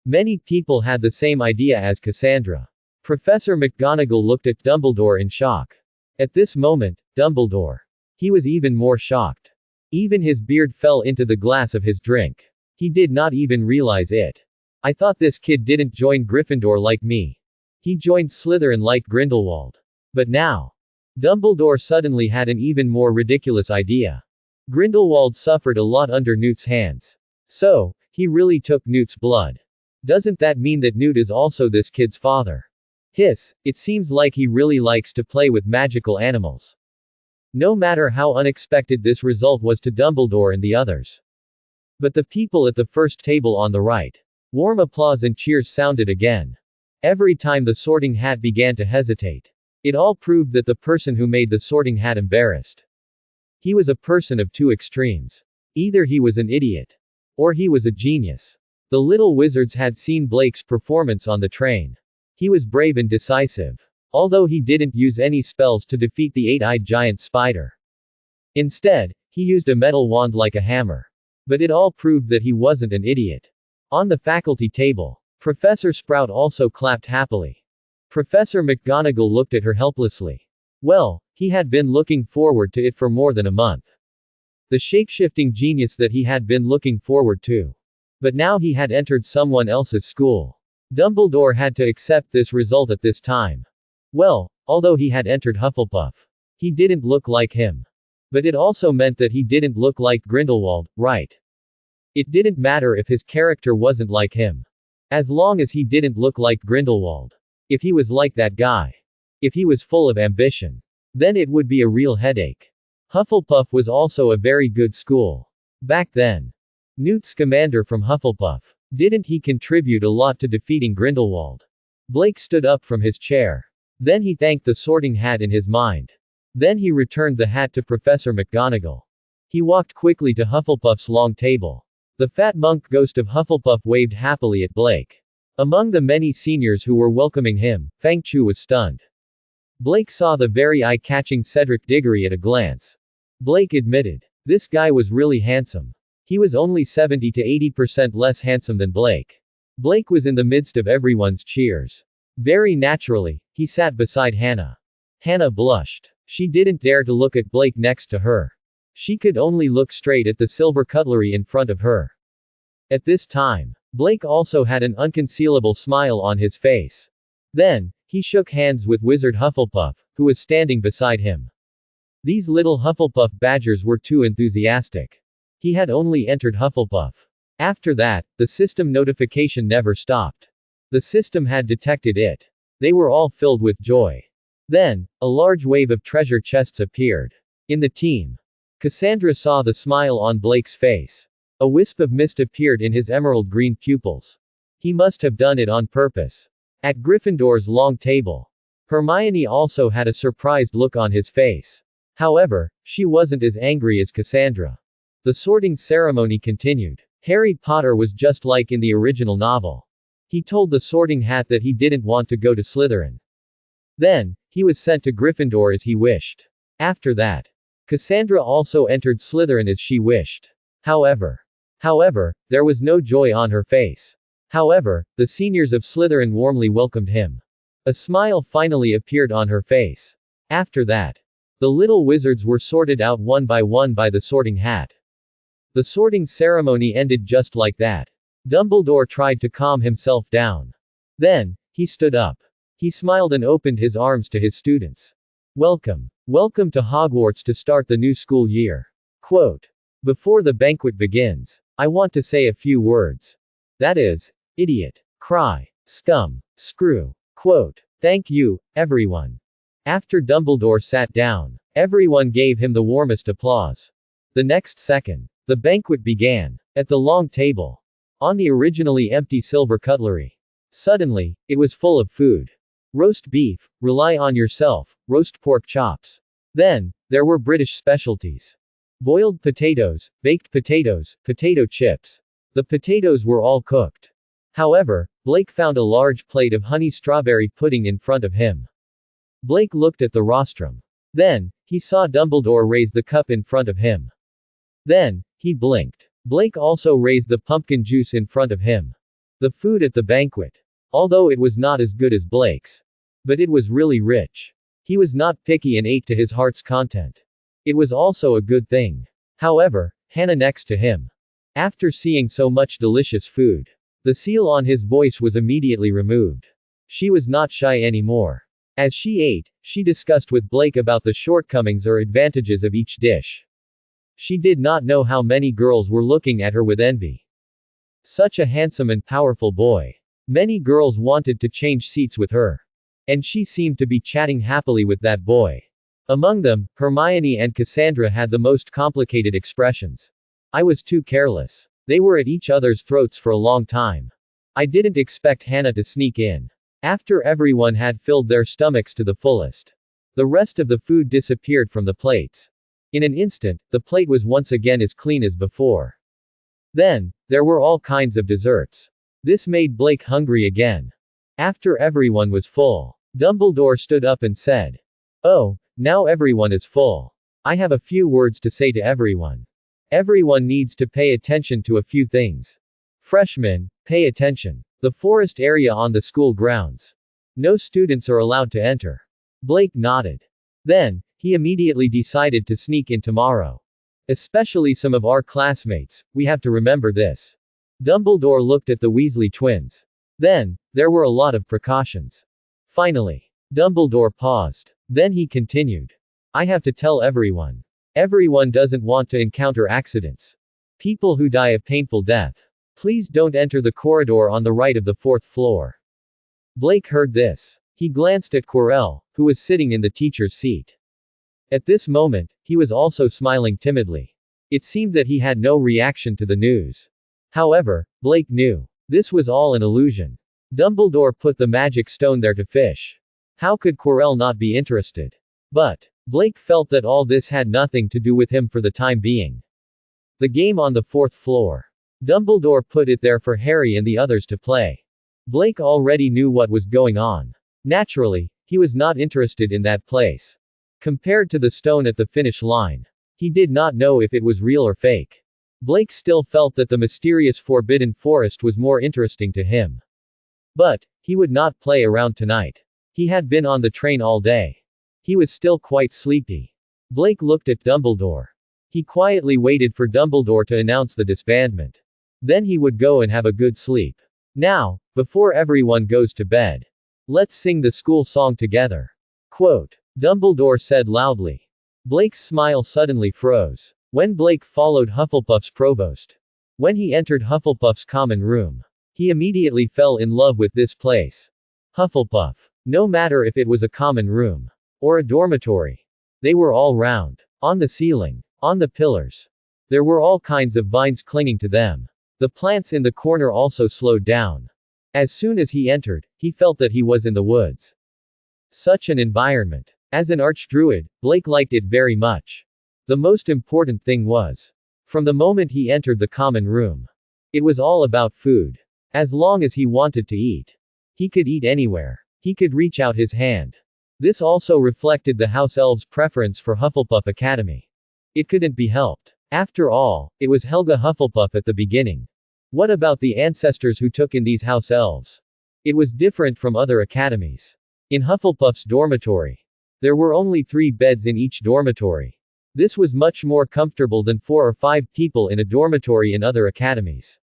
[SPEAKER 1] Many people had the same idea as Cassandra. Professor McGonagall looked at Dumbledore in shock. At this moment, Dumbledore. He was even more shocked. Even his beard fell into the glass of his drink. He did not even realize it. I thought this kid didn't join Gryffindor like me. He joined Slytherin like Grindelwald. But now. Dumbledore suddenly had an even more ridiculous idea. Grindelwald suffered a lot under Newt's hands. So, he really took Newt's blood. Doesn't that mean that Newt is also this kid's father? Hiss, it seems like he really likes to play with magical animals. No matter how unexpected this result was to Dumbledore and the others. But the people at the first table on the right. Warm applause and cheers sounded again. Every time the sorting hat began to hesitate. It all proved that the person who made the sorting hat embarrassed. He was a person of two extremes. Either he was an idiot. Or he was a genius. The little wizards had seen Blake's performance on the train. He was brave and decisive. Although he didn't use any spells to defeat the eight-eyed giant spider. Instead, he used a metal wand like a hammer. But it all proved that he wasn't an idiot. On the faculty table, Professor Sprout also clapped happily. Professor McGonagall looked at her helplessly. Well, he had been looking forward to it for more than a month. The shape-shifting genius that he had been looking forward to. But now he had entered someone else's school. Dumbledore had to accept this result at this time. Well, although he had entered Hufflepuff. He didn't look like him. But it also meant that he didn't look like Grindelwald, right? It didn't matter if his character wasn't like him. As long as he didn't look like Grindelwald. If he was like that guy. If he was full of ambition. Then it would be a real headache. Hufflepuff was also a very good school. Back then. Newt Scamander from Hufflepuff. Didn't he contribute a lot to defeating Grindelwald? Blake stood up from his chair. Then he thanked the sorting hat in his mind. Then he returned the hat to Professor McGonagall. He walked quickly to Hufflepuff's long table. The fat monk ghost of Hufflepuff waved happily at Blake. Among the many seniors who were welcoming him, Fang Chu was stunned. Blake saw the very eye-catching Cedric Diggory at a glance. Blake admitted. This guy was really handsome. He was only 70 to 80% less handsome than Blake. Blake was in the midst of everyone's cheers. Very naturally, he sat beside Hannah. Hannah blushed. She didn't dare to look at Blake next to her. She could only look straight at the silver cutlery in front of her. At this time, Blake also had an unconcealable smile on his face. Then, he shook hands with Wizard Hufflepuff, who was standing beside him. These little Hufflepuff badgers were too enthusiastic. He had only entered Hufflepuff. After that, the system notification never stopped. The system had detected it. They were all filled with joy. Then, a large wave of treasure chests appeared. In the team, Cassandra saw the smile on Blake's face. A wisp of mist appeared in his emerald green pupils. He must have done it on purpose. At Gryffindor's long table, Hermione also had a surprised look on his face. However, she wasn't as angry as Cassandra. The sorting ceremony continued. Harry Potter was just like in the original novel. He told the sorting hat that he didn't want to go to Slytherin. Then, he was sent to Gryffindor as he wished. After that, Cassandra also entered Slytherin as she wished. However, there was no joy on her face. However, the seniors of Slytherin warmly welcomed him. A smile finally appeared on her face. After that, the little wizards were sorted out one by the sorting hat. The sorting ceremony ended just like that. Dumbledore tried to calm himself down. Then, he stood up. He smiled and opened his arms to his students. Welcome. Welcome to Hogwarts to start the new school year. Quote. Before the banquet begins, I want to say a few words. That is, idiot, cry, scum, screw. Quote. Thank you, everyone. After Dumbledore sat down, everyone gave him the warmest applause. The next second, the banquet began. At the long table, on the originally empty silver cutlery. Suddenly, it was full of food. Roast beef, rely on yourself, roast pork chops. Then, there were British specialties. Boiled potatoes, baked potatoes, potato chips. The potatoes were all cooked. However, Blake found a large plate of honey strawberry pudding in front of him. Blake looked at the rostrum. Then, he saw Dumbledore raise the cup in front of him. Then, he blinked. Blake also raised the pumpkin juice in front of him. The food at the banquet. Although it was not as good as Blake's. But it was really rich. He was not picky and ate to his heart's content. It was also a good thing. However, Hannah next to him. After seeing so much delicious food, the seal on his voice was immediately removed. She was not shy anymore. As she ate, she discussed with Blake about the shortcomings or advantages of each dish. She did not know how many girls were looking at her with envy. Such a handsome and powerful boy. Many girls wanted to change seats with her. And she seemed to be chatting happily with that boy. Among them, Hermione and Cassandra had the most complicated expressions. I was too careless. They were at each other's throats for a long time. I didn't expect Hannah to sneak in. After everyone had filled their stomachs to the fullest, the rest of the food disappeared from the plates. In an instant, the plate was once again as clean as before. Then, there were all kinds of desserts. This made Blake hungry again. After everyone was full, Dumbledore stood up and said, "Oh, now everyone is full. I have a few words to say to everyone. Everyone needs to pay attention to a few things. Freshmen, pay attention. The forest area on the school grounds. No students are allowed to enter." Blake nodded. Then, he immediately decided to sneak in tomorrow. Especially some of our classmates, we have to remember this. Dumbledore looked at the Weasley twins. Then, there were a lot of precautions. Finally, Dumbledore paused. Then he continued. I have to tell everyone. Everyone doesn't want to encounter accidents. People who die a painful death. Please don't enter the corridor on the right of the 4th floor. Blake heard this. He glanced at Quirrell, who was sitting in the teacher's seat. At this moment, he was also smiling timidly. It seemed that he had no reaction to the news. However, Blake knew. This was all an illusion. Dumbledore put the magic stone there to fish. How could Quirrell not be interested? But, Blake felt that all this had nothing to do with him for the time being. The game on the 4th floor. Dumbledore put it there for Harry and the others to play. Blake already knew what was going on. Naturally, he was not interested in that place. Compared to the stone at the finish line, he did not know if it was real or fake. Blake still felt that the mysterious forbidden forest was more interesting to him. But, he would not play around tonight. He had been on the train all day. He was still quite sleepy. Blake looked at Dumbledore. He quietly waited for Dumbledore to announce the disbandment. Then he would go and have a good sleep. Now, before everyone goes to bed, let's sing the school song together. Quote. Dumbledore said loudly. Blake's smile suddenly froze. When Blake followed Hufflepuff's provost. When he entered Hufflepuff's common room, he immediately fell in love with this place. Hufflepuff. No matter if it was a common room or a dormitory. They were all round. On the ceiling. On the pillars. There were all kinds of vines clinging to them. The plants in the corner also slowed down. As soon as he entered, he felt that he was in the woods. Such an environment. As an archdruid, Blake liked it very much. The most important thing was, from the moment he entered the common room, it was all about food. As long as he wanted to eat, he could eat anywhere. He could reach out his hand. This also reflected the house elves' preference for Hufflepuff Academy. It couldn't be helped. After all, it was Helga Hufflepuff at the beginning. What about the ancestors who took in these house elves? It was different from other academies. In Hufflepuff's dormitory, there were only 3 beds in each dormitory. This was much more comfortable than 4 or 5 people in a dormitory in other academies.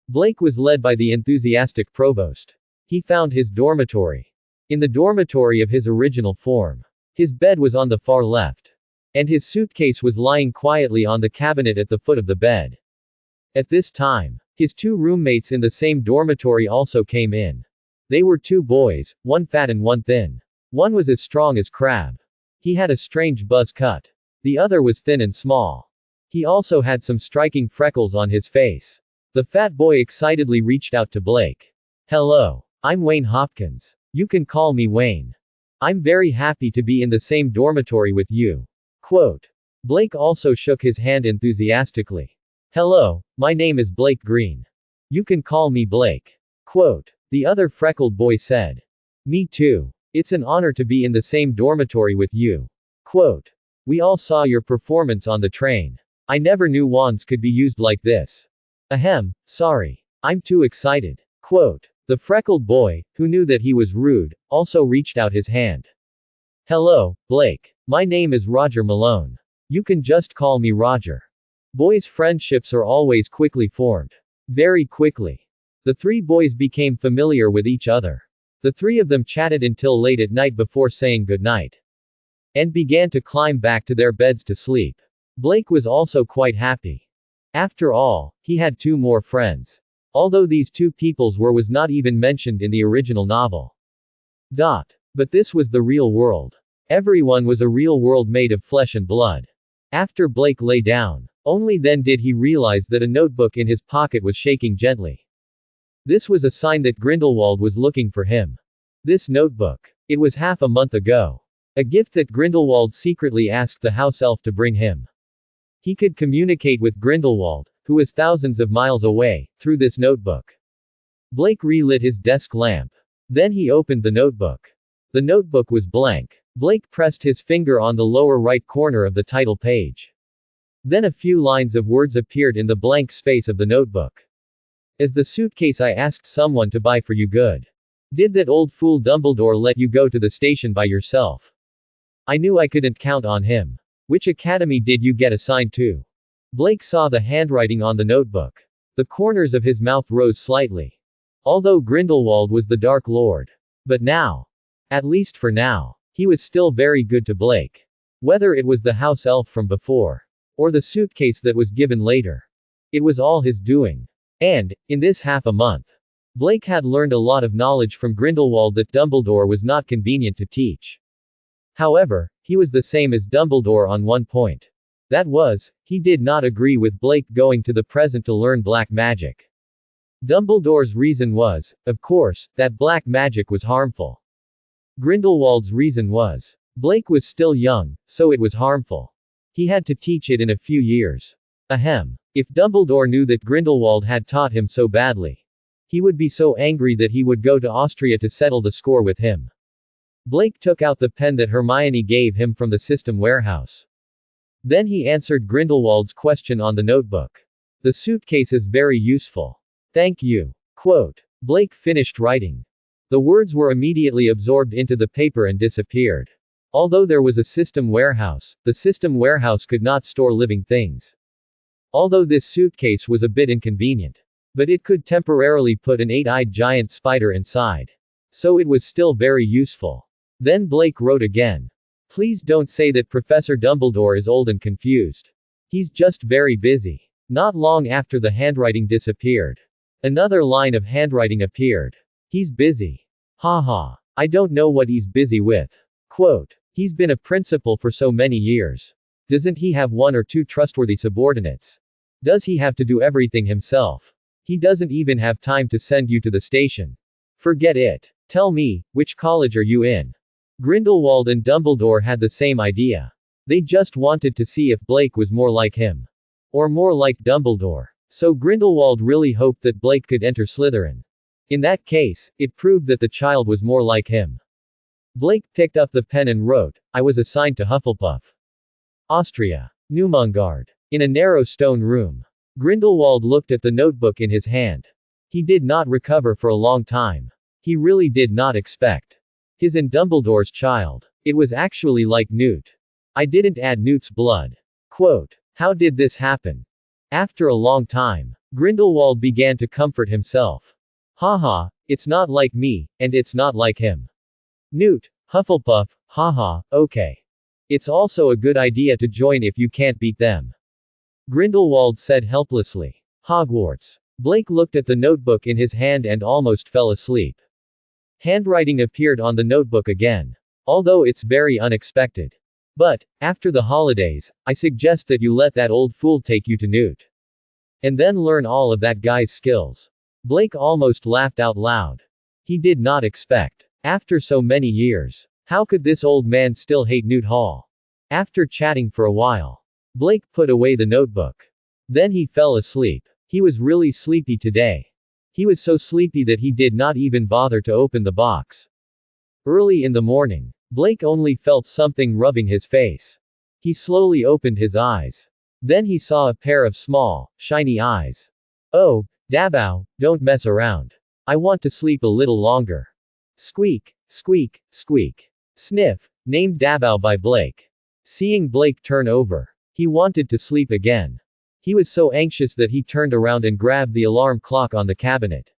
[SPEAKER 1] Blake was led by the enthusiastic provost. He found his dormitory. In the dormitory of his original form. His bed was on the far left. And his suitcase was lying quietly on the cabinet at the foot of the bed. At this time, his 2 roommates in the same dormitory also came in. They were 2 boys, one fat and one thin. One was as strong as crab. He had a strange buzz cut. The other was thin and small. He also had some striking freckles on his face. The fat boy excitedly reached out to Blake. Hello. I'm Wayne Hopkins. You can call me Wayne. I'm very happy to be in the same dormitory with you. Quote. Blake also shook his hand enthusiastically. Hello, my name is Blake Green. You can call me Blake. Quote. The other freckled boy said. Me too. It's an honor to be in the same dormitory with you. Quote. We all saw your performance on the train. I never knew wands could be used like this. Ahem, sorry. I'm too excited. Quote. The freckled boy, who knew that he was rude, also reached out his hand. Hello, Blake. My name is Roger Malone. You can just call me Roger. Boys' friendships are always quickly formed. Very quickly. The 3 boys became familiar with each other. The 3 of them chatted until late at night before saying goodnight. And began to climb back to their beds to sleep. Blake was also quite happy. After all, he had 2 more friends. Although these 2 peoples was not even mentioned in the original novel. But this was the real world. Everyone was a real world made of flesh and blood. After Blake lay down, only then did he realize that a notebook in his pocket was shaking gently. This was a sign that Grindelwald was looking for him. This notebook. It was half a month ago. A gift that Grindelwald secretly asked the house elf to bring him. He could communicate with Grindelwald, who was thousands of miles away, through this notebook. Blake relit his desk lamp. Then he opened the notebook. The notebook was blank. Blake pressed his finger on the lower right corner of the title page. Then a few lines of words appeared in the blank space of the notebook. As the suitcase I asked someone to buy for you good. Did that old fool Dumbledore let you go to the station by yourself? I knew I couldn't count on him. Which academy did you get assigned to? Blake saw the handwriting on the notebook. The corners of his mouth rose slightly. Although Grindelwald was the Dark Lord. But now. At least for now. He was still very good to Blake. Whether it was the house elf from before. Or the suitcase that was given later. It was all his doing. And, in this half a month, Blake had learned a lot of knowledge from Grindelwald that Dumbledore was not convenient to teach. However, he was the same as Dumbledore on one point. That was, he did not agree with Blake going to the present to learn black magic. Dumbledore's reason was, of course, that black magic was harmful. Grindelwald's reason was, Blake was still young, so it was harmful. He had to teach it in a few years. Ahem. If Dumbledore knew that Grindelwald had taught him so badly, He would be so angry that he would go to Austria to settle the score with him. Blake took out the pen that Hermione gave him from the system warehouse. Then he answered Grindelwald's question on the notebook. The suitcase is very useful. Thank you. Quote. Blake finished writing. The words were immediately absorbed into the paper and disappeared. Although there was a system warehouse, the system warehouse could not store living things. Although this suitcase was a bit inconvenient. But it could temporarily put an 8-eyed giant spider inside. So it was still very useful. Then Blake wrote again. Please don't say that Professor Dumbledore is old and confused. He's just very busy. Not long after the handwriting disappeared. Another line of handwriting appeared. He's busy. Haha. I don't know what he's busy with. Quote. He's been a principal for so many years. Doesn't he have one or two trustworthy subordinates? Does he have to do everything himself? He doesn't even have time to send you to the station. Forget it. Tell me, which college are you in? Grindelwald and Dumbledore had the same idea. They just wanted to see if Blake was more like him. Or more like Dumbledore. So Grindelwald really hoped that Blake could enter Slytherin. In that case, it proved that the child was more like him. Blake picked up the pen and wrote, I was assigned to Hufflepuff. Austria. Numungard. In a narrow stone room. Grindelwald looked at the notebook in his hand. He did not recover for a long time. He really did not expect. His and Dumbledore's child. It was actually like Newt. I didn't add Newt's blood. Quote. How did this happen? After a long time, Grindelwald began to comfort himself. Haha, it's not like me, and it's not like him. Newt, Hufflepuff, haha, okay. It's also a good idea to join if you can't beat them. Grindelwald said helplessly. Hogwarts. Blake looked at the notebook in his hand and almost fell asleep. Handwriting appeared on the notebook again. Although it's very unexpected. But, after the holidays, I suggest that you let that old fool take you to Newt. And then learn all of that guy's skills. Blake almost laughed out loud. He did not expect. After so many years. How could this old man still hate Newt Hall? After chatting for a while. Blake put away the notebook. Then he fell asleep. He was really sleepy today. He was so sleepy that he did not even bother to open the box. Early in the morning, Blake only felt something rubbing his face. He slowly opened his eyes. Then he saw a pair of small, shiny eyes. Oh, Dabao, don't mess around. I want to sleep a little longer. Squeak, squeak, squeak. Sniff, named Dabao by Blake. Seeing Blake turn over. He wanted to sleep again. He was so anxious that he turned around and grabbed the alarm clock on the cabinet.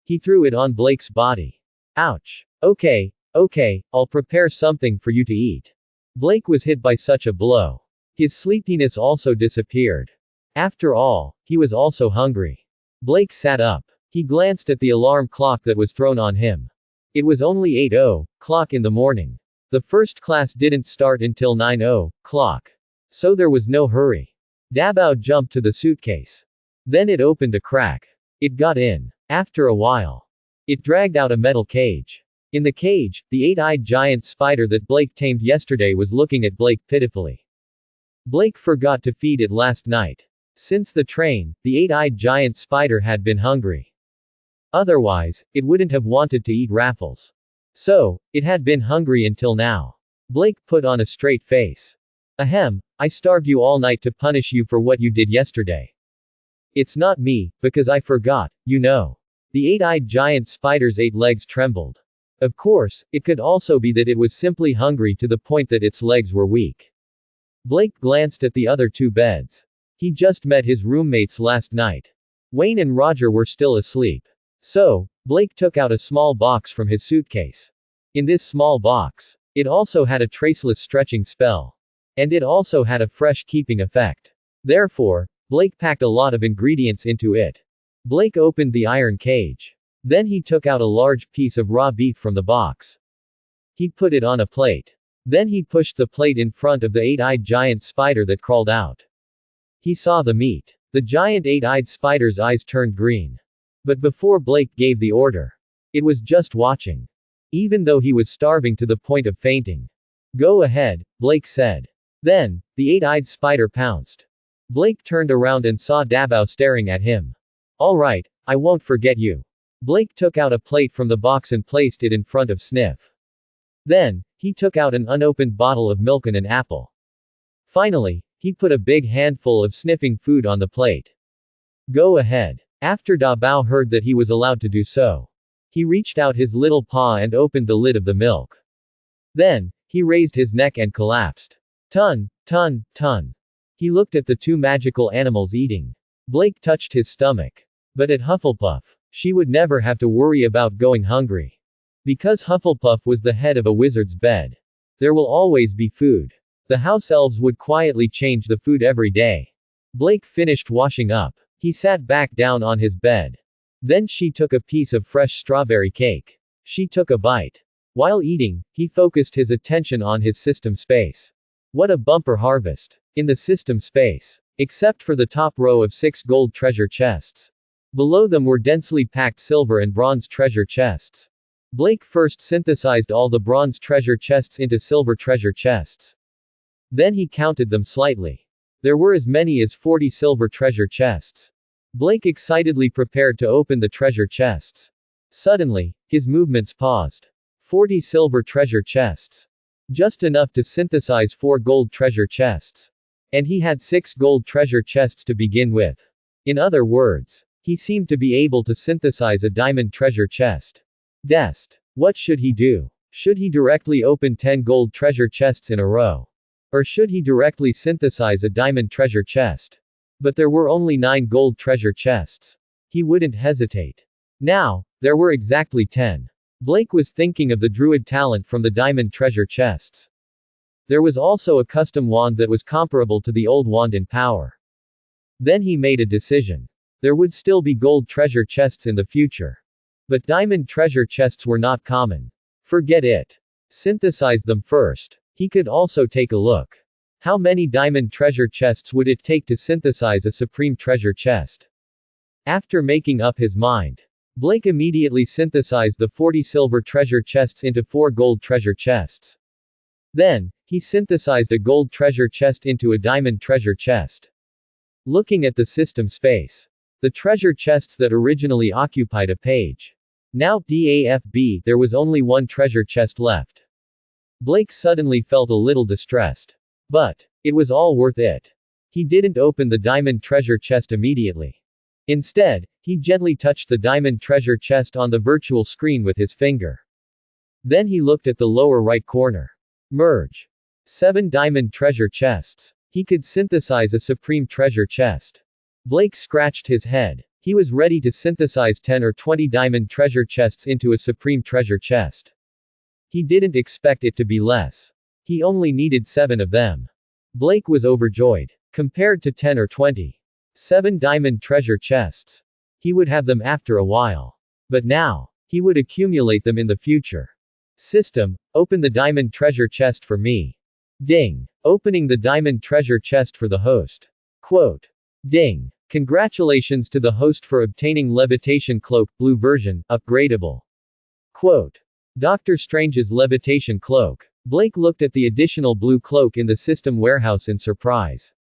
[SPEAKER 1] He threw it on Blake's body. Ouch. Okay, I'll prepare something for you to eat. Blake was hit by such a blow. His sleepiness also disappeared. After all, he was also hungry. Blake sat up. He glanced at the alarm clock that was thrown on him. It was only 8:00 in the morning. The first class didn't start until 9:00. So there was no hurry. Dabao jumped to the suitcase. Then it opened a crack. It got in. After a while. It dragged out a metal cage. In the cage, the 8-eyed giant spider that Blake tamed yesterday was looking at Blake pitifully. Blake forgot to feed it last night. Since the train, the 8-eyed giant spider had been hungry. Otherwise, it wouldn't have wanted to eat Raffles. So, it had been hungry until now. Blake put on a straight face. Ahem, I starved you all night to punish you for what you did yesterday. It's not me, because I forgot, you know. The 8-eyed giant spider's 8 legs trembled. Of course, it could also be that it was simply hungry to the point that its legs were weak. Blake glanced at the other 2 beds. He just met his roommates last night. Wayne and Roger were still asleep. So, Blake took out a small box from his suitcase. In this small box, it also had a traceless stretching spell. And it also had a fresh keeping effect. Therefore, Blake packed a lot of ingredients into it. Blake opened the iron cage. Then he took out a large piece of raw beef from the box. He put it on a plate. Then he pushed the plate in front of the 8-eyed giant spider that crawled out. He saw the meat. The giant 8-eyed spider's eyes turned green. But before Blake gave the order, it was just watching. Even though he was starving to the point of fainting. Go ahead, Blake said. Then, the 8-eyed spider pounced. Blake turned around and saw Dabao staring at him. All right, I won't forget you. Blake took out a plate from the box and placed it in front of Sniff. Then, he took out an unopened bottle of milk and an apple. Finally, he put a big handful of sniffing food on the plate. Go ahead. After Da Bao heard that he was allowed to do so, he reached out his little paw and opened the lid of the milk. Then, he raised his neck and collapsed. Tun, tun, tun. He looked at the two magical animals eating. Blake touched his stomach. But at Hufflepuff, she would never have to worry about going hungry. Because Hufflepuff was the head of a wizard's bed. There will always be food. The house elves would quietly change the food every day. Blake finished washing up. He sat back down on his bed. Then she took a piece of fresh strawberry cake. She took a bite. While eating, he focused his attention on his system space. What a bumper harvest. In the system space. Except for the top row of 6 gold treasure chests. Below them were densely packed silver and bronze treasure chests. Blake first synthesized all the bronze treasure chests into silver treasure chests. Then he counted them slightly. There were as many as 40 silver treasure chests. Blake excitedly prepared to open the treasure chests. Suddenly, his movements paused. 40 silver treasure chests. Just enough to synthesize 4 gold treasure chests. And he had 6 gold treasure chests to begin with. In other words, he seemed to be able to synthesize a diamond treasure chest. Dest. What should he do? Should he directly open 10 gold treasure chests in a row? Or should he directly synthesize a diamond treasure chest? But there were only 9 gold treasure chests. He wouldn't hesitate. Now, there were exactly 10. Blake was thinking of the druid talent from the diamond treasure chests. There was also a custom wand that was comparable to the old wand in power. Then he made a decision. There would still be gold treasure chests in the future. But diamond treasure chests were not common. Forget it. Synthesize them first. He could also take a look. How many diamond treasure chests would it take to synthesize a supreme treasure chest? After making up his mind, Blake immediately synthesized the 40 silver treasure chests into 4 gold treasure chests. Then, he synthesized a gold treasure chest into a diamond treasure chest. Looking at the system space. The treasure chests that originally occupied a page. Now, DAFB, there was only 1 treasure chest left. Blake suddenly felt a little distressed. But, it was all worth it. He didn't open the diamond treasure chest immediately. Instead, he gently touched the diamond treasure chest on the virtual screen with his finger. Then he looked at the lower right corner. Merge. 7 diamond treasure chests. He could synthesize a supreme treasure chest. Blake scratched his head. He was ready to synthesize 10 or 20 diamond treasure chests into a supreme treasure chest. He didn't expect it to be less. He only needed 7 of them. Blake was overjoyed. Compared to 10 or 20. 7 diamond treasure chests. He would have them after a while. But now, he would accumulate them in the future. System, open the diamond treasure chest for me. Ding. Opening the diamond treasure chest for the host. Quote. Ding. Congratulations to the host for obtaining levitation cloak, blue version, upgradable. Quote. Dr. Strange's levitation cloak. Blake looked at the additional blue cloak in the system warehouse in surprise.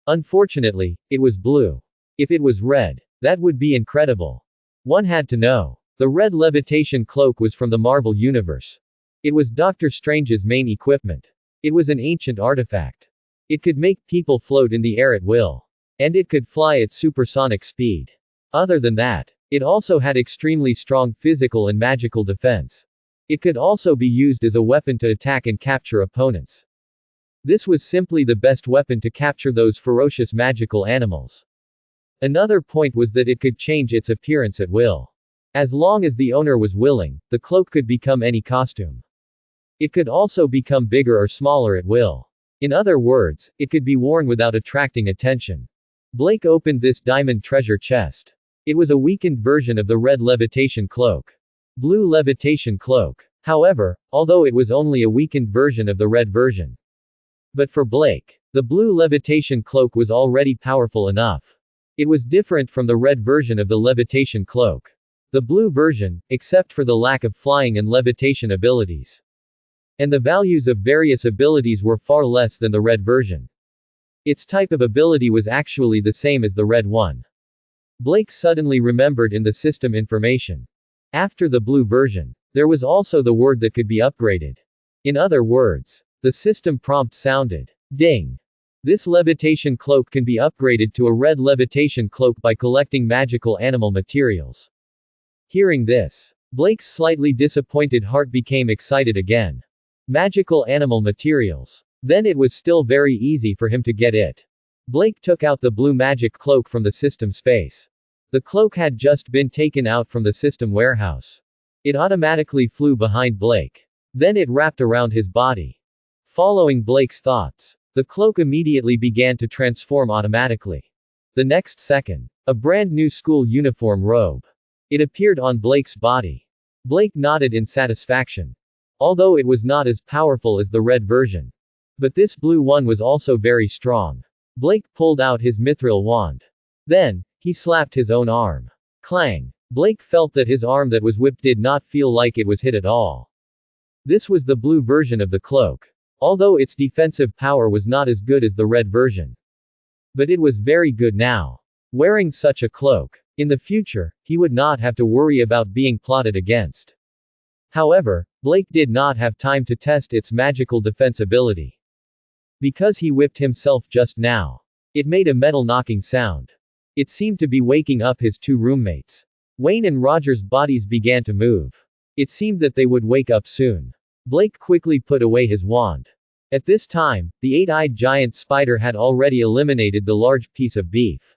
[SPEAKER 1] Unfortunately, it was blue. If it was red, that would be incredible. One had to know. The red levitation cloak was from the Marvel Universe. It was Dr. Strange's main equipment. It was an ancient artifact. It could make people float in the air at will. And it could fly at supersonic speed. Other than that, it also had extremely strong physical and magical defense. It could also be used as a weapon to attack and capture opponents. This was simply the best weapon to capture those ferocious magical animals. Another point was that it could change its appearance at will. As long as the owner was willing, the cloak could become any costume. It could also become bigger or smaller at will. In other words, it could be worn without attracting attention. Blake opened this diamond treasure chest. It was a weakened version of the red levitation cloak. Blue levitation cloak. However, although it was only a weakened version of the red version. But for Blake, the blue levitation cloak was already powerful enough. It was different from the red version of the levitation cloak. The blue version, except for the lack of flying and levitation abilities. And the values of various abilities were far less than the red version. Its type of ability was actually the same as the red one. Blake suddenly remembered in the system information. After the blue version, there was also the word that could be upgraded. In other words, the system prompt sounded. Ding. This levitation cloak can be upgraded to a red levitation cloak by collecting magical animal materials. Hearing this, Blake's slightly disappointed heart became excited again. Magical animal materials. Then it was still very easy for him to get it. Blake took out the blue magic cloak from the system space. The cloak had just been taken out from the system warehouse. It automatically flew behind Blake. Then it wrapped around his body. Following Blake's thoughts, the cloak immediately began to transform automatically. The next second, a brand new school uniform robe. It appeared on Blake's body. Blake nodded in satisfaction. Although it was not as powerful as the red version. But this blue one was also very strong. Blake pulled out his mithril wand. Then, he slapped his own arm. Clang. Blake felt that his arm that was whipped did not feel like it was hit at all. This was the blue version of the cloak. Although its defensive power was not as good as the red version. But it was very good now. Wearing such a cloak, in the future, he would not have to worry about being plotted against. However, Blake did not have time to test its magical defensibility. Because he whipped himself just now. It made a metal knocking sound. It seemed to be waking up his two roommates. Wayne and Roger's bodies began to move. It seemed that they would wake up soon. Blake quickly put away his wand. At this time, the eight-eyed giant spider had already eliminated the large piece of beef.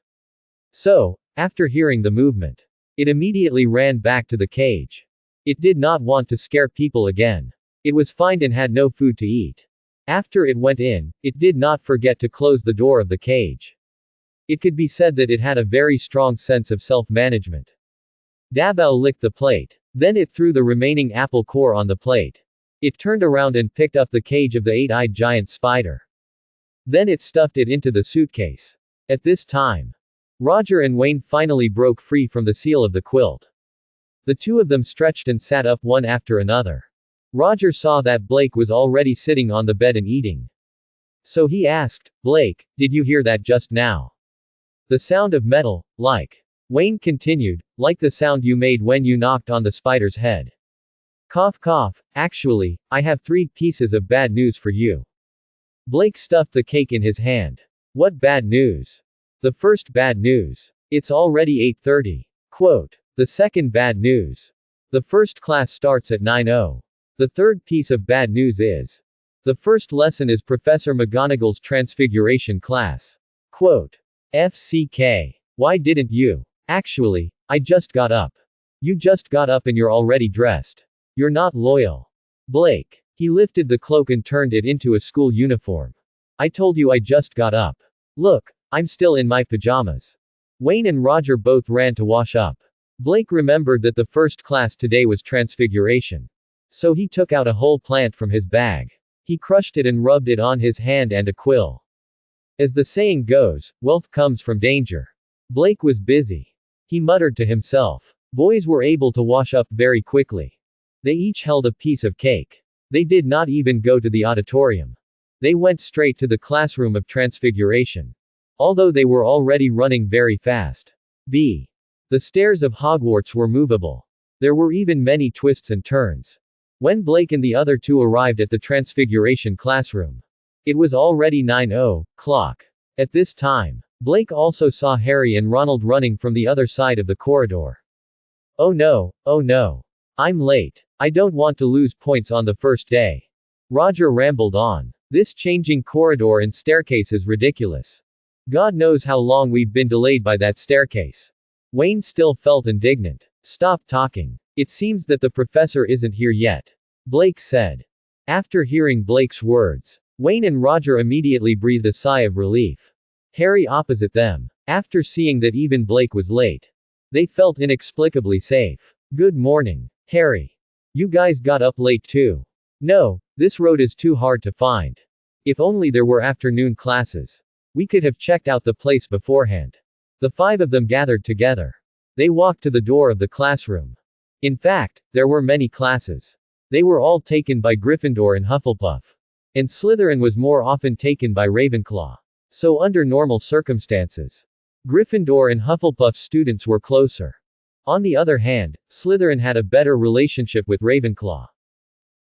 [SPEAKER 1] So, after hearing the movement, it immediately ran back to the cage. It did not want to scare people again. It was fine and had no food to eat. After it went in, it did not forget to close the door of the cage. It could be said that it had a very strong sense of self-management. Dabao licked the plate. Then it threw the remaining apple core on the plate. It turned around and picked up the cage of the eight-eyed giant spider. Then it stuffed it into the suitcase. At this time, Roger and Wayne finally broke free from the seal of the quilt. The two of them stretched and sat up one after another. Roger saw that Blake was already sitting on the bed and eating. So he asked, "Blake, did you hear that just now? The sound of metal, like." Wayne continued, "Like the sound you made when you knocked on the spider's head." Cough cough, actually, I have 3 pieces of bad news for you. Blake stuffed the cake in his hand. What bad news? The first bad news. It's already 8:30. Quote. The second bad news. The first class starts at 9:00. The third piece of bad news is. The first lesson is Professor McGonagall's Transfiguration class. Quote. FCK. Why didn't you? Actually, I just got up. You just got up and you're already dressed. You're not loyal. Blake. He lifted the cloak and turned it into a school uniform. I told you I just got up. Look, I'm still in my pajamas. Wayne and Roger both ran to wash up. Blake remembered that the first class today was Transfiguration. So he took out a whole plant from his bag. He crushed it and rubbed it on his hand and a quill. As the saying goes, wealth comes from danger. Blake was busy. He muttered to himself. Boys were able to wash up very quickly. They each held a piece of cake. They did not even go to the auditorium. They went straight to the classroom of Transfiguration. Although they were already running very fast. The stairs of Hogwarts were movable. There were even many twists and turns. When Blake and the other two arrived at the Transfiguration classroom, it was already 9:00. At this time, Blake also saw Harry and Ronald running from the other side of the corridor. Oh no, oh no. I'm late. I don't want to lose points on the first day. Roger rambled on. This changing corridor and staircase is ridiculous. God knows how long we've been delayed by that staircase. Wayne still felt indignant. Stop talking. It seems that the professor isn't here yet. Blake said. After hearing Blake's words, Wayne and Roger immediately breathed a sigh of relief. Harry opposite them. After seeing that even Blake was late, they felt inexplicably safe. Good morning, Harry. You guys got up late too. No, this road is too hard to find. If only there were afternoon classes. We could have checked out the place beforehand. The 5 of them gathered together. They walked to the door of the classroom. In fact, there were many classes. They were all taken by Gryffindor and Hufflepuff. And Slytherin was more often taken by Ravenclaw. So under normal circumstances, Gryffindor and Hufflepuff students were closer. On the other hand, Slytherin had a better relationship with Ravenclaw.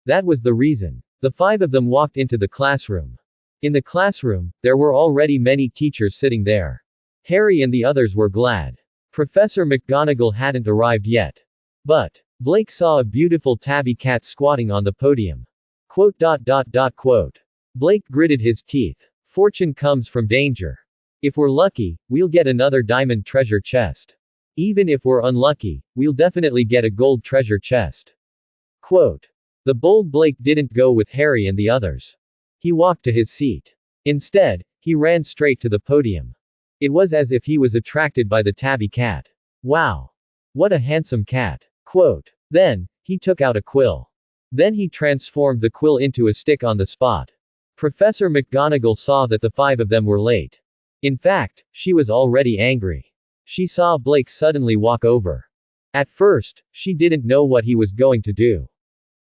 [SPEAKER 1] That was the reason. The five of them walked into the classroom. In the classroom, there were already many teachers sitting there. Harry and the others were glad. Professor McGonagall hadn't arrived yet. But Blake saw a beautiful tabby cat squatting on the podium. Quote. Blake gritted his teeth. Fortune comes from danger. If we're lucky, we'll get another diamond treasure chest. Even if we're unlucky, we'll definitely get a gold treasure chest. Quote. The bold Blake didn't go with Harry and the others. He walked to his seat. Instead, he ran straight to the podium. It was as if he was attracted by the tabby cat. Wow! What a handsome cat. Quote. Then, he took out a quill. Then he transformed the quill into a stick on the spot. Professor McGonagall saw that the five of them were late. In fact, she was already angry. She saw Blake suddenly walk over. At first, she didn't know what he was going to do.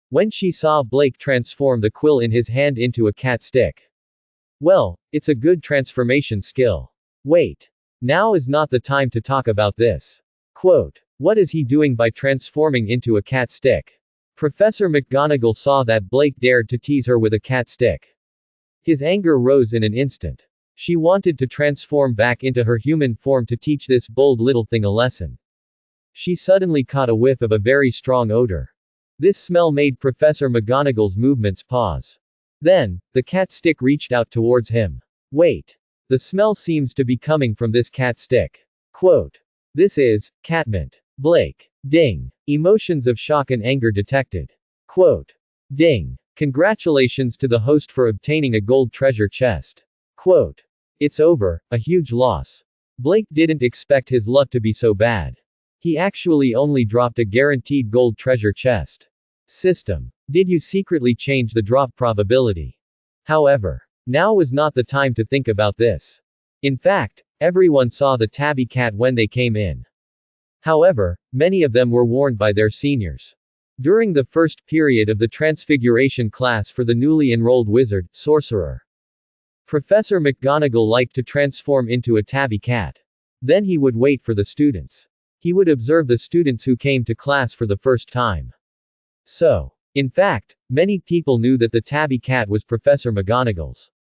[SPEAKER 1] When she saw Blake transform the quill in his hand into a cat stick. Well, it's a good transformation skill. Wait. Now is not the time to talk about this. Quote. What is he doing by transforming into a cat stick? Professor McGonagall saw that Blake dared to tease her with a cat stick. His anger rose in an instant. She wanted to transform back into her human form to teach this bold little thing a lesson. She suddenly caught a whiff of a very strong odor. This smell made Professor McGonagall's movements pause. Then, the cat stick reached out towards him. Wait. The smell seems to be coming from this cat stick. Quote. This is catmint. Blake. Ding. Emotions of shock and anger detected. Quote. Ding. Congratulations to the host for obtaining a gold treasure chest. Quote. It's over, a huge loss. Blake didn't expect his luck to be so bad. He actually only dropped a guaranteed gold treasure chest. System. Did you secretly change the drop probability? However, now was not the time to think about this. In fact, everyone saw the tabby cat when they came in. However, many of them were warned by their seniors. During the first period of the Transfiguration class for the newly enrolled wizard, sorcerer, Professor McGonagall liked to transform into a tabby cat. Then he would wait for the students. He would observe the students who came to class for the first time. So, in fact, many people knew that the tabby cat was Professor McGonagall's.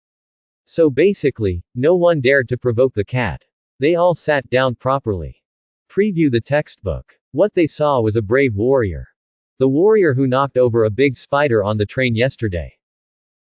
[SPEAKER 1] So basically, no one dared to provoke the cat. They all sat down properly. Preview the textbook. What they saw was a brave warrior. The warrior who knocked over a big spider on the train yesterday.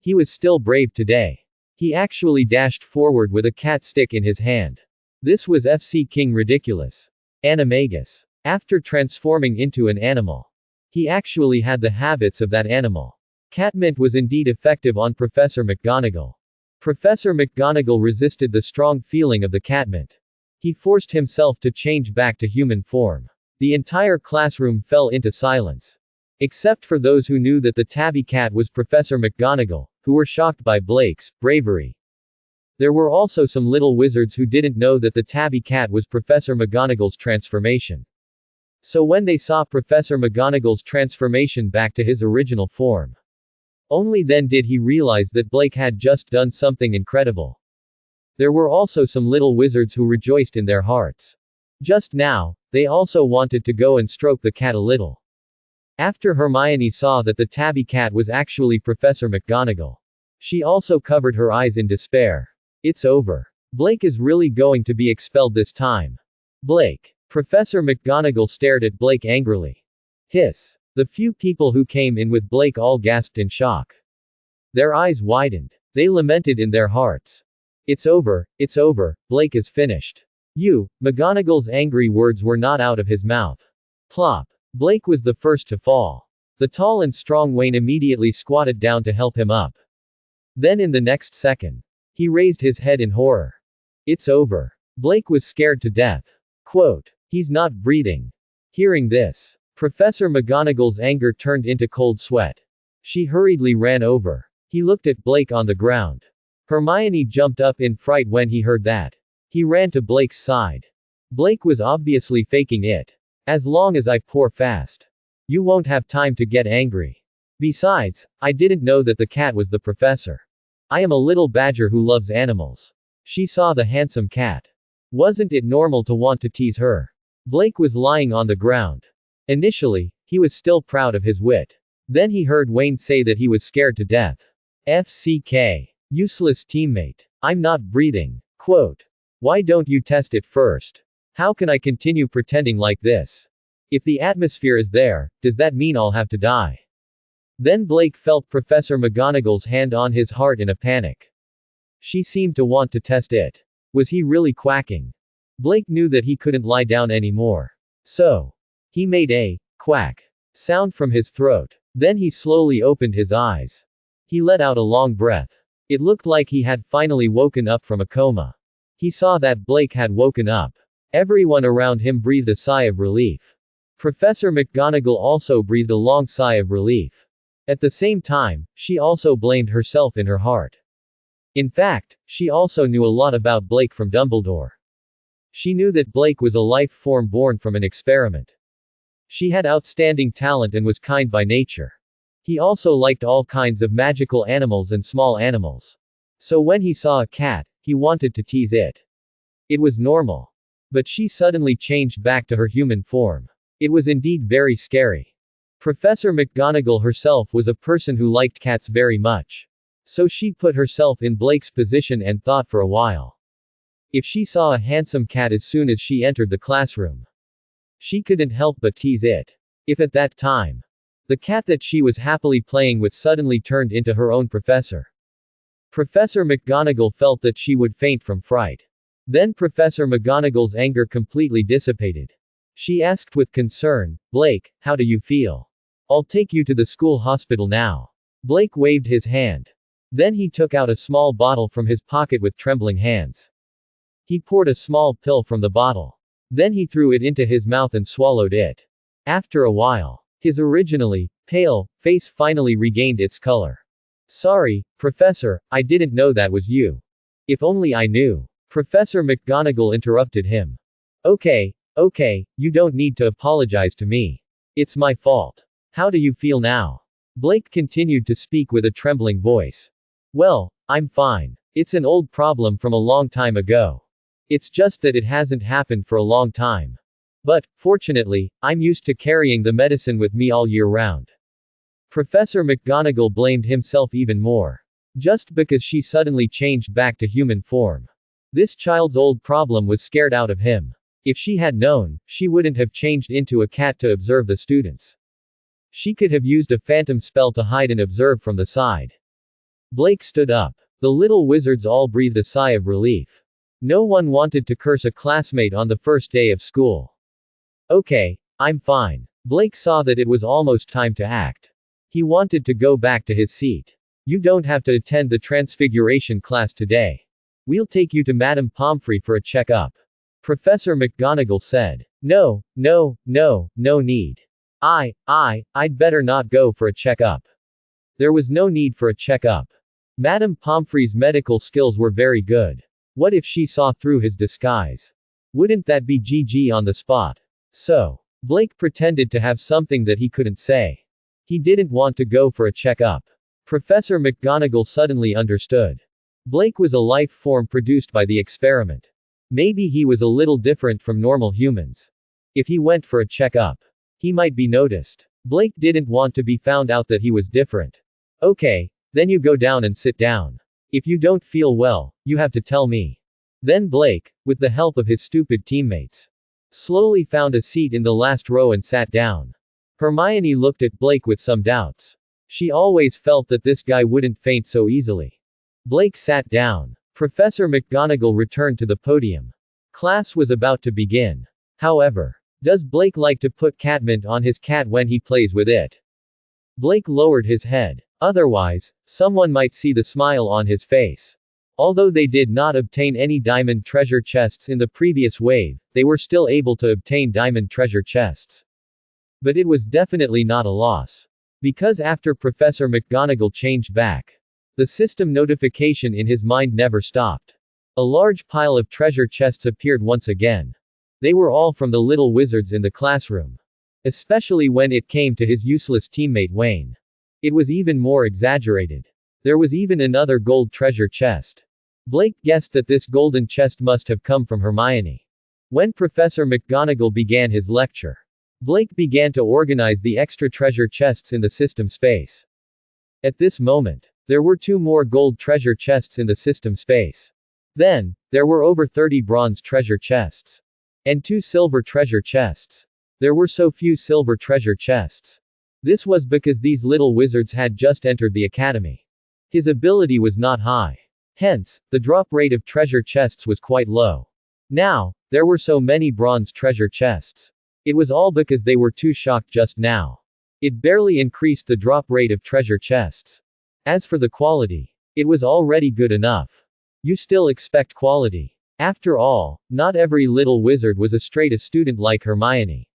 [SPEAKER 1] He was still brave today. He actually dashed forward with a cat stick in his hand. This was FC King Ridiculous. Animagus. After transforming into an animal, he actually had the habits of that animal. Catmint was indeed effective on Professor McGonagall. Professor McGonagall resisted the strong feeling of the catmint. He forced himself to change back to human form. The entire classroom fell into silence. Except for those who knew that the tabby cat was Professor McGonagall, who were shocked by Blake's bravery. There were also some little wizards who didn't know that the tabby cat was Professor McGonagall's transformation. So when they saw Professor McGonagall's transformation back to his original form, only then did he realize that Blake had just done something incredible. There were also some little wizards who rejoiced in their hearts. Just now, they also wanted to go and stroke the cat a little. After Hermione saw that the tabby cat was actually Professor McGonagall, she also covered her eyes in despair. It's over. Blake is really going to be expelled this time. Blake. Professor McGonagall stared at Blake angrily. Hiss. The few people who came in with Blake all gasped in shock. Their eyes widened. They lamented in their hearts. It's over, Blake is finished. McGonagall's angry words were not out of his mouth. Plop. Blake was the first to fall. The tall and strong Wayne immediately squatted down to help him up. Then in the next second, he raised his head in horror. It's over. Blake was scared to death. Quote. He's not breathing. Hearing this, Professor McGonagall's anger turned into cold sweat. She hurriedly ran over. He looked at Blake on the ground. Hermione jumped up in fright when he heard that. He ran to Blake's side. Blake was obviously faking it. As long as I pour fast, you won't have time to get angry. Besides, I didn't know that the cat was the professor. I am a little badger who loves animals. She saw the handsome cat. Wasn't it normal to want to tease her? Blake was lying on the ground. Initially, he was still proud of his wit. Then he heard Wayne say that he was scared to death. FCK. Useless teammate. I'm not breathing. Quote. Why don't you test it first? How can I continue pretending like this? If the atmosphere is there, does that mean I'll have to die? Then Blake felt Professor McGonagall's hand on his heart in a panic. She seemed to want to test it. Was he really quacking? Blake knew that he couldn't lie down anymore. So, he made a quack sound from his throat. Then he slowly opened his eyes. He let out a long breath. It looked like he had finally woken up from a coma. He saw that Blake had woken up. Everyone around him breathed a sigh of relief. Professor McGonagall also breathed a long sigh of relief. At the same time, she also blamed herself in her heart. In fact, she also knew a lot about Blake from Dumbledore. She knew that Blake was a life form born from an experiment. She had outstanding talent and was kind by nature. He also liked all kinds of magical animals and small animals. So when he saw a cat, he wanted to tease it. It was normal. But she suddenly changed back to her human form. It was indeed very scary. Professor McGonagall herself was a person who liked cats very much. So she put herself in Blake's position and thought for a while. If she saw a handsome cat as soon as she entered the classroom, she couldn't help but tease it. If at that time, the cat that she was happily playing with suddenly turned into her own professor, Professor McGonagall felt that she would faint from fright. Then Professor McGonagall's anger completely dissipated. She asked with concern, Blake, how do you feel? I'll take you to the school hospital now. Blake waved his hand. Then he took out a small bottle from his pocket with trembling hands. He poured a small pill from the bottle. Then he threw it into his mouth and swallowed it. After a while, his originally pale face finally regained its color. Sorry, Professor, I didn't know that was you. If only I knew. Professor McGonagall interrupted him. Okay, you don't need to apologize to me. It's my fault. How do you feel now? Blake continued to speak with a trembling voice. Well, I'm fine. It's an old problem from a long time ago. It's just that it hasn't happened for a long time. But, fortunately, I'm used to carrying the medicine with me all year round. Professor McGonagall blamed himself even more. Just because she suddenly changed back to human form. This child's old problem was scared out of him. If she had known, she wouldn't have changed into a cat to observe the students. She could have used a phantom spell to hide and observe from the side. Blake stood up. The little wizards all breathed a sigh of relief. No one wanted to curse a classmate on the first day of school. Okay, I'm fine. Blake saw that it was almost time to act. He wanted to go back to his seat. You don't have to attend the transfiguration class today. We'll take you to Madame Pomfrey for a checkup. Professor McGonagall said. No need. I'd better not go for a checkup. There was no need for a checkup. Madame Pomfrey's medical skills were very good. What if she saw through his disguise? Wouldn't that be GG on the spot? So, Blake pretended to have something that he couldn't say. He didn't want to go for a checkup. Professor McGonagall suddenly understood. Blake was a life form produced by the experiment. Maybe he was a little different from normal humans. If he went for a checkup, he might be noticed. Blake didn't want to be found out that he was different. Okay, then you go down and sit down. If you don't feel well, you have to tell me. Then Blake, with the help of his stupid teammates, slowly found a seat in the last row and sat down. Hermione looked at Blake with some doubts. She always felt that this guy wouldn't faint so easily. Blake sat down. Professor McGonagall returned to the podium. Class was about to begin. However, does Blake like to put catmint on his cat when he plays with it? Blake lowered his head. Otherwise, someone might see the smile on his face. Although they did not obtain any diamond treasure chests in the previous wave, they were still able to obtain diamond treasure chests. But it was definitely not a loss. Because after Professor McGonagall changed back, the system notification in his mind never stopped. A large pile of treasure chests appeared once again. They were all from the little wizards in the classroom. Especially when it came to his useless teammate Wayne. It was even more exaggerated. There was even another gold treasure chest. Blake guessed that this golden chest must have come from Hermione. When Professor McGonagall began his lecture, Blake began to organize the extra treasure chests in the system space. At this moment, there were 2 more gold treasure chests in the system space. Then, there were over 30 bronze treasure chests. And 2 silver treasure chests. There were so few silver treasure chests. This was because these little wizards had just entered the academy. His ability was not high. Hence, the drop rate of treasure chests was quite low. Now, there were so many bronze treasure chests. It was all because they were too shocked just now. It barely increased the drop rate of treasure chests. As for the quality, it was already good enough. You still expect quality. After all, not every little wizard was a straight A student like Hermione.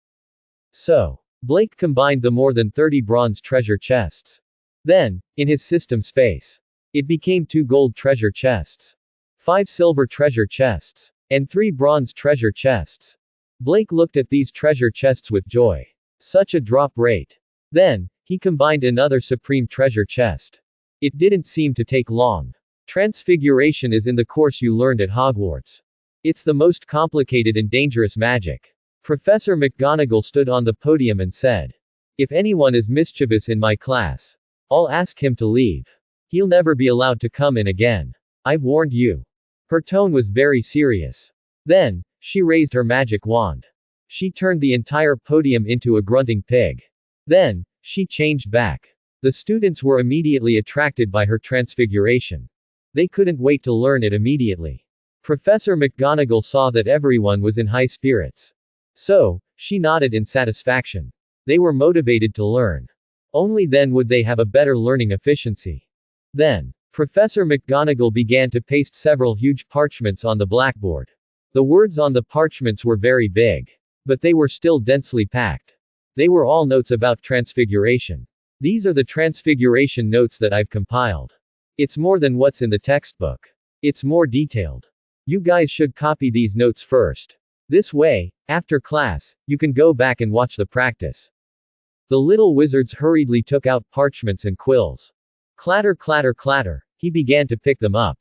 [SPEAKER 1] So, Blake combined the more than 30 bronze treasure chests. Then, in his system space, it became 2 gold treasure chests, 5 silver treasure chests, and 3 bronze treasure chests. Blake looked at these treasure chests with joy. Such a drop rate. Then, he combined another supreme treasure chest. It didn't seem to take long. Transfiguration is in the course you learned at Hogwarts. It's the most complicated and dangerous magic. Professor McGonagall stood on the podium and said, "If anyone is mischievous in my class, I'll ask him to leave. He'll never be allowed to come in again. I've warned you." Her tone was very serious. Then, she raised her magic wand. She turned the entire podium into a grunting pig. Then, she changed back. The students were immediately attracted by her transfiguration. They couldn't wait to learn it immediately. Professor McGonagall saw that everyone was in high spirits. So, she nodded in satisfaction. They were motivated to learn. Only then would they have a better learning efficiency. Then, Professor McGonagall began to paste several huge parchments on the blackboard. The words on the parchments were very big. But they were still densely packed. They were all notes about transfiguration. These are the transfiguration notes that I've compiled. It's more than what's in the textbook. It's more detailed. You guys should copy these notes first. This way, after class, you can go back and watch the practice. The little wizards hurriedly took out parchments and quills. Clatter, clatter, clatter. He began to pick them up.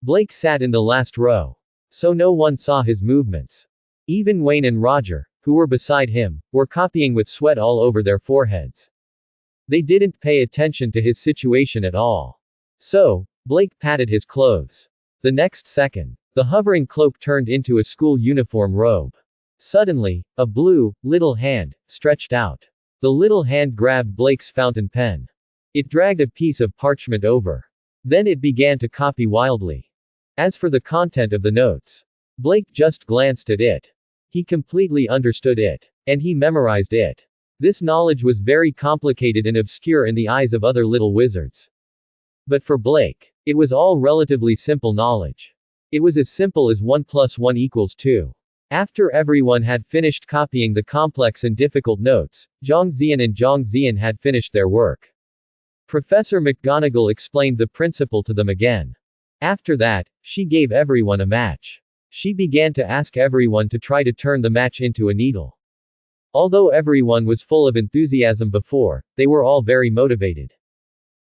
[SPEAKER 1] Blake sat in the last row. So no one saw his movements. Even Wayne and Roger, who were beside him, were copying with sweat all over their foreheads. They didn't pay attention to his situation at all. So, Blake patted his clothes. The next second, the hovering cloak turned into a school uniform robe. Suddenly, a blue, little hand stretched out. The little hand grabbed Blake's fountain pen. It dragged a piece of parchment over. Then it began to copy wildly. As for the content of the notes, Blake just glanced at it. He completely understood it. And he memorized it. This knowledge was very complicated and obscure in the eyes of other little wizards. But for Blake, it was all relatively simple knowledge. It was as simple as 1 + 1 = 2. After everyone had finished copying the complex and difficult notes, Zhongxian and Zhongxian had finished their work. Professor McGonagall explained the principle to them again. After that, she gave everyone a match. She began to ask everyone to try to turn the match into a needle. Although everyone was full of enthusiasm before, they were all very motivated.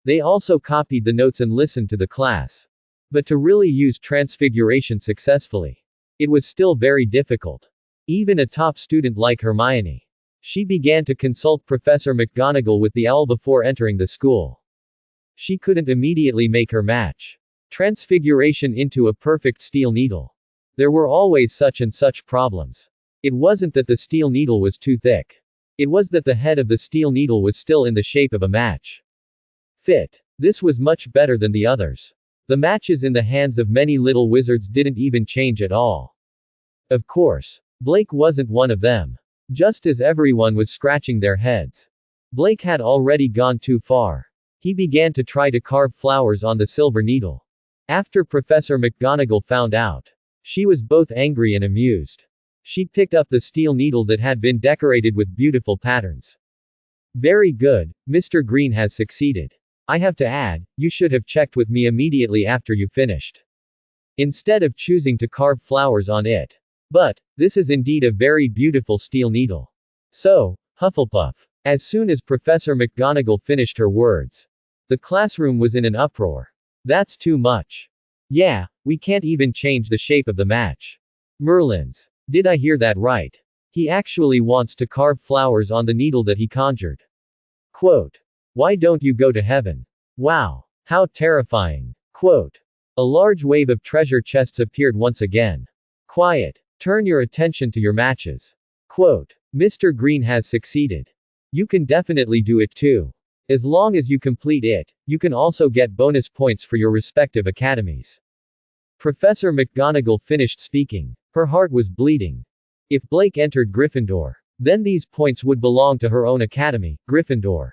[SPEAKER 1] They also copied the notes and listened to the class. But to really use transfiguration successfully, it was still very difficult. Even a top student like Hermione. She began to consult Professor McGonagall with the owl before entering the school. She couldn't immediately make her match transfiguration into a perfect steel needle. There were always such and such problems. It wasn't that the steel needle was too thick. It was that the head of the steel needle was still in the shape of a match. Fit. This was much better than the others. The matches in the hands of many little wizards didn't even change at all. Of course, Blake wasn't one of them. Just as everyone was scratching their heads, Blake had already gone too far. He began to try to carve flowers on the silver needle. After Professor McGonagall found out, she was both angry and amused. She picked up the steel needle that had been decorated with beautiful patterns. Very good, Mr. Green has succeeded. I have to add, you should have checked with me immediately after you finished. Instead of choosing to carve flowers on it. But, this is indeed a very beautiful steel needle. So, Hufflepuff. As soon as Professor McGonagall finished her words, the classroom was in an uproar. That's too much. Yeah, we can't even change the shape of the match. Merlin's. Did I hear that right? He actually wants to carve flowers on the needle that he conjured. Quote. Why don't you go to heaven? Wow. How terrifying. Quote. A large wave of treasure chests appeared once again. Quiet. Turn your attention to your matches. Quote. Mr. Green has succeeded. You can definitely do it too. As long as you complete it, you can also get bonus points for your respective academies. Professor McGonagall finished speaking. Her heart was bleeding. If Blake entered Gryffindor, then these points would belong to her own academy, Gryffindor.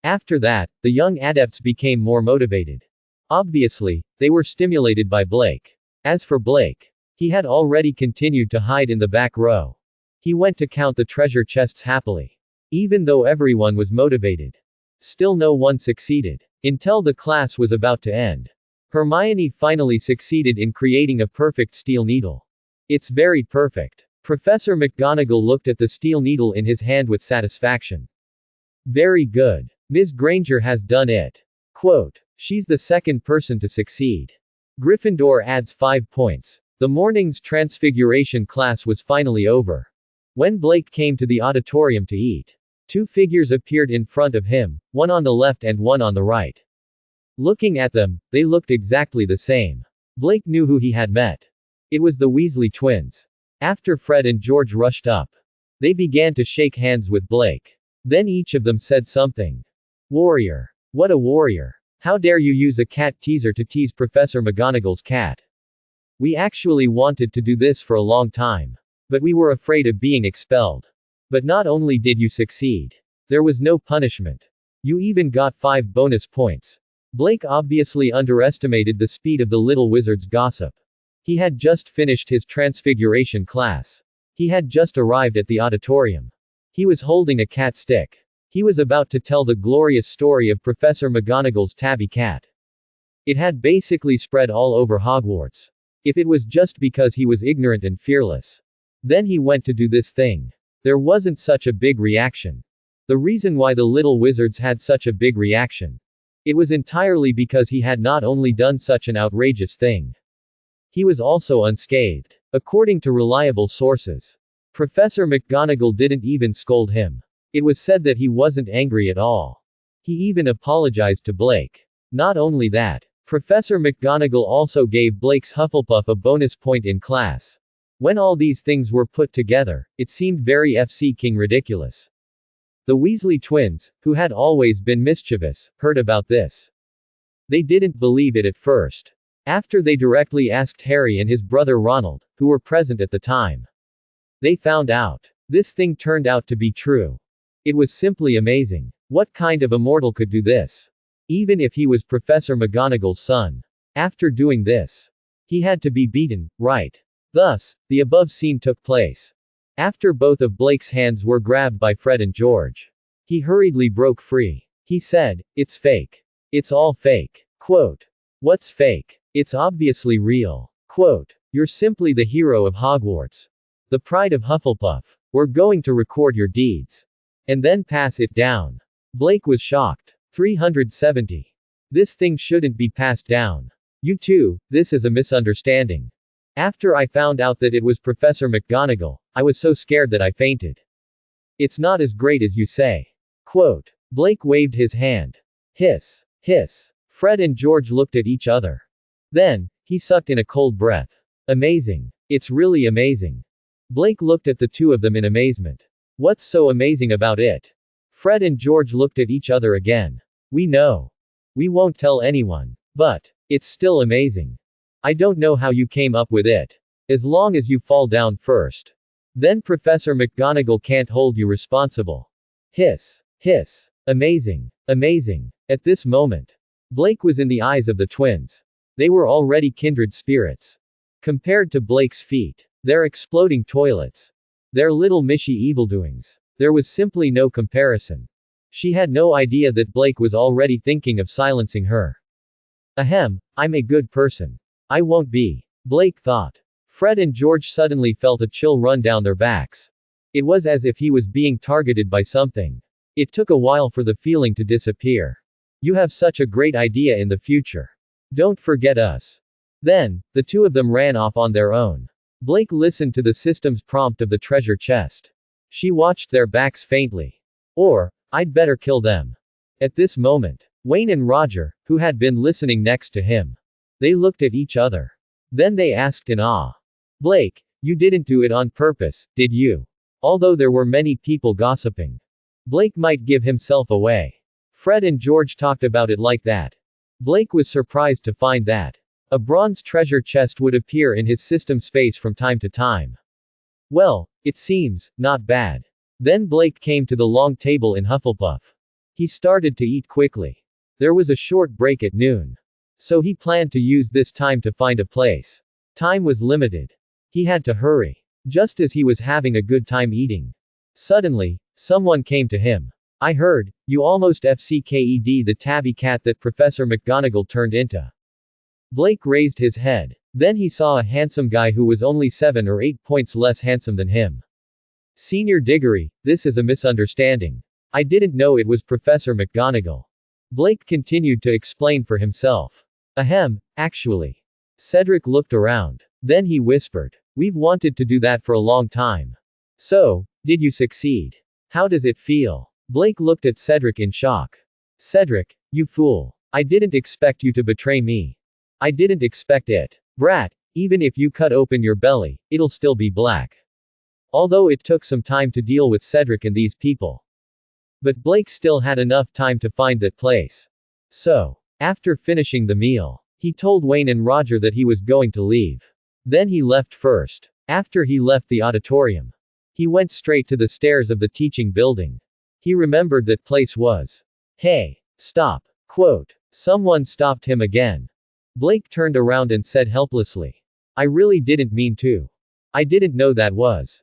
[SPEAKER 1] After that, the young adepts became more motivated. Obviously, they were stimulated by Blake. As for Blake, he had already continued to hide in the back row. He went to count the treasure chests happily. Even though everyone was motivated. Still no one succeeded. Until the class was about to end. Hermione finally succeeded in creating a perfect steel needle. It's very perfect. Professor McGonagall looked at the steel needle in his hand with satisfaction. Very good. Ms. Granger has done it. Quote. She's the second person to succeed. Gryffindor adds 5 points. The morning's transfiguration class was finally over. When Blake came to the auditorium to eat, 2 figures appeared in front of him, one on the left and one on the right. Looking at them, they looked exactly the same. Blake knew who he had met. It was the Weasley twins. After Fred and George rushed up, they began to shake hands with Blake. Then each of them said something. Warrior. What a warrior. How dare you use a cat teaser to tease Professor McGonagall's cat? We actually wanted to do this for a long time. But we were afraid of being expelled. But not only did you succeed, there was no punishment. You even got 5 bonus points. Blake obviously underestimated the speed of the little wizard's gossip. He had just finished his transfiguration class. He had just arrived at the auditorium. He was holding a cat stick. He was about to tell the glorious story of Professor McGonagall's tabby cat. It had basically spread all over Hogwarts. If it was just because he was ignorant and fearless. Then he went to do this thing. There wasn't such a big reaction. The reason why the little wizards had such a big reaction. It was entirely because he had not only done such an outrageous thing. He was also unscathed. According to reliable sources. Professor McGonagall didn't even scold him. It was said that he wasn't angry at all. He even apologized to Blake. Not only that, Professor McGonagall also gave Blake's Hufflepuff a bonus point in class. When all these things were put together, it seemed very FC King ridiculous. The Weasley twins, who had always been mischievous, heard about this. They didn't believe it at first. After they directly asked Harry and his brother Ronald, who were present at the time. They found out. This thing turned out to be true. It was simply amazing. What kind of immortal could do this? Even if he was Professor McGonagall's son. After doing this, he had to be beaten, right? Thus, the above scene took place. After both of Blake's hands were grabbed by Fred and George, he hurriedly broke free. He said, "It's fake. It's all fake." Quote. What's fake? It's obviously real. Quote. You're simply the hero of Hogwarts. The pride of Hufflepuff. We're going to record your deeds. And then pass it down. Blake was shocked. 370. This thing shouldn't be passed down. You too, this is a misunderstanding. After I found out that it was Professor McGonagall, I was so scared that I fainted. It's not as great as you say. Quote. Blake waved his hand. Hiss. Hiss. Fred and George looked at each other. Then, he sucked in a cold breath. Amazing. It's really amazing. Blake looked at the two of them in amazement. What's so amazing about it? Fred and George looked at each other again. We know. We won't tell anyone. But, it's still amazing. I don't know how you came up with it. As long as you fall down first. Then Professor McGonagall can't hold you responsible. Hiss. Hiss. Amazing. Amazing. At this moment, Blake was in the eyes of the twins. They were already kindred spirits. Compared to Blake's feat, their exploding toilets, their little mishy evildoings, there was simply no comparison. She had no idea that Blake was already thinking of silencing her. Ahem, I'm a good person. I won't be. Blake thought. Fred and George suddenly felt a chill run down their backs. It was as if he was being targeted by something. It took a while for the feeling to disappear. You have such a great idea in the future. Don't forget us. Then, the two of them ran off on their own. Blake listened to the system's prompt of the treasure chest. She watched their backs faintly. Or, I'd better kill them. At this moment, Wayne and Roger, who had been listening next to him, they looked at each other. Then they asked in awe. Blake, you didn't do it on purpose, did you? Although there were many people gossiping. Blake might give himself away. Fred and George talked about it like that. Blake was surprised to find that a bronze treasure chest would appear in his system space from time to time. Well, it seems, not bad. Then Blake came to the long table in Hufflepuff. He started to eat quickly. There was a short break at noon. So he planned to use this time to find a place. Time was limited. He had to hurry. Just as he was having a good time eating. Suddenly, someone came to him. I heard, you almost FCKED the tabby cat that Professor McGonagall turned into. Blake raised his head. Then he saw a handsome guy who was only 7 or 8 points less handsome than him. Senior Diggory, this is a misunderstanding. I didn't know it was Professor McGonagall. Blake continued to explain for himself. Ahem, actually. Cedric looked around. Then he whispered. We've wanted to do that for a long time. So, did you succeed? How does it feel? Blake looked at Cedric in shock. Cedric, you fool. I didn't expect you to betray me. I didn't expect it. Brat, even if you cut open your belly, it'll still be black. Although it took some time to deal with Cedric and these people. But Blake still had enough time to find that place. So, after finishing the meal, he told Wayne and Roger that he was going to leave. Then he left first. After he left the auditorium, he went straight to the stairs of the teaching building. He remembered that place was. Hey, stop. Quote. Someone stopped him again. Blake turned around and said helplessly. I really didn't mean to. I didn't know that was.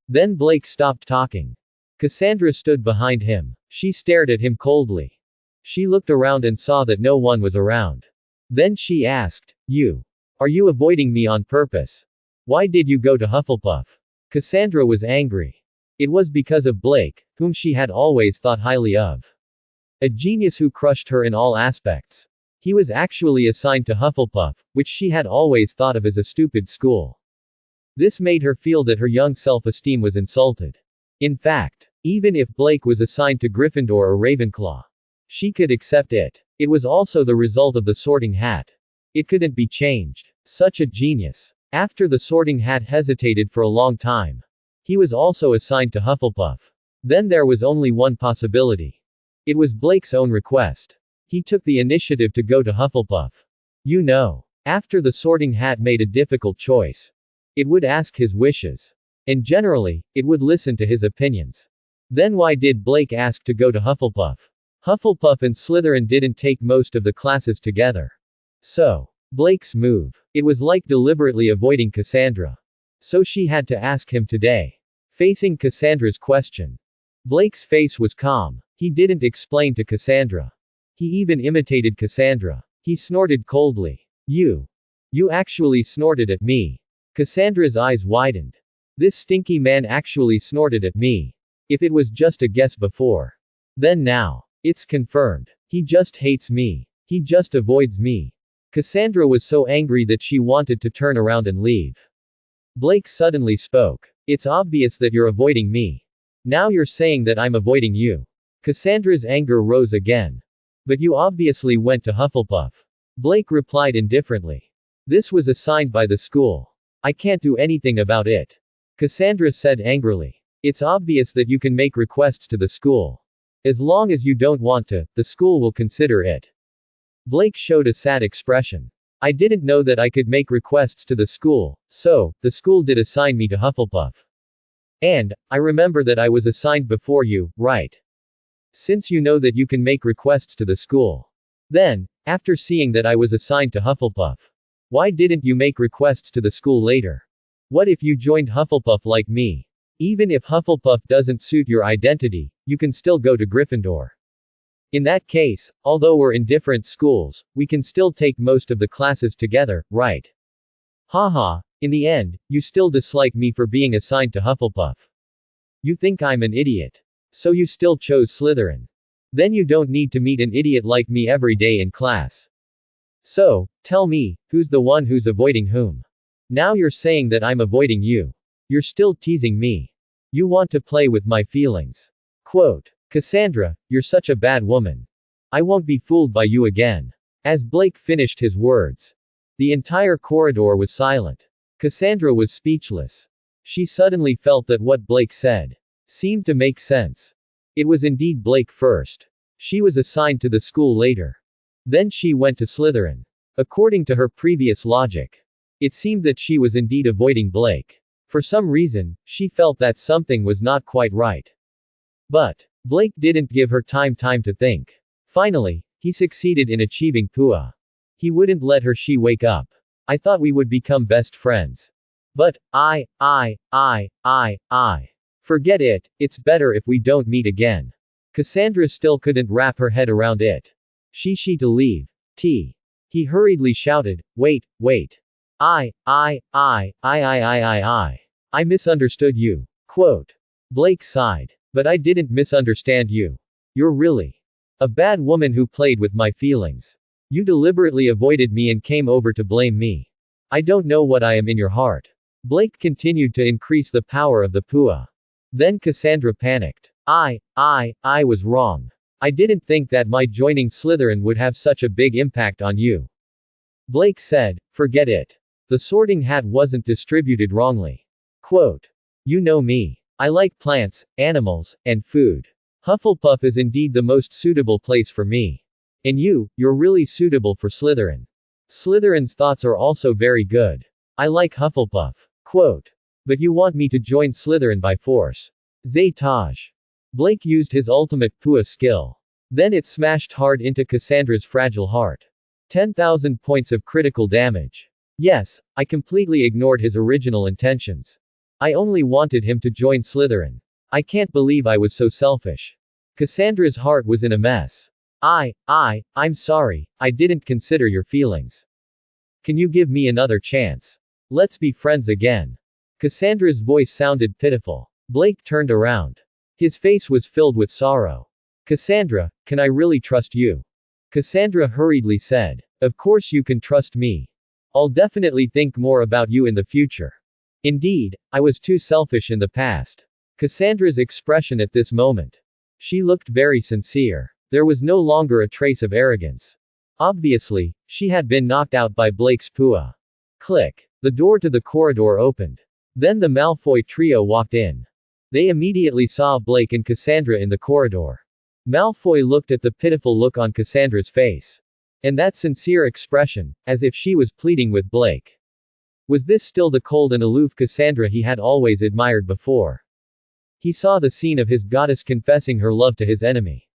[SPEAKER 1] Then Blake stopped talking. Cassandra stood behind him. She stared at him coldly. She looked around and saw that no one was around. Then she asked, Are you avoiding me on purpose? Why did you go to Hufflepuff? Cassandra was angry. It was because of Blake, whom she had always thought highly of. A genius who crushed her in all aspects. He was actually assigned to Hufflepuff, which she had always thought of as a stupid school. This made her feel that her young self-esteem was insulted. In fact, even if Blake was assigned to Gryffindor or Ravenclaw, she could accept it. It was also the result of the Sorting Hat. It couldn't be changed. Such a genius. After the Sorting Hat hesitated for a long time, he was also assigned to Hufflepuff. Then there was only one possibility. It was Blake's own request. He took the initiative to go to Hufflepuff. After the Sorting Hat made a difficult choice, it would ask his wishes. And generally, it would listen to his opinions. Then why did Blake ask to go to Hufflepuff? Hufflepuff and Slytherin didn't take most of the classes together. So, Blake's move. It was like deliberately avoiding Cassandra. So she had to ask him today. Facing Cassandra's question, Blake's face was calm. He didn't explain to Cassandra. He even imitated Cassandra. He snorted coldly. You actually snorted at me. Cassandra's eyes widened. This stinky man actually snorted at me. If it was just a guess before. Then now. It's confirmed. He just hates me. He just avoids me. Cassandra was so angry that she wanted to turn around and leave. Blake suddenly spoke. It's obvious that you're avoiding me. Now you're saying that I'm avoiding you. Cassandra's anger rose again. But you obviously went to Hufflepuff. Blake replied indifferently. This was assigned by the school. I can't do anything about it. Cassandra said angrily. It's obvious that you can make requests to the school. As long as you don't want to, the school will consider it. Blake showed a sad expression. I didn't know that I could make requests to the school, so, the school did assign me to Hufflepuff. And, I remember that I was assigned before you, right? Since you know that you can make requests to the school. Then, after seeing that I was assigned to Hufflepuff, why didn't you make requests to the school later? What if you joined Hufflepuff like me? Even if Hufflepuff doesn't suit your identity, you can still go to Gryffindor. In that case, although we're in different schools, we can still take most of the classes together, right? Haha, in the end, you still dislike me for being assigned to Hufflepuff. You think I'm an idiot. So you still chose Slytherin. Then you don't need to meet an idiot like me every day in class. So, tell me, who's the one who's avoiding whom? Now you're saying that I'm avoiding you. You're still teasing me. You want to play with my feelings. Quote. Cassandra, you're such a bad woman. I won't be fooled by you again. As Blake finished his words, the entire corridor was silent. Cassandra was speechless. She suddenly felt that what Blake said seemed to make sense. It was indeed Blake first. She was assigned to the school later. Then she went to Slytherin. According to her previous logic, it seemed that she was indeed avoiding Blake. For some reason, she felt that something was not quite right. But Blake didn't give her time to think. Finally, he succeeded in achieving Pua. He wouldn't let her she wake up. I thought we would become best friends. But, forget it, it's better if we don't meet again. Cassandra still couldn't wrap her head around it. She to leave. He hurriedly shouted, wait. I misunderstood you. Quote. Blake sighed. But I didn't misunderstand you. You're really a bad woman who played with my feelings. You deliberately avoided me and came over to blame me. I don't know what I am in your heart. Blake continued to increase the power of the Pua. Then Cassandra panicked. I was wrong. I didn't think that my joining Slytherin would have such a big impact on you. Blake said, forget it. The sorting hat wasn't distributed wrongly. Quote. You know me. I like plants, animals, and food. Hufflepuff is indeed the most suitable place for me. And you're really suitable for Slytherin. Slytherin's thoughts are also very good. I like Hufflepuff. Quote. But you want me to join Slytherin by force. Zaytaj. Blake used his ultimate Pua skill. Then it smashed hard into Cassandra's fragile heart. 10,000 points of critical damage. Yes, I completely ignored his original intentions. I only wanted him to join Slytherin. I can't believe I was so selfish. Cassandra's heart was in a mess. I'm sorry, I didn't consider your feelings. Can you give me another chance? Let's be friends again. Cassandra's voice sounded pitiful. Blake turned around. His face was filled with sorrow. Cassandra, can I really trust you? Cassandra hurriedly said. Of course you can trust me. I'll definitely think more about you in the future. Indeed, I was too selfish in the past. Cassandra's expression at this moment. She looked very sincere. There was no longer a trace of arrogance. Obviously, she had been knocked out by Blake's Pua. Click. The door to the corridor opened. Then the Malfoy trio walked in. They immediately saw Blake and Cassandra in the corridor. Malfoy looked at the pitiful look on Cassandra's face. And that sincere expression, as if she was pleading with Blake. Was this still the cold and aloof Cassandra he had always admired before? He saw the scene of his goddess confessing her love to his enemy.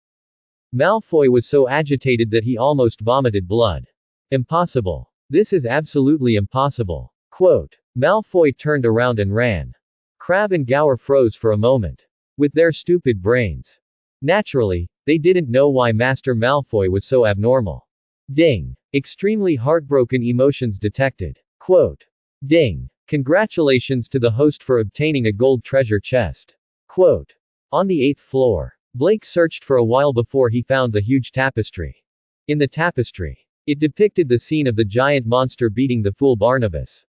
[SPEAKER 1] Malfoy was so agitated that he almost vomited blood. Impossible. This is absolutely impossible. Quote. Malfoy turned around and ran. Crabbe and Gower froze for a moment. With their stupid brains. Naturally, they didn't know why Master Malfoy was so abnormal. Ding. Extremely heartbroken emotions detected. Quote. Ding. Congratulations to the host for obtaining a gold treasure chest. Quote. On the 8th floor. Blake searched for a while before he found the huge tapestry. In the tapestry, it depicted the scene of the giant monster beating the fool Barnabas.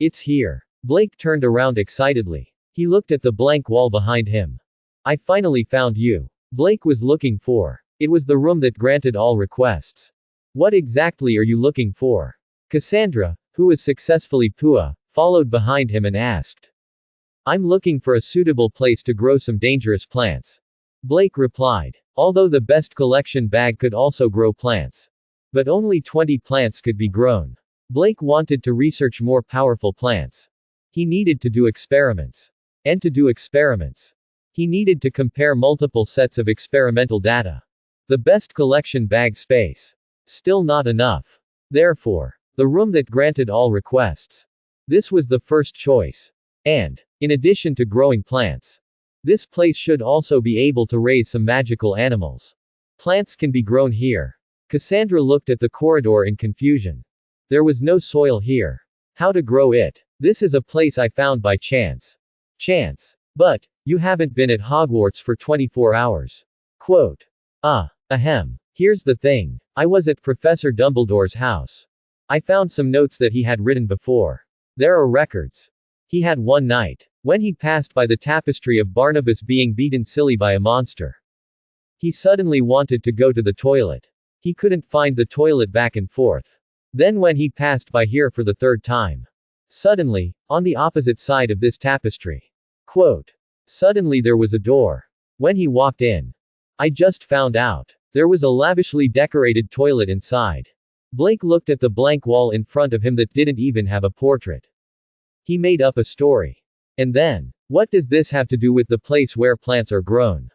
[SPEAKER 1] It's here. Blake turned around excitedly. He looked at the blank wall behind him. I finally found you. Blake was looking for. It was the room that granted all requests. What exactly are you looking for? Cassandra, who was successfully Pua, followed behind him and asked. I'm looking for a suitable place to grow some dangerous plants. Blake replied. Although the best collection bag could also grow plants. But only 20 plants could be grown. Blake wanted to research more powerful plants. He needed to do experiments. And to do experiments, he needed to compare multiple sets of experimental data. The best collection bag space. Still not enough. Therefore, the room that granted all requests. This was the first choice. And, in addition to growing plants, this place should also be able to raise some magical animals. Plants can be grown here. Cassandra looked at the corridor in confusion. There was no soil here. How to grow it? This is a place I found by chance. Chance. But, you haven't been at Hogwarts for 24 hours. Quote. Ahem. Here's the thing. I was at Professor Dumbledore's house. I found some notes that he had written before. There are records. He had one night when he passed by the tapestry of Barnabas being beaten silly by a monster. He suddenly wanted to go to the toilet. He couldn't find the toilet back and forth. Then when he passed by here for the third time. Suddenly, on the opposite side of this tapestry. Quote. Suddenly there was a door. When he walked in. I just found out. There was a lavishly decorated toilet inside. Blake looked at the blank wall in front of him that didn't even have a portrait. He made up a story. And then, what does this have to do with the place where plants are grown?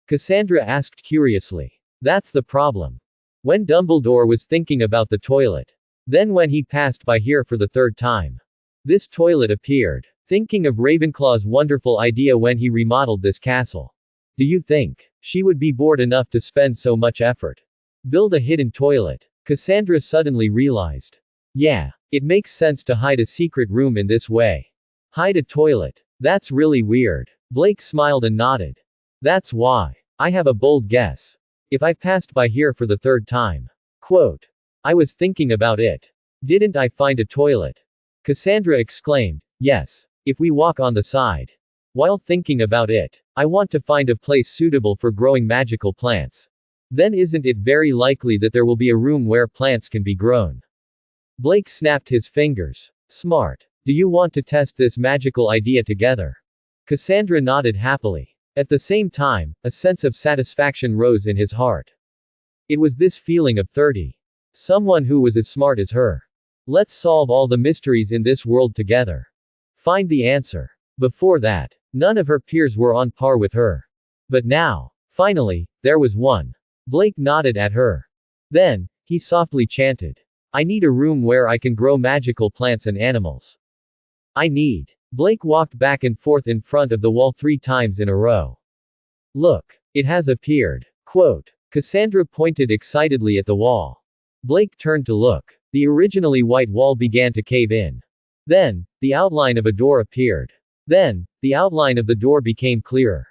[SPEAKER 1] Cassandra asked curiously. That's the problem. When Dumbledore was thinking about the toilet. Then when he passed by here for the third time. This toilet appeared. Thinking of Ravenclaw's wonderful idea when he remodeled this castle. Do you think she would be bored enough to spend so much effort? Build a hidden toilet. Cassandra suddenly realized. Yeah, it makes sense to hide a secret room in this way. Hide a toilet. That's really weird. Blake smiled and nodded. That's why. I have a bold guess. If I passed by here for the third time. Quote. I was thinking about it. Didn't I find a toilet? Cassandra exclaimed. Yes. If we walk on the side. While thinking about it, I want to find a place suitable for growing magical plants. Then isn't it very likely that there will be a room where plants can be grown? Blake snapped his fingers. Smart. Do you want to test this magical idea together? Cassandra nodded happily. At the same time, a sense of satisfaction rose in his heart. It was this feeling of 30. Someone who was as smart as her. Let's solve all the mysteries in this world together. Find the answer. Before that, none of her peers were on par with her. But now, finally, there was one. Blake nodded at her. Then, he softly chanted. I need a room where I can grow magical plants and animals. I need. Blake walked back and forth in front of the wall 3 times in a row. Look, it has appeared. Quote. Cassandra pointed excitedly at the wall. Blake turned to look. The originally white wall began to cave in. Then, the outline of a door appeared. Then, the outline of the door became clearer.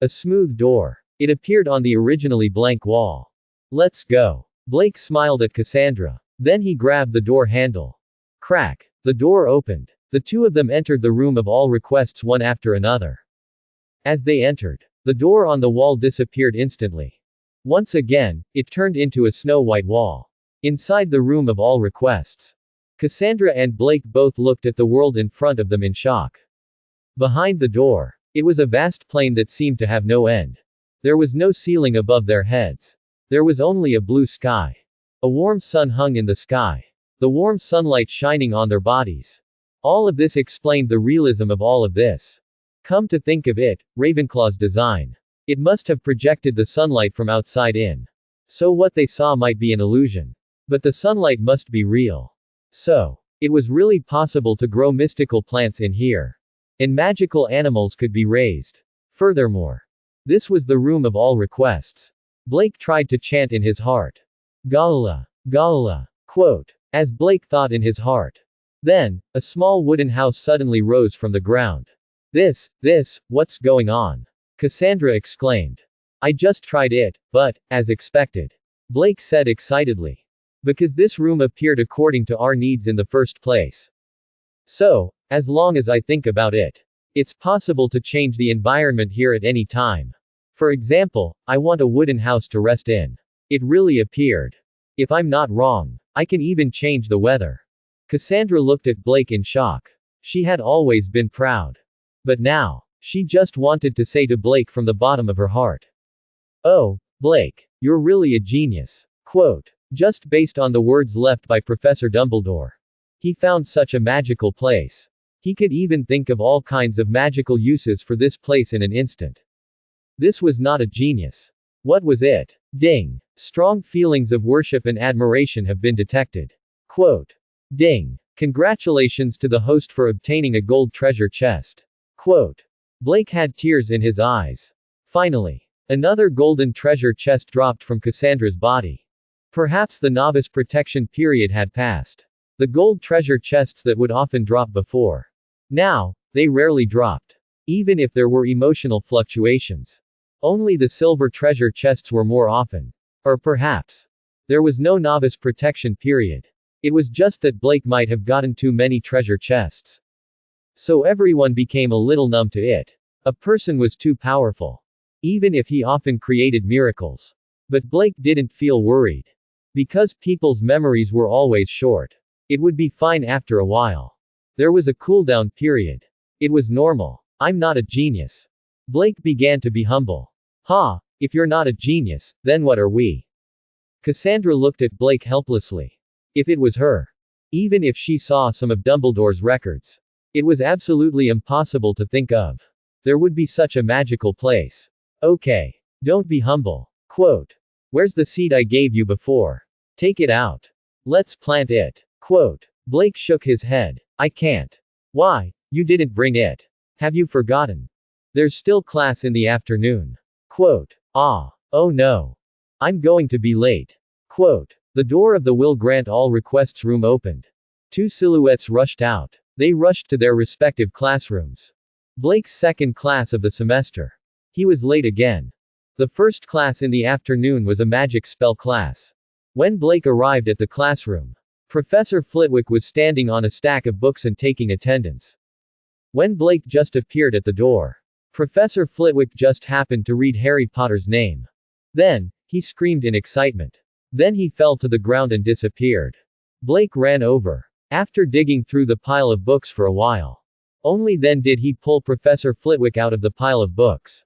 [SPEAKER 1] A smooth door. It appeared on the originally blank wall. Let's go. Blake smiled at Cassandra. Then he grabbed the door handle. Crack. The door opened. The two of them entered the room of all requests one after another. As they entered, the door on the wall disappeared instantly. Once again, it turned into a snow-white wall. Inside the room of all requests. Cassandra and Blake both looked at the world in front of them in shock. Behind the door, it was a vast plain that seemed to have no end. There was no ceiling above their heads. There was only a blue sky. A warm sun hung in the sky. The warm sunlight shining on their bodies. All of this explained the realism of all of this. Come to think of it, Ravenclaw's design. It must have projected the sunlight from outside in. So what they saw might be an illusion. But the sunlight must be real. So, it was really possible to grow mystical plants in here. And magical animals could be raised. Furthermore, this was the room of all requests. Blake tried to chant in his heart. Galala. Galala. Quote. As Blake thought in his heart. Then, a small wooden house suddenly rose from the ground. What's going on? Cassandra exclaimed. I just tried it, but, as expected. Blake said excitedly. Because this room appeared according to our needs in the first place. So, as long as I think about it, it's possible to change the environment here at any time. For example, I want a wooden house to rest in. It really appeared. If I'm not wrong, I can even change the weather. Cassandra looked at Blake in shock. She had always been proud. But now, she just wanted to say to Blake from the bottom of her heart. Oh, Blake, you're really a genius. Quote. Just based on the words left by Professor Dumbledore. He found such a magical place. He could even think of all kinds of magical uses for this place in an instant. This was not a genius. What was it? Ding. Strong feelings of worship and admiration have been detected. Quote. Ding. Congratulations to the host for obtaining a gold treasure chest. Quote. Blake had tears in his eyes. Finally, another golden treasure chest dropped from Cassandra's body. Perhaps the novice protection period had passed. The gold treasure chests that would often drop before. Now, they rarely dropped. Even if there were emotional fluctuations. Only the silver treasure chests were more often. Or perhaps, there was no novice protection period. It was just that Blake might have gotten too many treasure chests. So everyone became a little numb to it. A person was too powerful. Even if he often created miracles. But Blake didn't feel worried. Because people's memories were always short. It would be fine after a while. There was a cooldown period. It was normal. I'm not a genius. Blake began to be humble. If you're not a genius, then what are we? Cassandra looked at Blake helplessly. If it was her. Even if she saw some of Dumbledore's records. It was absolutely impossible to think of. There would be such a magical place. Okay. Don't be humble. Quote. Where's the seed I gave you before? Take it out. Let's plant it. Quote. Blake shook his head. I can't. Why? You didn't bring it. Have you forgotten? There's still class in the afternoon. Quote. Oh no. I'm going to be late. Quote. The door of the Will Grant All Requests room opened. Two silhouettes rushed out. They rushed to their respective classrooms. Blake's second class of the semester. He was late again. The first class in the afternoon was a magic spell class. When Blake arrived at the classroom, Professor Flitwick was standing on a stack of books and taking attendance. When Blake just appeared at the door, Professor Flitwick just happened to read Harry Potter's name. Then, he screamed in excitement. Then he fell to the ground and disappeared. Blake ran over. After digging through the pile of books for a while. Only then did he pull Professor Flitwick out of the pile of books.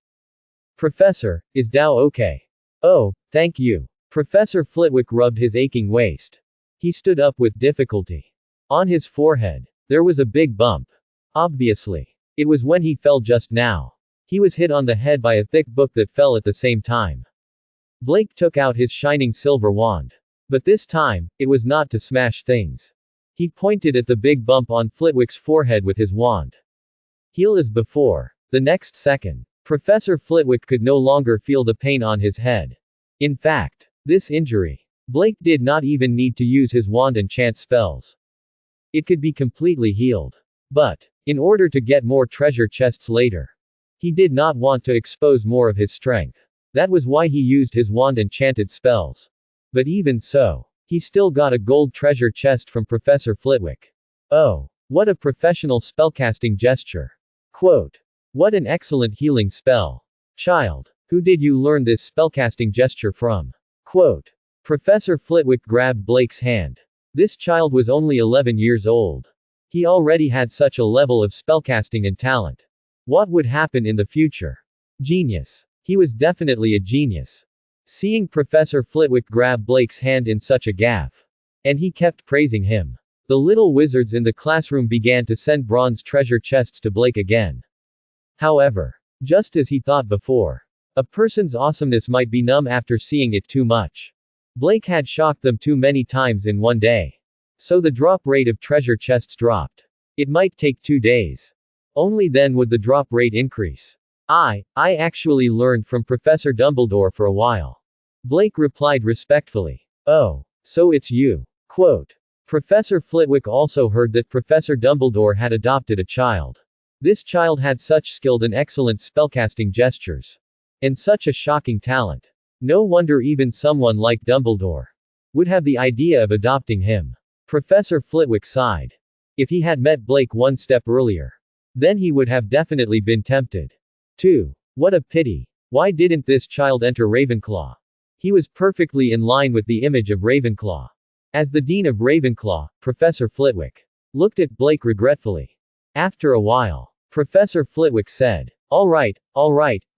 [SPEAKER 1] Professor, is Dao okay? Oh, thank you. Professor Flitwick rubbed his aching waist. He stood up with difficulty. On his forehead, there was a big bump. Obviously. It was when he fell just now. He was hit on the head by a thick book that fell at the same time. Blake took out his shining silver wand. But this time, it was not to smash things. He pointed at the big bump on Flitwick's forehead with his wand. Heal as before. The next second, Professor Flitwick could no longer feel the pain on his head. In fact, this injury, Blake did not even need to use his wand and chant spells. It could be completely healed. But, in order to get more treasure chests later, he did not want to expose more of his strength. That was why he used his wand and chanted spells. But even so, he still got a gold treasure chest from Professor Flitwick. Oh, what a professional spellcasting gesture. Quote. What an excellent healing spell. Child, who did you learn this spellcasting gesture from? Quote. Professor Flitwick grabbed Blake's hand. This child was only 11 years old. He already had such a level of spellcasting and talent. What would happen in the future? Genius. He was definitely a genius. Seeing Professor Flitwick grab Blake's hand in such a gaffe. And he kept praising him. The little wizards in the classroom began to send bronze treasure chests to Blake again. However, just as he thought before, a person's awesomeness might be numb after seeing it too much. Blake had shocked them too many times in one day. So the drop rate of treasure chests dropped. It might take 2 days. Only then would the drop rate increase. I actually learned from Professor Dumbledore for a while. Blake replied respectfully. Oh, so it's you. Quote. Professor Flitwick also heard that Professor Dumbledore had adopted a child. This child had such skilled and excellent spellcasting gestures. And such a shocking talent. No wonder even someone like Dumbledore would have the idea of adopting him. Professor Flitwick sighed. If he had met Blake one step earlier, then he would have definitely been tempted. 2. What a pity. Why didn't this child enter Ravenclaw? He was perfectly in line with the image of Ravenclaw. As the Dean of Ravenclaw, Professor Flitwick looked at Blake regretfully. After a while, Professor Flitwick said, all right,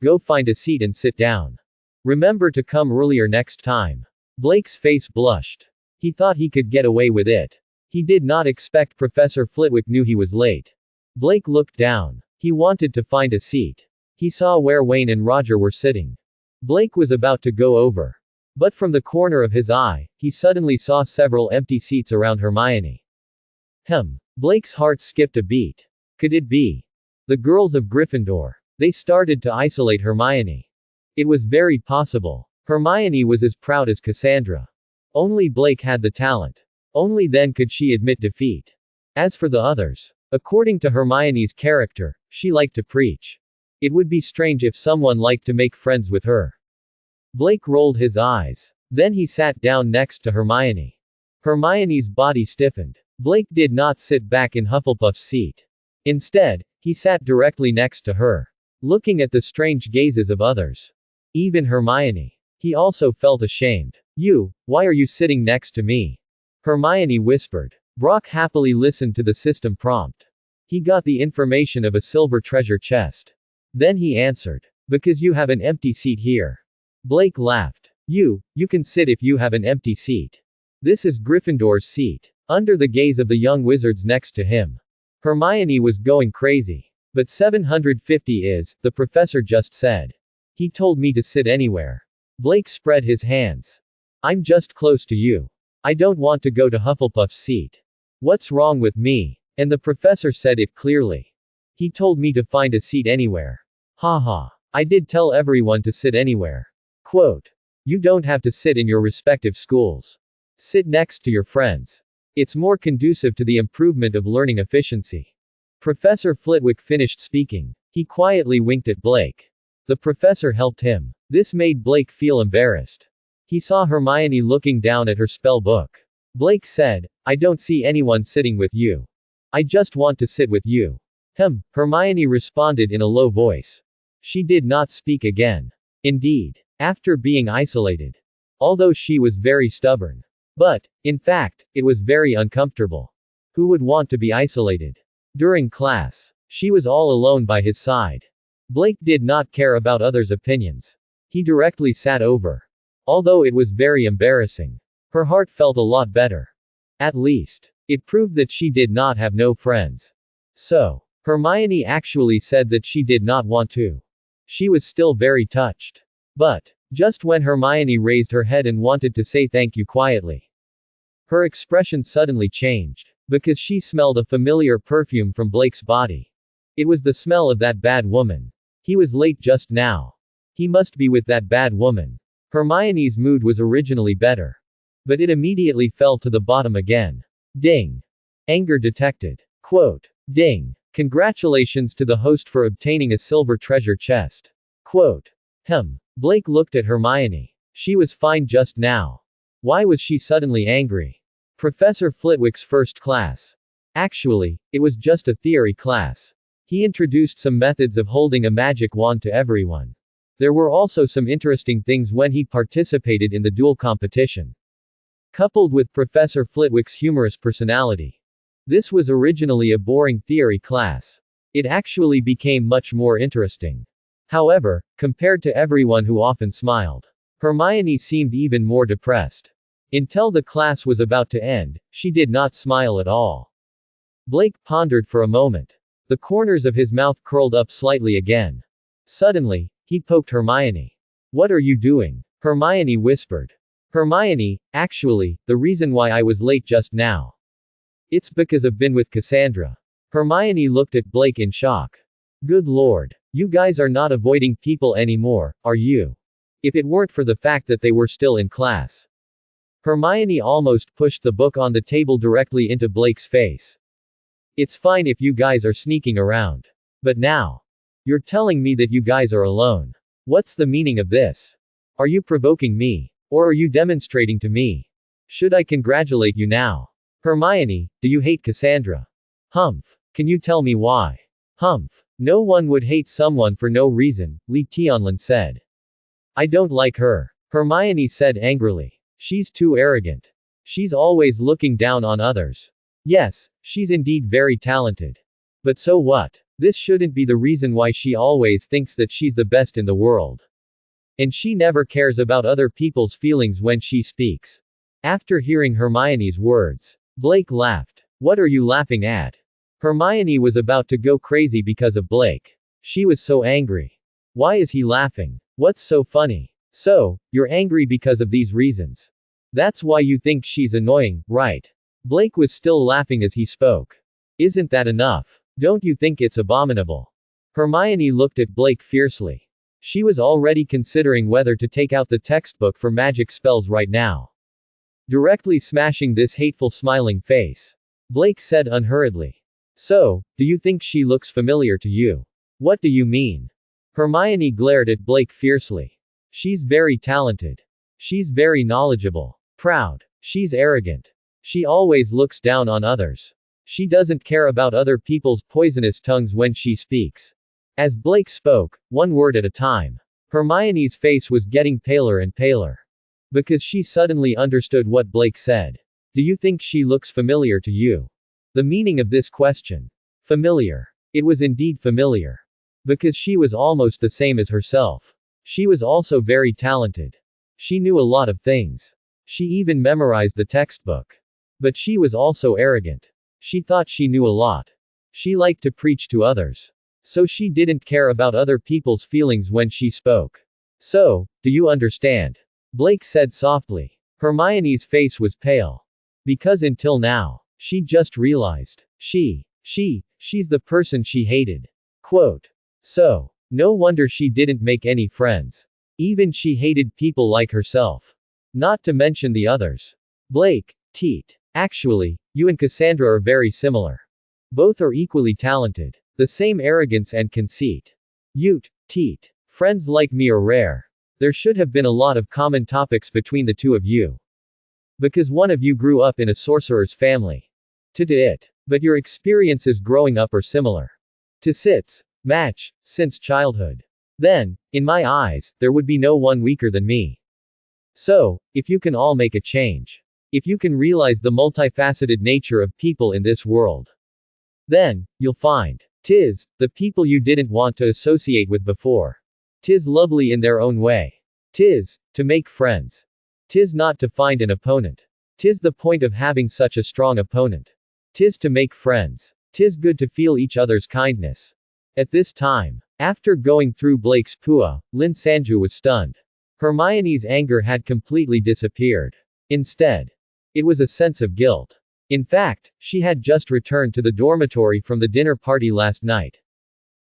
[SPEAKER 1] go find a seat and sit down. Remember to come earlier next time. Blake's face blushed. He thought he could get away with it. He did not expect Professor Flitwick knew he was late. Blake looked down. He wanted to find a seat. He saw where Wayne and Roger were sitting. Blake was about to go over. But from the corner of his eye, he suddenly saw several empty seats around Hermione. Blake's heart skipped a beat. Could it be the girls of Gryffindor? They started to isolate Hermione. It was very possible. Hermione was as proud as Cassandra. Only Blake had the talent. Only then could she admit defeat. As for the others, according to Hermione's character, she liked to preach. It would be strange if someone liked to make friends with her. Blake rolled his eyes. Then he sat down next to Hermione. Hermione's body stiffened. Blake did not sit back in Hufflepuff's seat. Instead, he sat directly next to her, looking at the strange gazes of others. Even Hermione. He also felt ashamed. Why are you sitting next to me? Hermione whispered. Brock happily listened to the system prompt. He got the information of a silver treasure chest. Then he answered. Because you have an empty seat here. Blake laughed. You can sit if you have an empty seat. This is Gryffindor's seat. Under the gaze of the young wizards next to him. Hermione was going crazy. But 750 is, the professor just said. He told me to sit anywhere. Blake spread his hands. I'm just close to you. I don't want to go to Hufflepuff's seat. What's wrong with me? And the professor said it clearly. He told me to find a seat anywhere. Haha. I did tell everyone to sit anywhere. Quote. You don't have to sit in your respective schools. Sit next to your friends. It's more conducive to the improvement of learning efficiency. Professor Flitwick finished speaking. He quietly winked at Blake. The professor helped him. This made Blake feel embarrassed. He saw Hermione looking down at her spell book. Blake said, I don't see anyone sitting with you. I just want to sit with you. Hermione responded in a low voice. She did not speak again. Indeed. After being isolated. Although she was very stubborn. But, in fact, it was very uncomfortable. Who would want to be isolated? During class. She was all alone by his side. Blake did not care about others' opinions. He directly sat over. Although it was very embarrassing. Her heart felt a lot better. At least. It proved that she did not have no friends. So, Hermione actually said that she did not want to. She was still very touched. But, just when Hermione raised her head and wanted to say thank you quietly, her expression suddenly changed. Because she smelled a familiar perfume from Blake's body. It was the smell of that bad woman. He was late just now. He must be with that bad woman. Hermione's mood was originally better. But it immediately fell to the bottom again. Ding. Anger detected. Quote. Ding. Congratulations to the host for obtaining a silver treasure chest. Quote. Blake looked at Hermione. She was fine just now. Why was she suddenly angry? Professor Flitwick's first class. Actually, it was just a theory class. He introduced some methods of holding a magic wand to everyone. There were also some interesting things when he participated in the duel competition. Coupled with Professor Flitwick's humorous personality. This was originally a boring theory class. It actually became much more interesting. However, compared to everyone who often smiled, Hermione seemed even more depressed. Until the class was about to end, she did not smile at all. Blake pondered for a moment. The corners of his mouth curled up slightly again. Suddenly, he poked Hermione. What are you doing? Hermione whispered. Hermione, actually, the reason why I was late just now. It's because I've been with Cassandra. Hermione looked at Blake in shock. Good lord. You guys are not avoiding people anymore, are you? If it weren't for the fact that they were still in class. Hermione almost pushed the book on the table directly into Blake's face. It's fine if you guys are sneaking around. But now. You're telling me that you guys are alone. What's the meaning of this? Are you provoking me? Or are you demonstrating to me? Should I congratulate you now? Hermione, do you hate Cassandra? Can you tell me why? No one would hate someone for no reason, Lee Tionlin said. I don't like her. Hermione said angrily. She's too arrogant. She's always looking down on others. Yes, she's indeed very talented. But so what? This shouldn't be the reason why she always thinks that she's the best in the world. And she never cares about other people's feelings when she speaks. After hearing Hermione's words, Blake laughed. What are you laughing at? Hermione was about to go crazy because of Blake. She was so angry. Why is he laughing? What's so funny? So, you're angry because of these reasons. That's why you think she's annoying, right? Blake was still laughing as he spoke. Isn't that enough? Don't you think it's abominable? Hermione looked at Blake fiercely. She was already considering whether to take out the textbook for magic spells right now. Directly smashing this hateful smiling face. Blake said unhurriedly. So, do you think she looks familiar to you? What do you mean? Hermione glared at Blake fiercely. She's very talented. She's very knowledgeable. Proud. She's arrogant. She always looks down on others. She doesn't care about other people's poisonous tongues when she speaks. As Blake spoke, one word at a time, Hermione's face was getting paler and paler. Because she suddenly understood what Blake said. Do you think she looks familiar to you? The meaning of this question. Familiar. It was indeed familiar. Because she was almost the same as herself. She was also very talented. She knew a lot of things. She even memorized the textbook. But she was also arrogant. She thought she knew a lot. She liked to preach to others. So she didn't care about other people's feelings when she spoke. So, do you understand? Blake said softly. Hermione's face was pale. Because until now, she just realized. She's the person she hated. Quote. So, no wonder she didn't make any friends. Even she hated people like herself. Not to mention the others. Blake, teat. Actually, you and Cassandra are very similar. Both are equally talented. The same arrogance and conceit. Ute, teat. Friends like me are rare. There should have been a lot of common topics between the two of you. Because one of you grew up in a sorcerer's family. To it. But your experiences growing up are similar. To sits. Match. Since childhood. Then, in my eyes, there would be no one weaker than me. So, if you can all make a change. If you can realize the multifaceted nature of people in this world. Then, you'll find. 'Tis the people you didn't want to associate with before. 'Tis lovely in their own way. 'Tis to make friends. 'Tis not to find an opponent. 'Tis the point of having such a strong opponent. 'Tis to make friends. 'Tis good to feel each other's kindness. At this time, after going through Blake's pua, Lin Sanju was stunned. Hermione's anger had completely disappeared. Instead, it was a sense of guilt. In fact, she had just returned to the dormitory from the dinner party last night.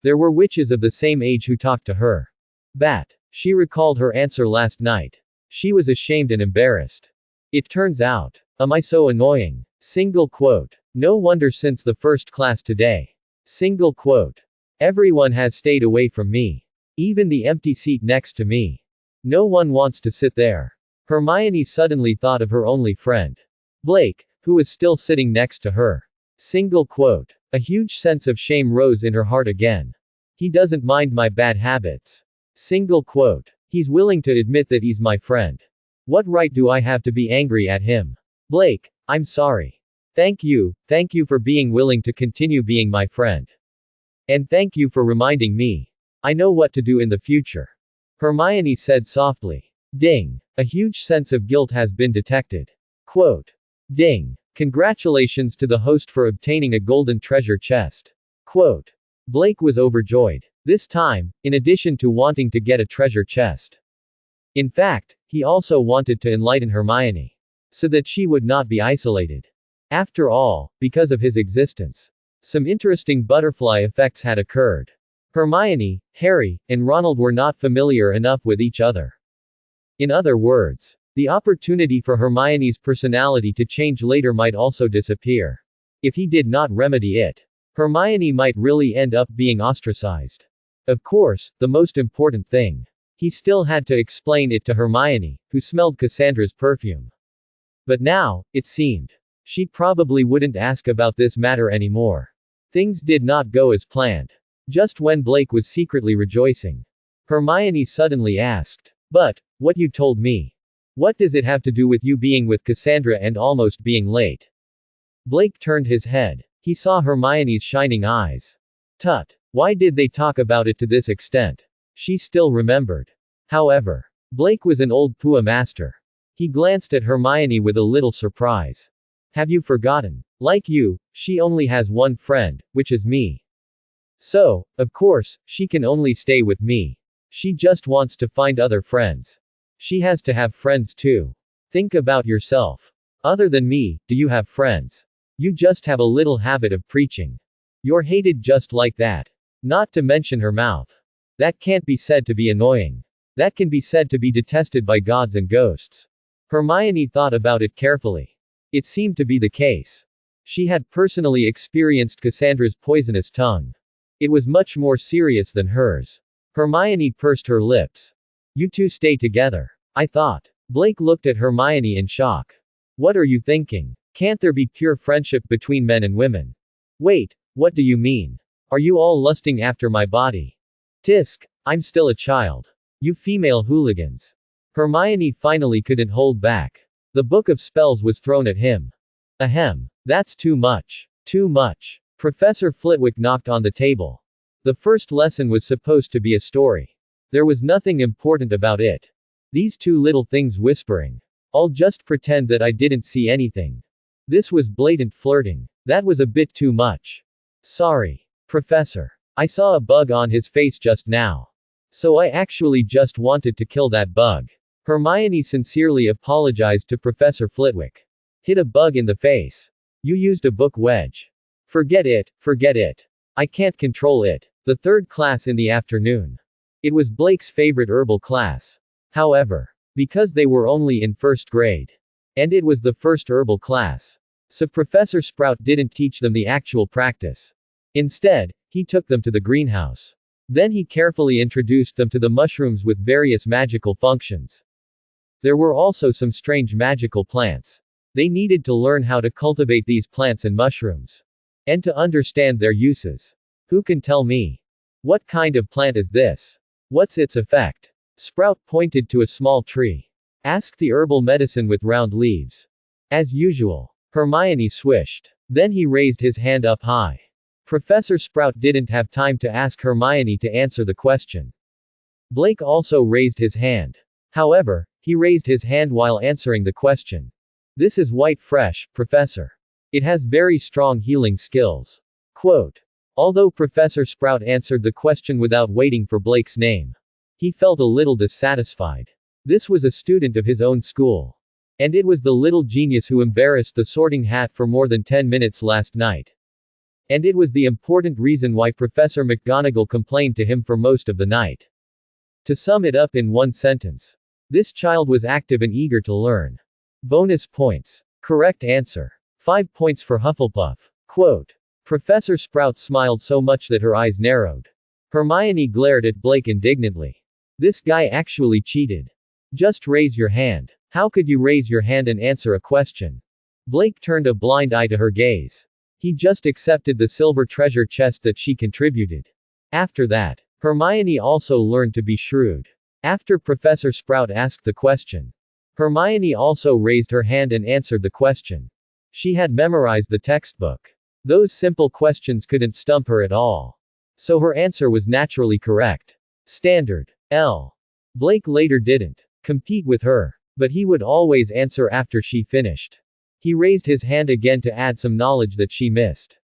[SPEAKER 1] There were witches of the same age who talked to her. Bat. She recalled her answer last night. She was ashamed and embarrassed. It turns out. Am I so annoying? Single quote. No wonder since the first class today. Single quote. Everyone has stayed away from me. Even the empty seat next to me. No one wants to sit there. Hermione suddenly thought of her only friend. Blake, who was still sitting next to her. Single quote. A huge sense of shame rose in her heart again. He doesn't mind my bad habits. Single quote. He's willing to admit that he's my friend. What right do I have to be angry at him? Blake, I'm sorry. Thank you for being willing to continue being my friend. And thank you for reminding me. I know what to do in the future. Hermione said softly. Ding. A huge sense of guilt has been detected. Quote. Ding. Congratulations to the host for obtaining a golden treasure chest. Quote. Blake was overjoyed. This time, in addition to wanting to get a treasure chest. In fact, he also wanted to enlighten Hermione. So that she would not be isolated. After all, because of his existence. Some interesting butterfly effects had occurred. Hermione, Harry, and Ronald were not familiar enough with each other. In other words, the opportunity for Hermione's personality to change later might also disappear. If he did not remedy it, Hermione might really end up being ostracized. Of course, the most important thing. He still had to explain it to Hermione, who smelled Cassandra's perfume. But now, it seemed. She probably wouldn't ask about this matter anymore. Things did not go as planned. Just when Blake was secretly rejoicing, Hermione suddenly asked, But, what you told me. What does it have to do with you being with Cassandra and almost being late? Blake turned his head. He saw Hermione's shining eyes. Tut. Why did they talk about it to this extent? She still remembered. However, Blake was an old Pua master. He glanced at Hermione with a little surprise. Have you forgotten? Like you, she only has one friend, which is me. So, of course, she can only stay with me. She just wants to find other friends. She has to have friends too. Think about yourself. Other than me, do you have friends? You just have a little habit of preaching. You're hated just like that. Not to mention her mouth. That can't be said to be annoying. That can be said to be detested by gods and ghosts. Hermione thought about it carefully. It seemed to be the case. She had personally experienced Cassandra's poisonous tongue. It was much more serious than hers. Hermione pursed her lips. You two stay together. I thought. Blake looked at Hermione in shock. What are you thinking? Can't there be pure friendship between men and women? Wait, what do you mean? Are you all lusting after my body? Tisk, I'm still a child. You female hooligans. Hermione finally couldn't hold back. The book of spells was thrown at him. Ahem. That's too much. Too much. Professor Flitwick knocked on the table. The first lesson was supposed to be a story. There was nothing important about it. These two little things whispering. I'll just pretend that I didn't see anything. This was blatant flirting. That was a bit too much. Sorry, Professor. I saw a bug on his face just now. So I actually just wanted to kill that bug. Hermione sincerely apologized to Professor Flitwick. Hit a bug in the face. You used a book wedge. Forget it, forget it. I can't control it. The third class in the afternoon. It was Blake's favorite herbal class. However, because they were only in first grade. And it was the first herbal class. So Professor Sprout didn't teach them the actual practice. Instead, he took them to the greenhouse. Then he carefully introduced them to the mushrooms with various magical functions. There were also some strange magical plants. They needed to learn how to cultivate these plants and mushrooms. And to understand their uses. Who can tell me? What kind of plant is this? What's its effect? Sprout pointed to a small tree. Ask the herbal medicine with round leaves. As usual. Hermione swished. Then he raised his hand up high. Professor Sprout didn't have time to ask Hermione to answer the question. Blake also raised his hand. However, he raised his hand while answering the question. This is white fresh, Professor. It has very strong healing skills. Quote. Although Professor Sprout answered the question without waiting for Blake's name. He felt a little dissatisfied. This was a student of his own school. And it was the little genius who embarrassed the Sorting Hat for more than 10 minutes last night. And it was the important reason why Professor McGonagall complained to him for most of the night. To sum it up in one sentence. This child was active and eager to learn. Bonus points. Correct answer. 5 points for Hufflepuff. Quote. Professor Sprout smiled so much that her eyes narrowed. Hermione glared at Blake indignantly. This guy actually cheated. Just raise your hand. How could you raise your hand and answer a question? Blake turned a blind eye to her gaze. He just accepted the silver treasure chest that she contributed. After that, Hermione also learned to be shrewd. After Professor Sprout asked the question, Hermione also raised her hand and answered the question. She had memorized the textbook. Those simple questions couldn't stump her at all. So her answer was naturally correct. Standard. L. Blake later didn't compete with her, but he would always answer after she finished. He raised his hand again to add some knowledge that she missed.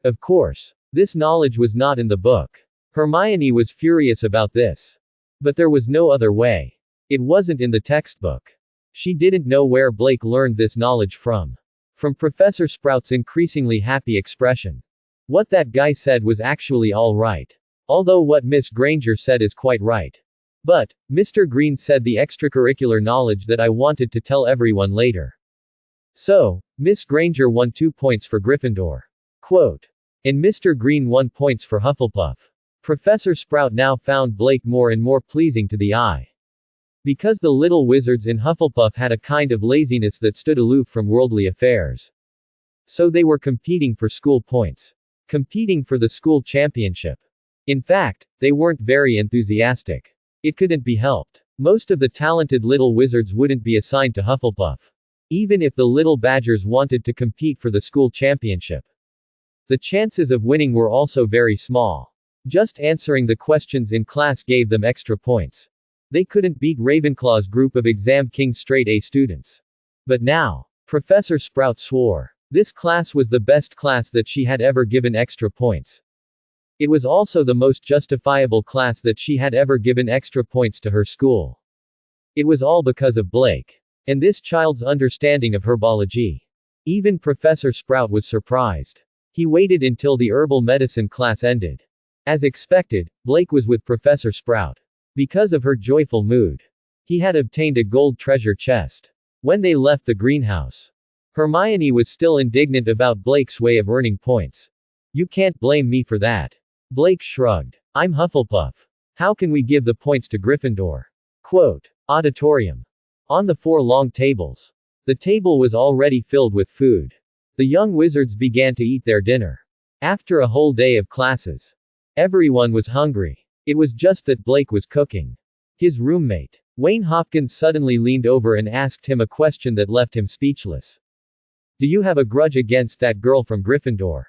[SPEAKER 1] Of course, this knowledge was not in the book. Hermione was furious about this. But there was no other way. It wasn't in the textbook. She didn't know where Blake learned this knowledge from. From Professor Sprout's increasingly happy expression. What that guy said was actually all right. Although what Miss Granger said is quite right. But, Mr. Green said the extracurricular knowledge that I wanted to tell everyone later. So, Miss Granger won 2 points for Gryffindor. Quote. And Mr. Green won points for Hufflepuff. Professor Sprout now found Blake more and more pleasing to the eye. Because the little wizards in Hufflepuff had a kind of laziness that stood aloof from worldly affairs. So they were competing for school points. Competing for the school championship. In fact, they weren't very enthusiastic. It couldn't be helped. Most of the talented little wizards wouldn't be assigned to Hufflepuff. Even if the little badgers wanted to compete for the school championship. The chances of winning were also very small. Just answering the questions in class gave them extra points. They couldn't beat Ravenclaw's group of exam king straight A students. But now, Professor Sprout swore. This class was the best class that she had ever given extra points. It was also the most justifiable class that she had ever given extra points to her school. It was all because of Blake. And this child's understanding of herbology. Even Professor Sprout was surprised. He waited until the herbal medicine class ended. As expected, Blake was with Professor Sprout. Because of her joyful mood. He had obtained a gold treasure chest. When they left the greenhouse. Hermione was still indignant about Blake's way of earning points. You can't blame me for that. Blake shrugged. I'm Hufflepuff. How can we give the points to Gryffindor? Quote. Auditorium. On the 4 long tables. The table was already filled with food. The young wizards began to eat their dinner. After a whole day of classes. Everyone was hungry. It was just that Blake was cooking. His roommate, Wayne Hopkins, suddenly leaned over and asked him a question that left him speechless. Do you have a grudge against that girl from Gryffindor?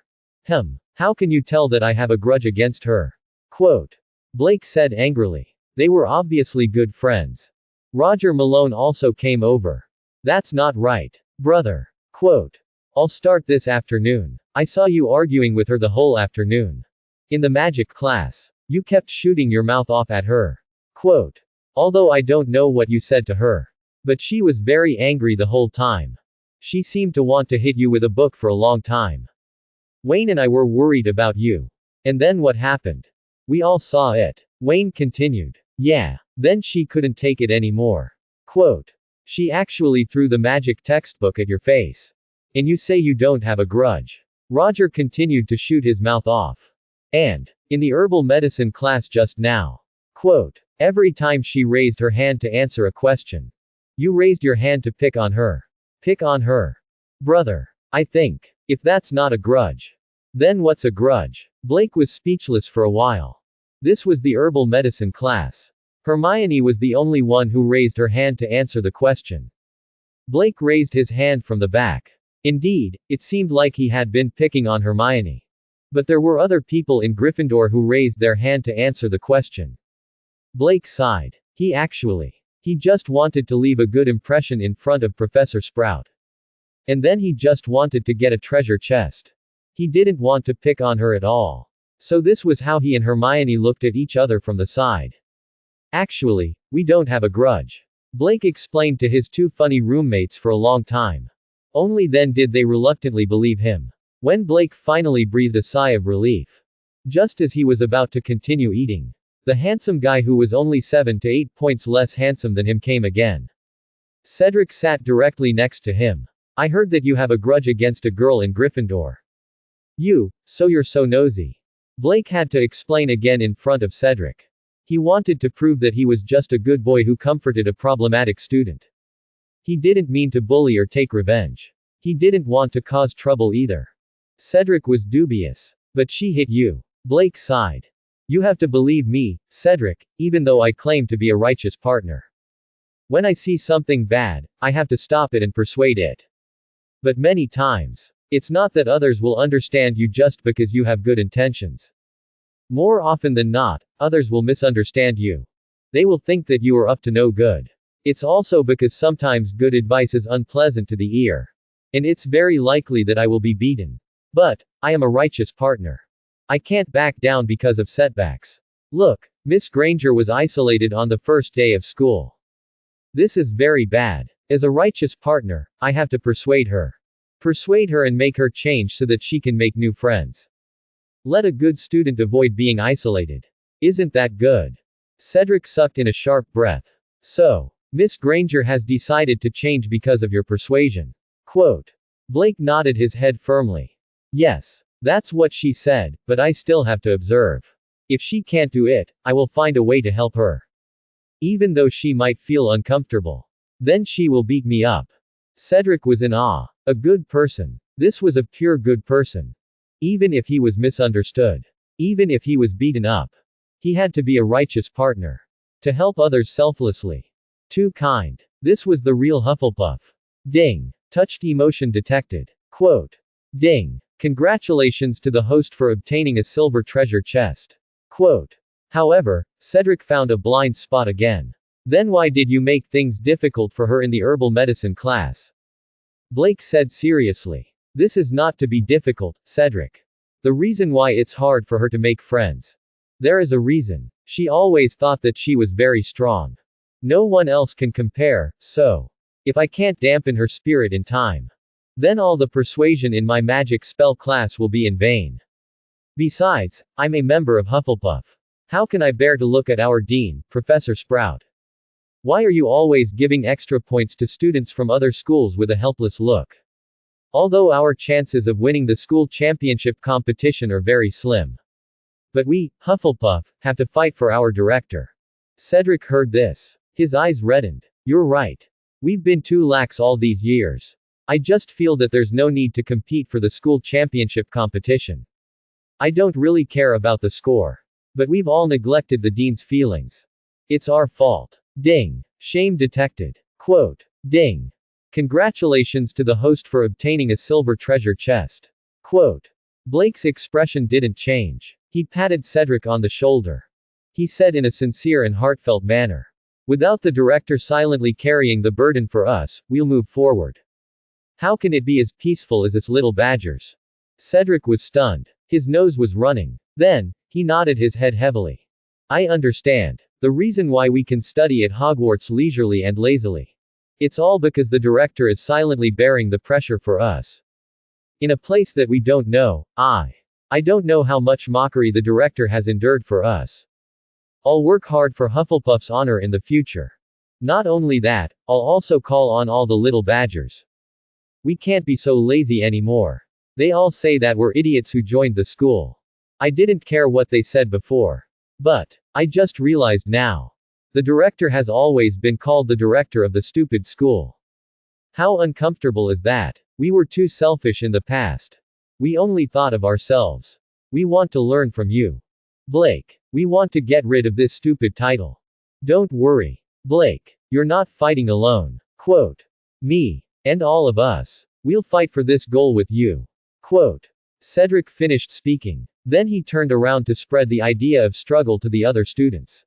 [SPEAKER 1] How can you tell that I have a grudge against her? Quote. Blake said angrily. They were obviously good friends. Roger Malone also came over. That's not right. Brother. Quote. I'll start this afternoon. I saw you arguing with her the whole afternoon. In the magic class. You kept shooting your mouth off at her. Quote. Although I don't know what you said to her. But she was very angry the whole time. She seemed to want to hit you with a book for a long time. Wayne and I were worried about you. And then what happened? We all saw it. Wayne continued. Yeah. Then she couldn't take it anymore. Quote. She actually threw the magic textbook at your face. And you say you don't have a grudge. Roger continued to shoot his mouth off. And, in the herbal medicine class just now. Quote. Every time she raised her hand to answer a question. You raised your hand to pick on her. Pick on her. Brother. I think. If that's not a grudge. Then what's a grudge? Blake was speechless for a while. This was the herbal medicine class. Hermione was the only one who raised her hand to answer the question. Blake raised his hand from the back. Indeed, it seemed like he had been picking on Hermione. But there were other people in Gryffindor who raised their hand to answer the question. Blake sighed. He just wanted to leave a good impression in front of Professor Sprout. And then he just wanted to get a treasure chest. He didn't want to pick on her at all. So this was how he and Hermione looked at each other from the side. Actually, we don't have a grudge. Blake explained to his 2 funny roommates for a long time. Only then did they reluctantly believe him. When Blake finally breathed a sigh of relief. Just as he was about to continue eating. The handsome guy who was only 7 to 8 points less handsome than him came again. Cedric sat directly next to him. I heard that you have a grudge against a girl in Gryffindor. So you're so nosy. Blake had to explain again in front of Cedric. He wanted to prove that he was just a good boy who comforted a problematic student. He didn't mean to bully or take revenge. He didn't want to cause trouble either. Cedric was dubious. But she hit you. Blake sighed. You have to believe me, Cedric, even though I claim to be a righteous partner. When I see something bad, I have to stop it and persuade it. But many times, it's not that others will understand you just because you have good intentions. More often than not, others will misunderstand you. They will think that you are up to no good. It's also because sometimes good advice is unpleasant to the ear. And it's very likely that I will be beaten. But, I am a righteous partner. I can't back down because of setbacks. Look, Miss Granger was isolated on the first day of school. This is very bad. As a righteous partner, I have to persuade her. Persuade her and make her change so that she can make new friends. Let a good student avoid being isolated. Isn't that good? Cedric sucked in a sharp breath. So, Miss Granger has decided to change because of your persuasion. Quote. Blake nodded his head firmly. Yes, that's what she said, but I still have to observe. If she can't do it, I will find a way to help her. Even though she might feel uncomfortable. Then she will beat me up. Cedric was in awe. A good person. This was a pure good person. Even if he was misunderstood. Even if he was beaten up. He had to be a righteous partner. To help others selflessly. Too kind. This was the real Hufflepuff. Ding. Touched emotion detected. Quote. Ding. Congratulations to the host for obtaining a silver treasure chest. Quote. However, Cedric found a blind spot again. Then why did you make things difficult for her in the herbal medicine class? Blake said seriously. This is not to be difficult, Cedric. The reason why it's hard for her to make friends. There is a reason. She always thought that she was very strong. No one else can compare, so. If I can't dampen her spirit in time. Then all the persuasion in my magic spell class will be in vain. Besides, I'm a member of Hufflepuff. How can I bear to look at our dean, Professor Sprout? Why are you always giving extra points to students from other schools with a helpless look? Although our chances of winning the school championship competition are very slim. But we, Hufflepuff, have to fight for our director. Cedric heard this. His eyes reddened. You're right. We've been too lax all these years. I just feel that there's no need to compete for the school championship competition. I don't really care about the score. But we've all neglected the dean's feelings. It's our fault. Ding. Shame detected. Quote. Ding. Congratulations to the host for obtaining a silver treasure chest. Quote. Blake's expression didn't change. He patted Cedric on the shoulder. He said in a sincere and heartfelt manner. Without the director silently carrying the burden for us, we'll move forward. How can it be as peaceful as its little badgers? Cedric was stunned. His nose was running. Then, he nodded his head heavily. I understand. The reason why we can study at Hogwarts leisurely and lazily. It's all because the director is silently bearing the pressure for us. In a place that we don't know, I don't know how much mockery the director has endured for us. I'll work hard for Hufflepuff's honor in the future. Not only that, I'll also call on all the little badgers. We can't be so lazy anymore. They all say that we're idiots who joined the school. I didn't care what they said before. But, I just realized now. The director has always been called the director of the stupid school. How uncomfortable is that? We were too selfish in the past. We only thought of ourselves. We want to learn from you. Blake. We want to get rid of this stupid title. Don't worry. Blake. You're not fighting alone. Quote. Me. And all of us. We'll fight for this goal with you. Quote. Cedric finished speaking. Then he turned around to spread the idea of struggle to the other students.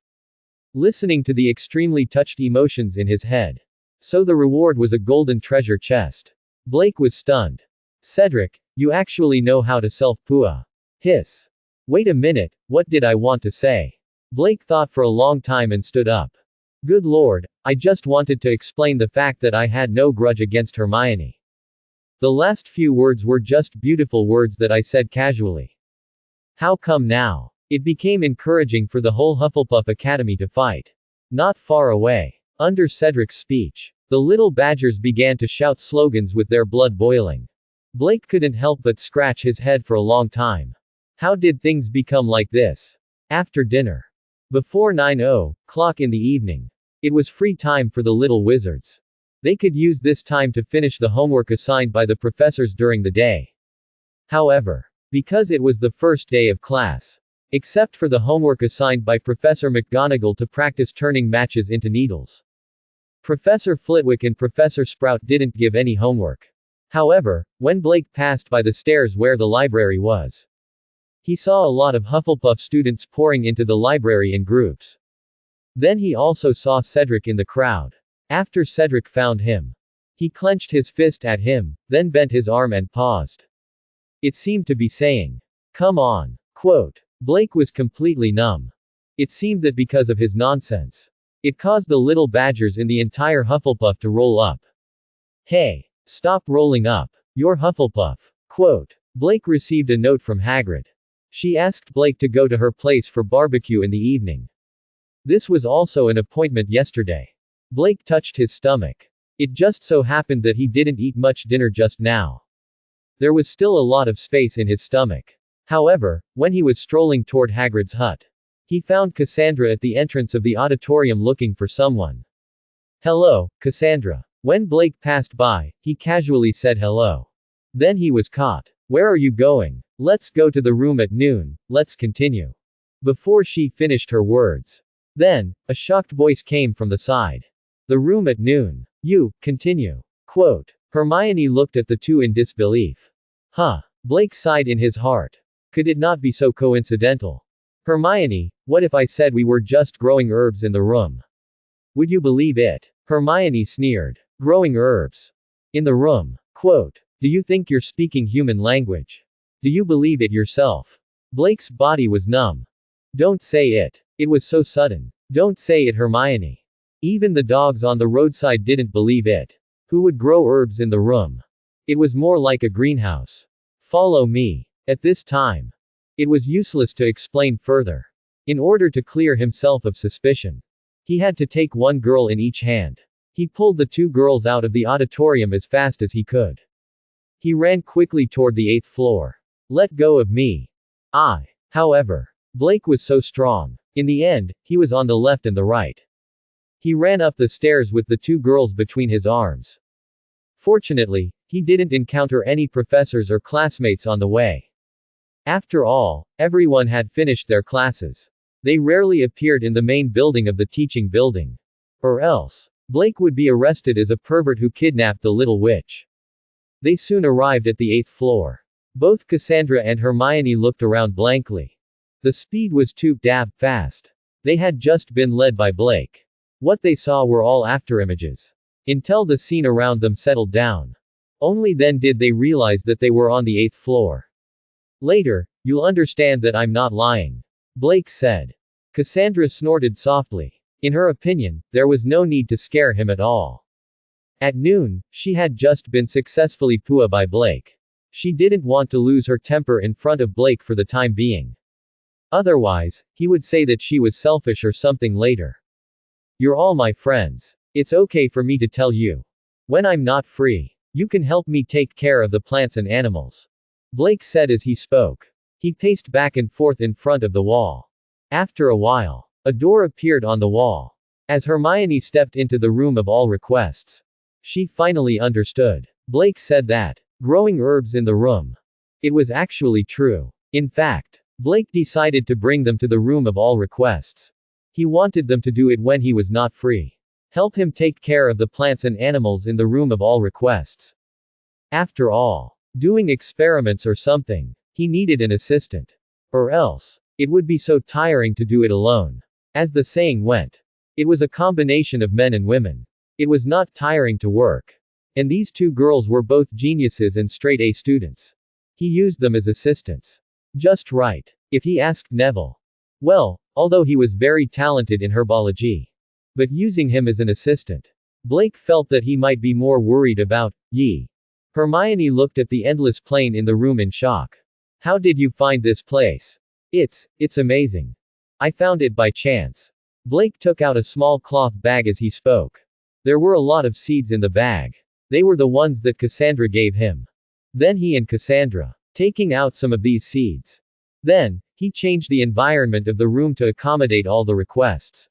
[SPEAKER 1] Listening to the extremely touched emotions in his head. So the reward was a golden treasure chest. Blake was stunned. Cedric, you actually know how to self-pua. Hiss. Wait a minute, what did I want to say? Blake thought for a long time and stood up. Good lord, I just wanted to explain the fact that I had no grudge against Hermione. The last few words were just beautiful words that I said casually. How come now? It became encouraging for the whole Hufflepuff Academy to fight. Not far away. Under Cedric's speech, the little badgers began to shout slogans with their blood boiling. Blake couldn't help but scratch his head for a long time. How did things become like this? After dinner. Before 9:00 in the evening. It was free time for the little wizards. They could use this time to finish the homework assigned by the professors during the day. However, because it was the first day of class. Except for the homework assigned by Professor McGonagall to practice turning matches into needles. Professor Flitwick and Professor Sprout didn't give any homework. However, when Blake passed by the stairs where the library was, he saw a lot of Hufflepuff students pouring into the library in groups. Then he also saw Cedric in the crowd. After Cedric found him, he clenched his fist at him, then bent his arm and paused. It seemed to be saying, come on. Quote. Blake was completely numb. It seemed that because of his nonsense, it caused the little badgers in the entire Hufflepuff to roll up. Hey, stop rolling up. You're Hufflepuff. Quote. Blake received a note from Hagrid. She asked Blake to go to her place for barbecue in the evening. This was also an appointment yesterday. Blake touched his stomach. It just so happened that he didn't eat much dinner just now. There was still a lot of space in his stomach. However, when he was strolling toward Hagrid's hut, he found Cassandra at the entrance of the auditorium looking for someone. Hello, Cassandra. When Blake passed by, he casually said hello. Then he was caught. Where are you going? Let's go to the room at noon, let's continue. Before she finished her words. Then, a shocked voice came from the side. The room at noon. You, continue. Quote. Hermione looked at the two in disbelief. Huh. Blake sighed in his heart. Could it not be so coincidental? Hermione, what if I said we were just growing herbs in the room? Would you believe it? Hermione sneered. Growing herbs. In the room. Quote. Do you think you're speaking human language? Do you believe it yourself? Blake's body was numb. Don't say it. It was so sudden. Don't say it, Hermione. Even the dogs on the roadside didn't believe it. Who would grow herbs in the room? It was more like a greenhouse. Follow me. At this time, it was useless to explain further. In order to clear himself of suspicion, he had to take one girl in each hand. He pulled the two girls out of the auditorium as fast as he could. He ran quickly toward the 8th floor. Let go of me. However, Blake was so strong. In the end, he was on the left and the right. He ran up the stairs with the two girls between his arms. Fortunately, he didn't encounter any professors or classmates on the way. After all, everyone had finished their classes. They rarely appeared in the main building of the teaching building. Or else, Blake would be arrested as a pervert who kidnapped the little witch. They soon arrived at the 8th floor. Both Cassandra and Hermione looked around blankly. The speed was too damn fast. They had just been led by Blake. What they saw were all afterimages. Until the scene around them settled down. Only then did they realize that they were on the 8th floor. Later, you'll understand that I'm not lying, Blake said. Cassandra snorted softly. In her opinion, there was no need to scare him at all. At noon, she had just been successfully PUA by Blake. She didn't want to lose her temper in front of Blake for the time being. Otherwise, he would say that she was selfish or something later. You're all my friends. It's okay for me to tell you. When I'm not free, you can help me take care of the plants and animals, Blake said as he spoke. He paced back and forth in front of the wall. After a while, a door appeared on the wall. As Hermione stepped into the room of all requests, she finally understood. Blake said that, growing herbs in the room. It was actually true. In fact, Blake decided to bring them to the room of all requests. He wanted them to do it when he was not free. Help him take care of the plants and animals in the room of all requests. After all, doing experiments or something, he needed an assistant. Or else, it would be so tiring to do it alone. As the saying went, it was a combination of men and women. It was not tiring to work. And these two girls were both geniuses and straight A students. He used them as assistants. Just right. If he asked Neville. Well, although he was very talented in herbology. But using him as an assistant, Blake felt that he might be more worried about, Yi. Hermione looked at the endless plain in the room in shock. How did you find this place? It's amazing. I found it by chance. Blake took out a small cloth bag as he spoke. There were a lot of seeds in the bag. They were the ones that Cassandra gave him. Then he and Cassandra, taking out some of these seeds. Then, he changed the environment of the room to accommodate all the requests.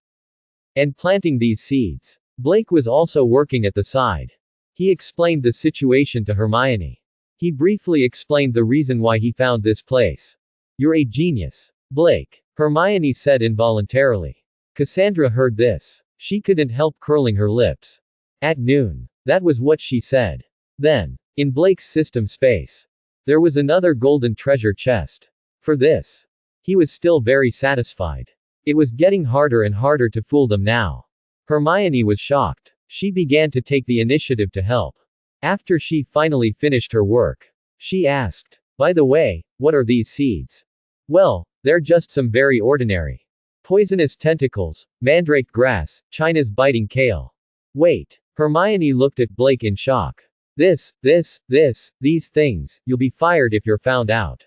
[SPEAKER 1] And planting these seeds. Blake was also working at the side. He explained the situation to Hermione. He briefly explained the reason why he found this place. You're a genius, Blake, Hermione said involuntarily. Cassandra heard this. She couldn't help curling her lips. At noon. That was what she said. Then, in Blake's system space, there was another golden treasure chest. For this, he was still very satisfied. It was getting harder and harder to fool them now. Hermione was shocked. She began to take the initiative to help. After she finally finished her work, she asked, by the way, what are these seeds? Well, they're just some very ordinary poisonous tentacles, mandrake grass, China's biting kale. Wait. Hermione looked at Blake in shock. These things, you'll be fired if you're found out.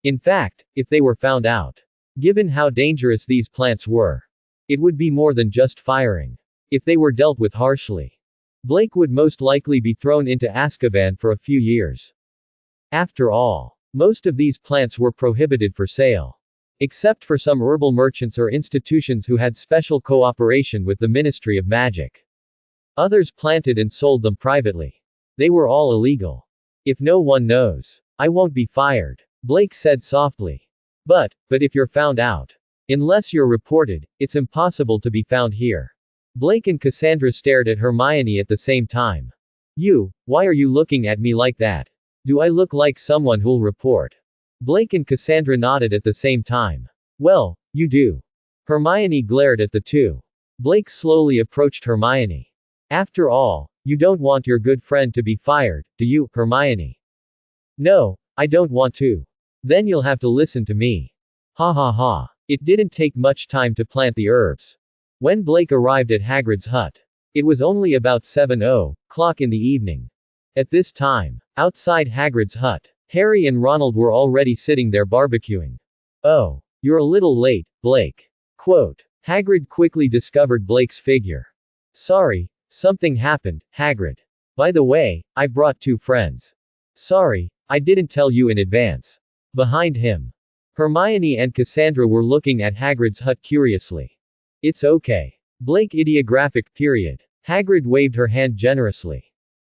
[SPEAKER 1] In fact, if they were found out, given how dangerous these plants were, it would be more than just firing. If they were dealt with harshly, Blake would most likely be thrown into Azkaban for a few years. After all, most of these plants were prohibited for sale. Except for some herbal merchants or institutions who had special cooperation with the Ministry of Magic. Others planted and sold them privately. They were all illegal. If no one knows, I won't be fired, Blake said softly. But if you're found out, unless you're reported, it's impossible to be found here. Blake and Cassandra stared at Hermione at the same time. Why are you looking at me like that? Do I look like someone who'll report? Blake and Cassandra nodded at the same time. Well, you do. Hermione glared at the two. Blake slowly approached Hermione. After all, you don't want your good friend to be fired, do you, Hermione? No, I don't want to. Then you'll have to listen to me. Ha ha ha. It didn't take much time to plant the herbs. When Blake arrived at Hagrid's hut, it was only about 7:00 in the evening. At this time, outside Hagrid's hut, Harry and Ronald were already sitting there barbecuing. Oh, you're a little late, Blake. Quote. Hagrid quickly discovered Blake's figure. Sorry, something happened, Hagrid. By the way, I brought two friends. Sorry, I didn't tell you in advance. Behind him, Hermione and Cassandra were looking at Hagrid's hut curiously. It's okay. Blake ideographic period. Hagrid waved her hand generously.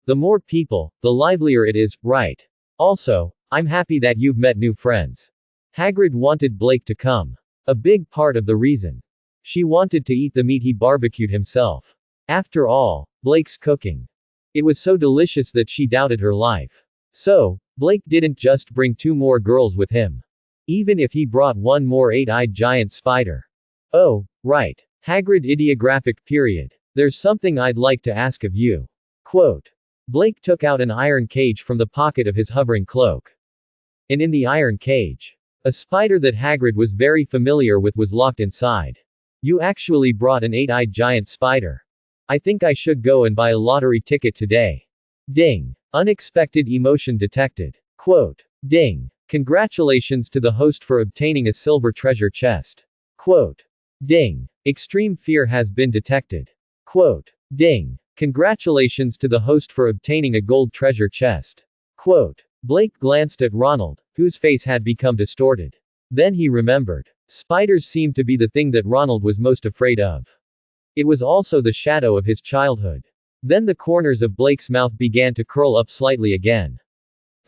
[SPEAKER 1] The more people, the livelier it is, right? Also, I'm happy that you've met new friends. Hagrid wanted Blake to come. A big part of the reason. She wanted to eat the meat he barbecued himself. After all, Blake's cooking. It was so delicious that she doubted her life. So, Blake didn't just bring 2 more girls with him. Even if he brought 1 more 8-eyed giant spider. Oh, right. Hagrid ideographic period. There's something I'd like to ask of you. Quote. Blake took out an iron cage from the pocket of his hovering cloak. And in the iron cage, a spider that Hagrid was very familiar with was locked inside. You actually brought an 8-eyed giant spider. I think I should go and buy a lottery ticket today. Ding. Unexpected emotion detected. Quote. Ding. Congratulations to the host for obtaining a silver treasure chest. Quote. Ding. Extreme fear has been detected. Quote. Ding. Congratulations to the host for obtaining a gold treasure chest. Quote. Blake glanced at Ronald, whose face had become distorted. Then he remembered. Spiders seemed to be the thing that Ronald was most afraid of. It was also the shadow of his childhood. Then the corners of Blake's mouth began to curl up slightly again.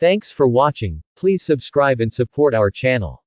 [SPEAKER 1] Thanks for watching, please subscribe and support our channel.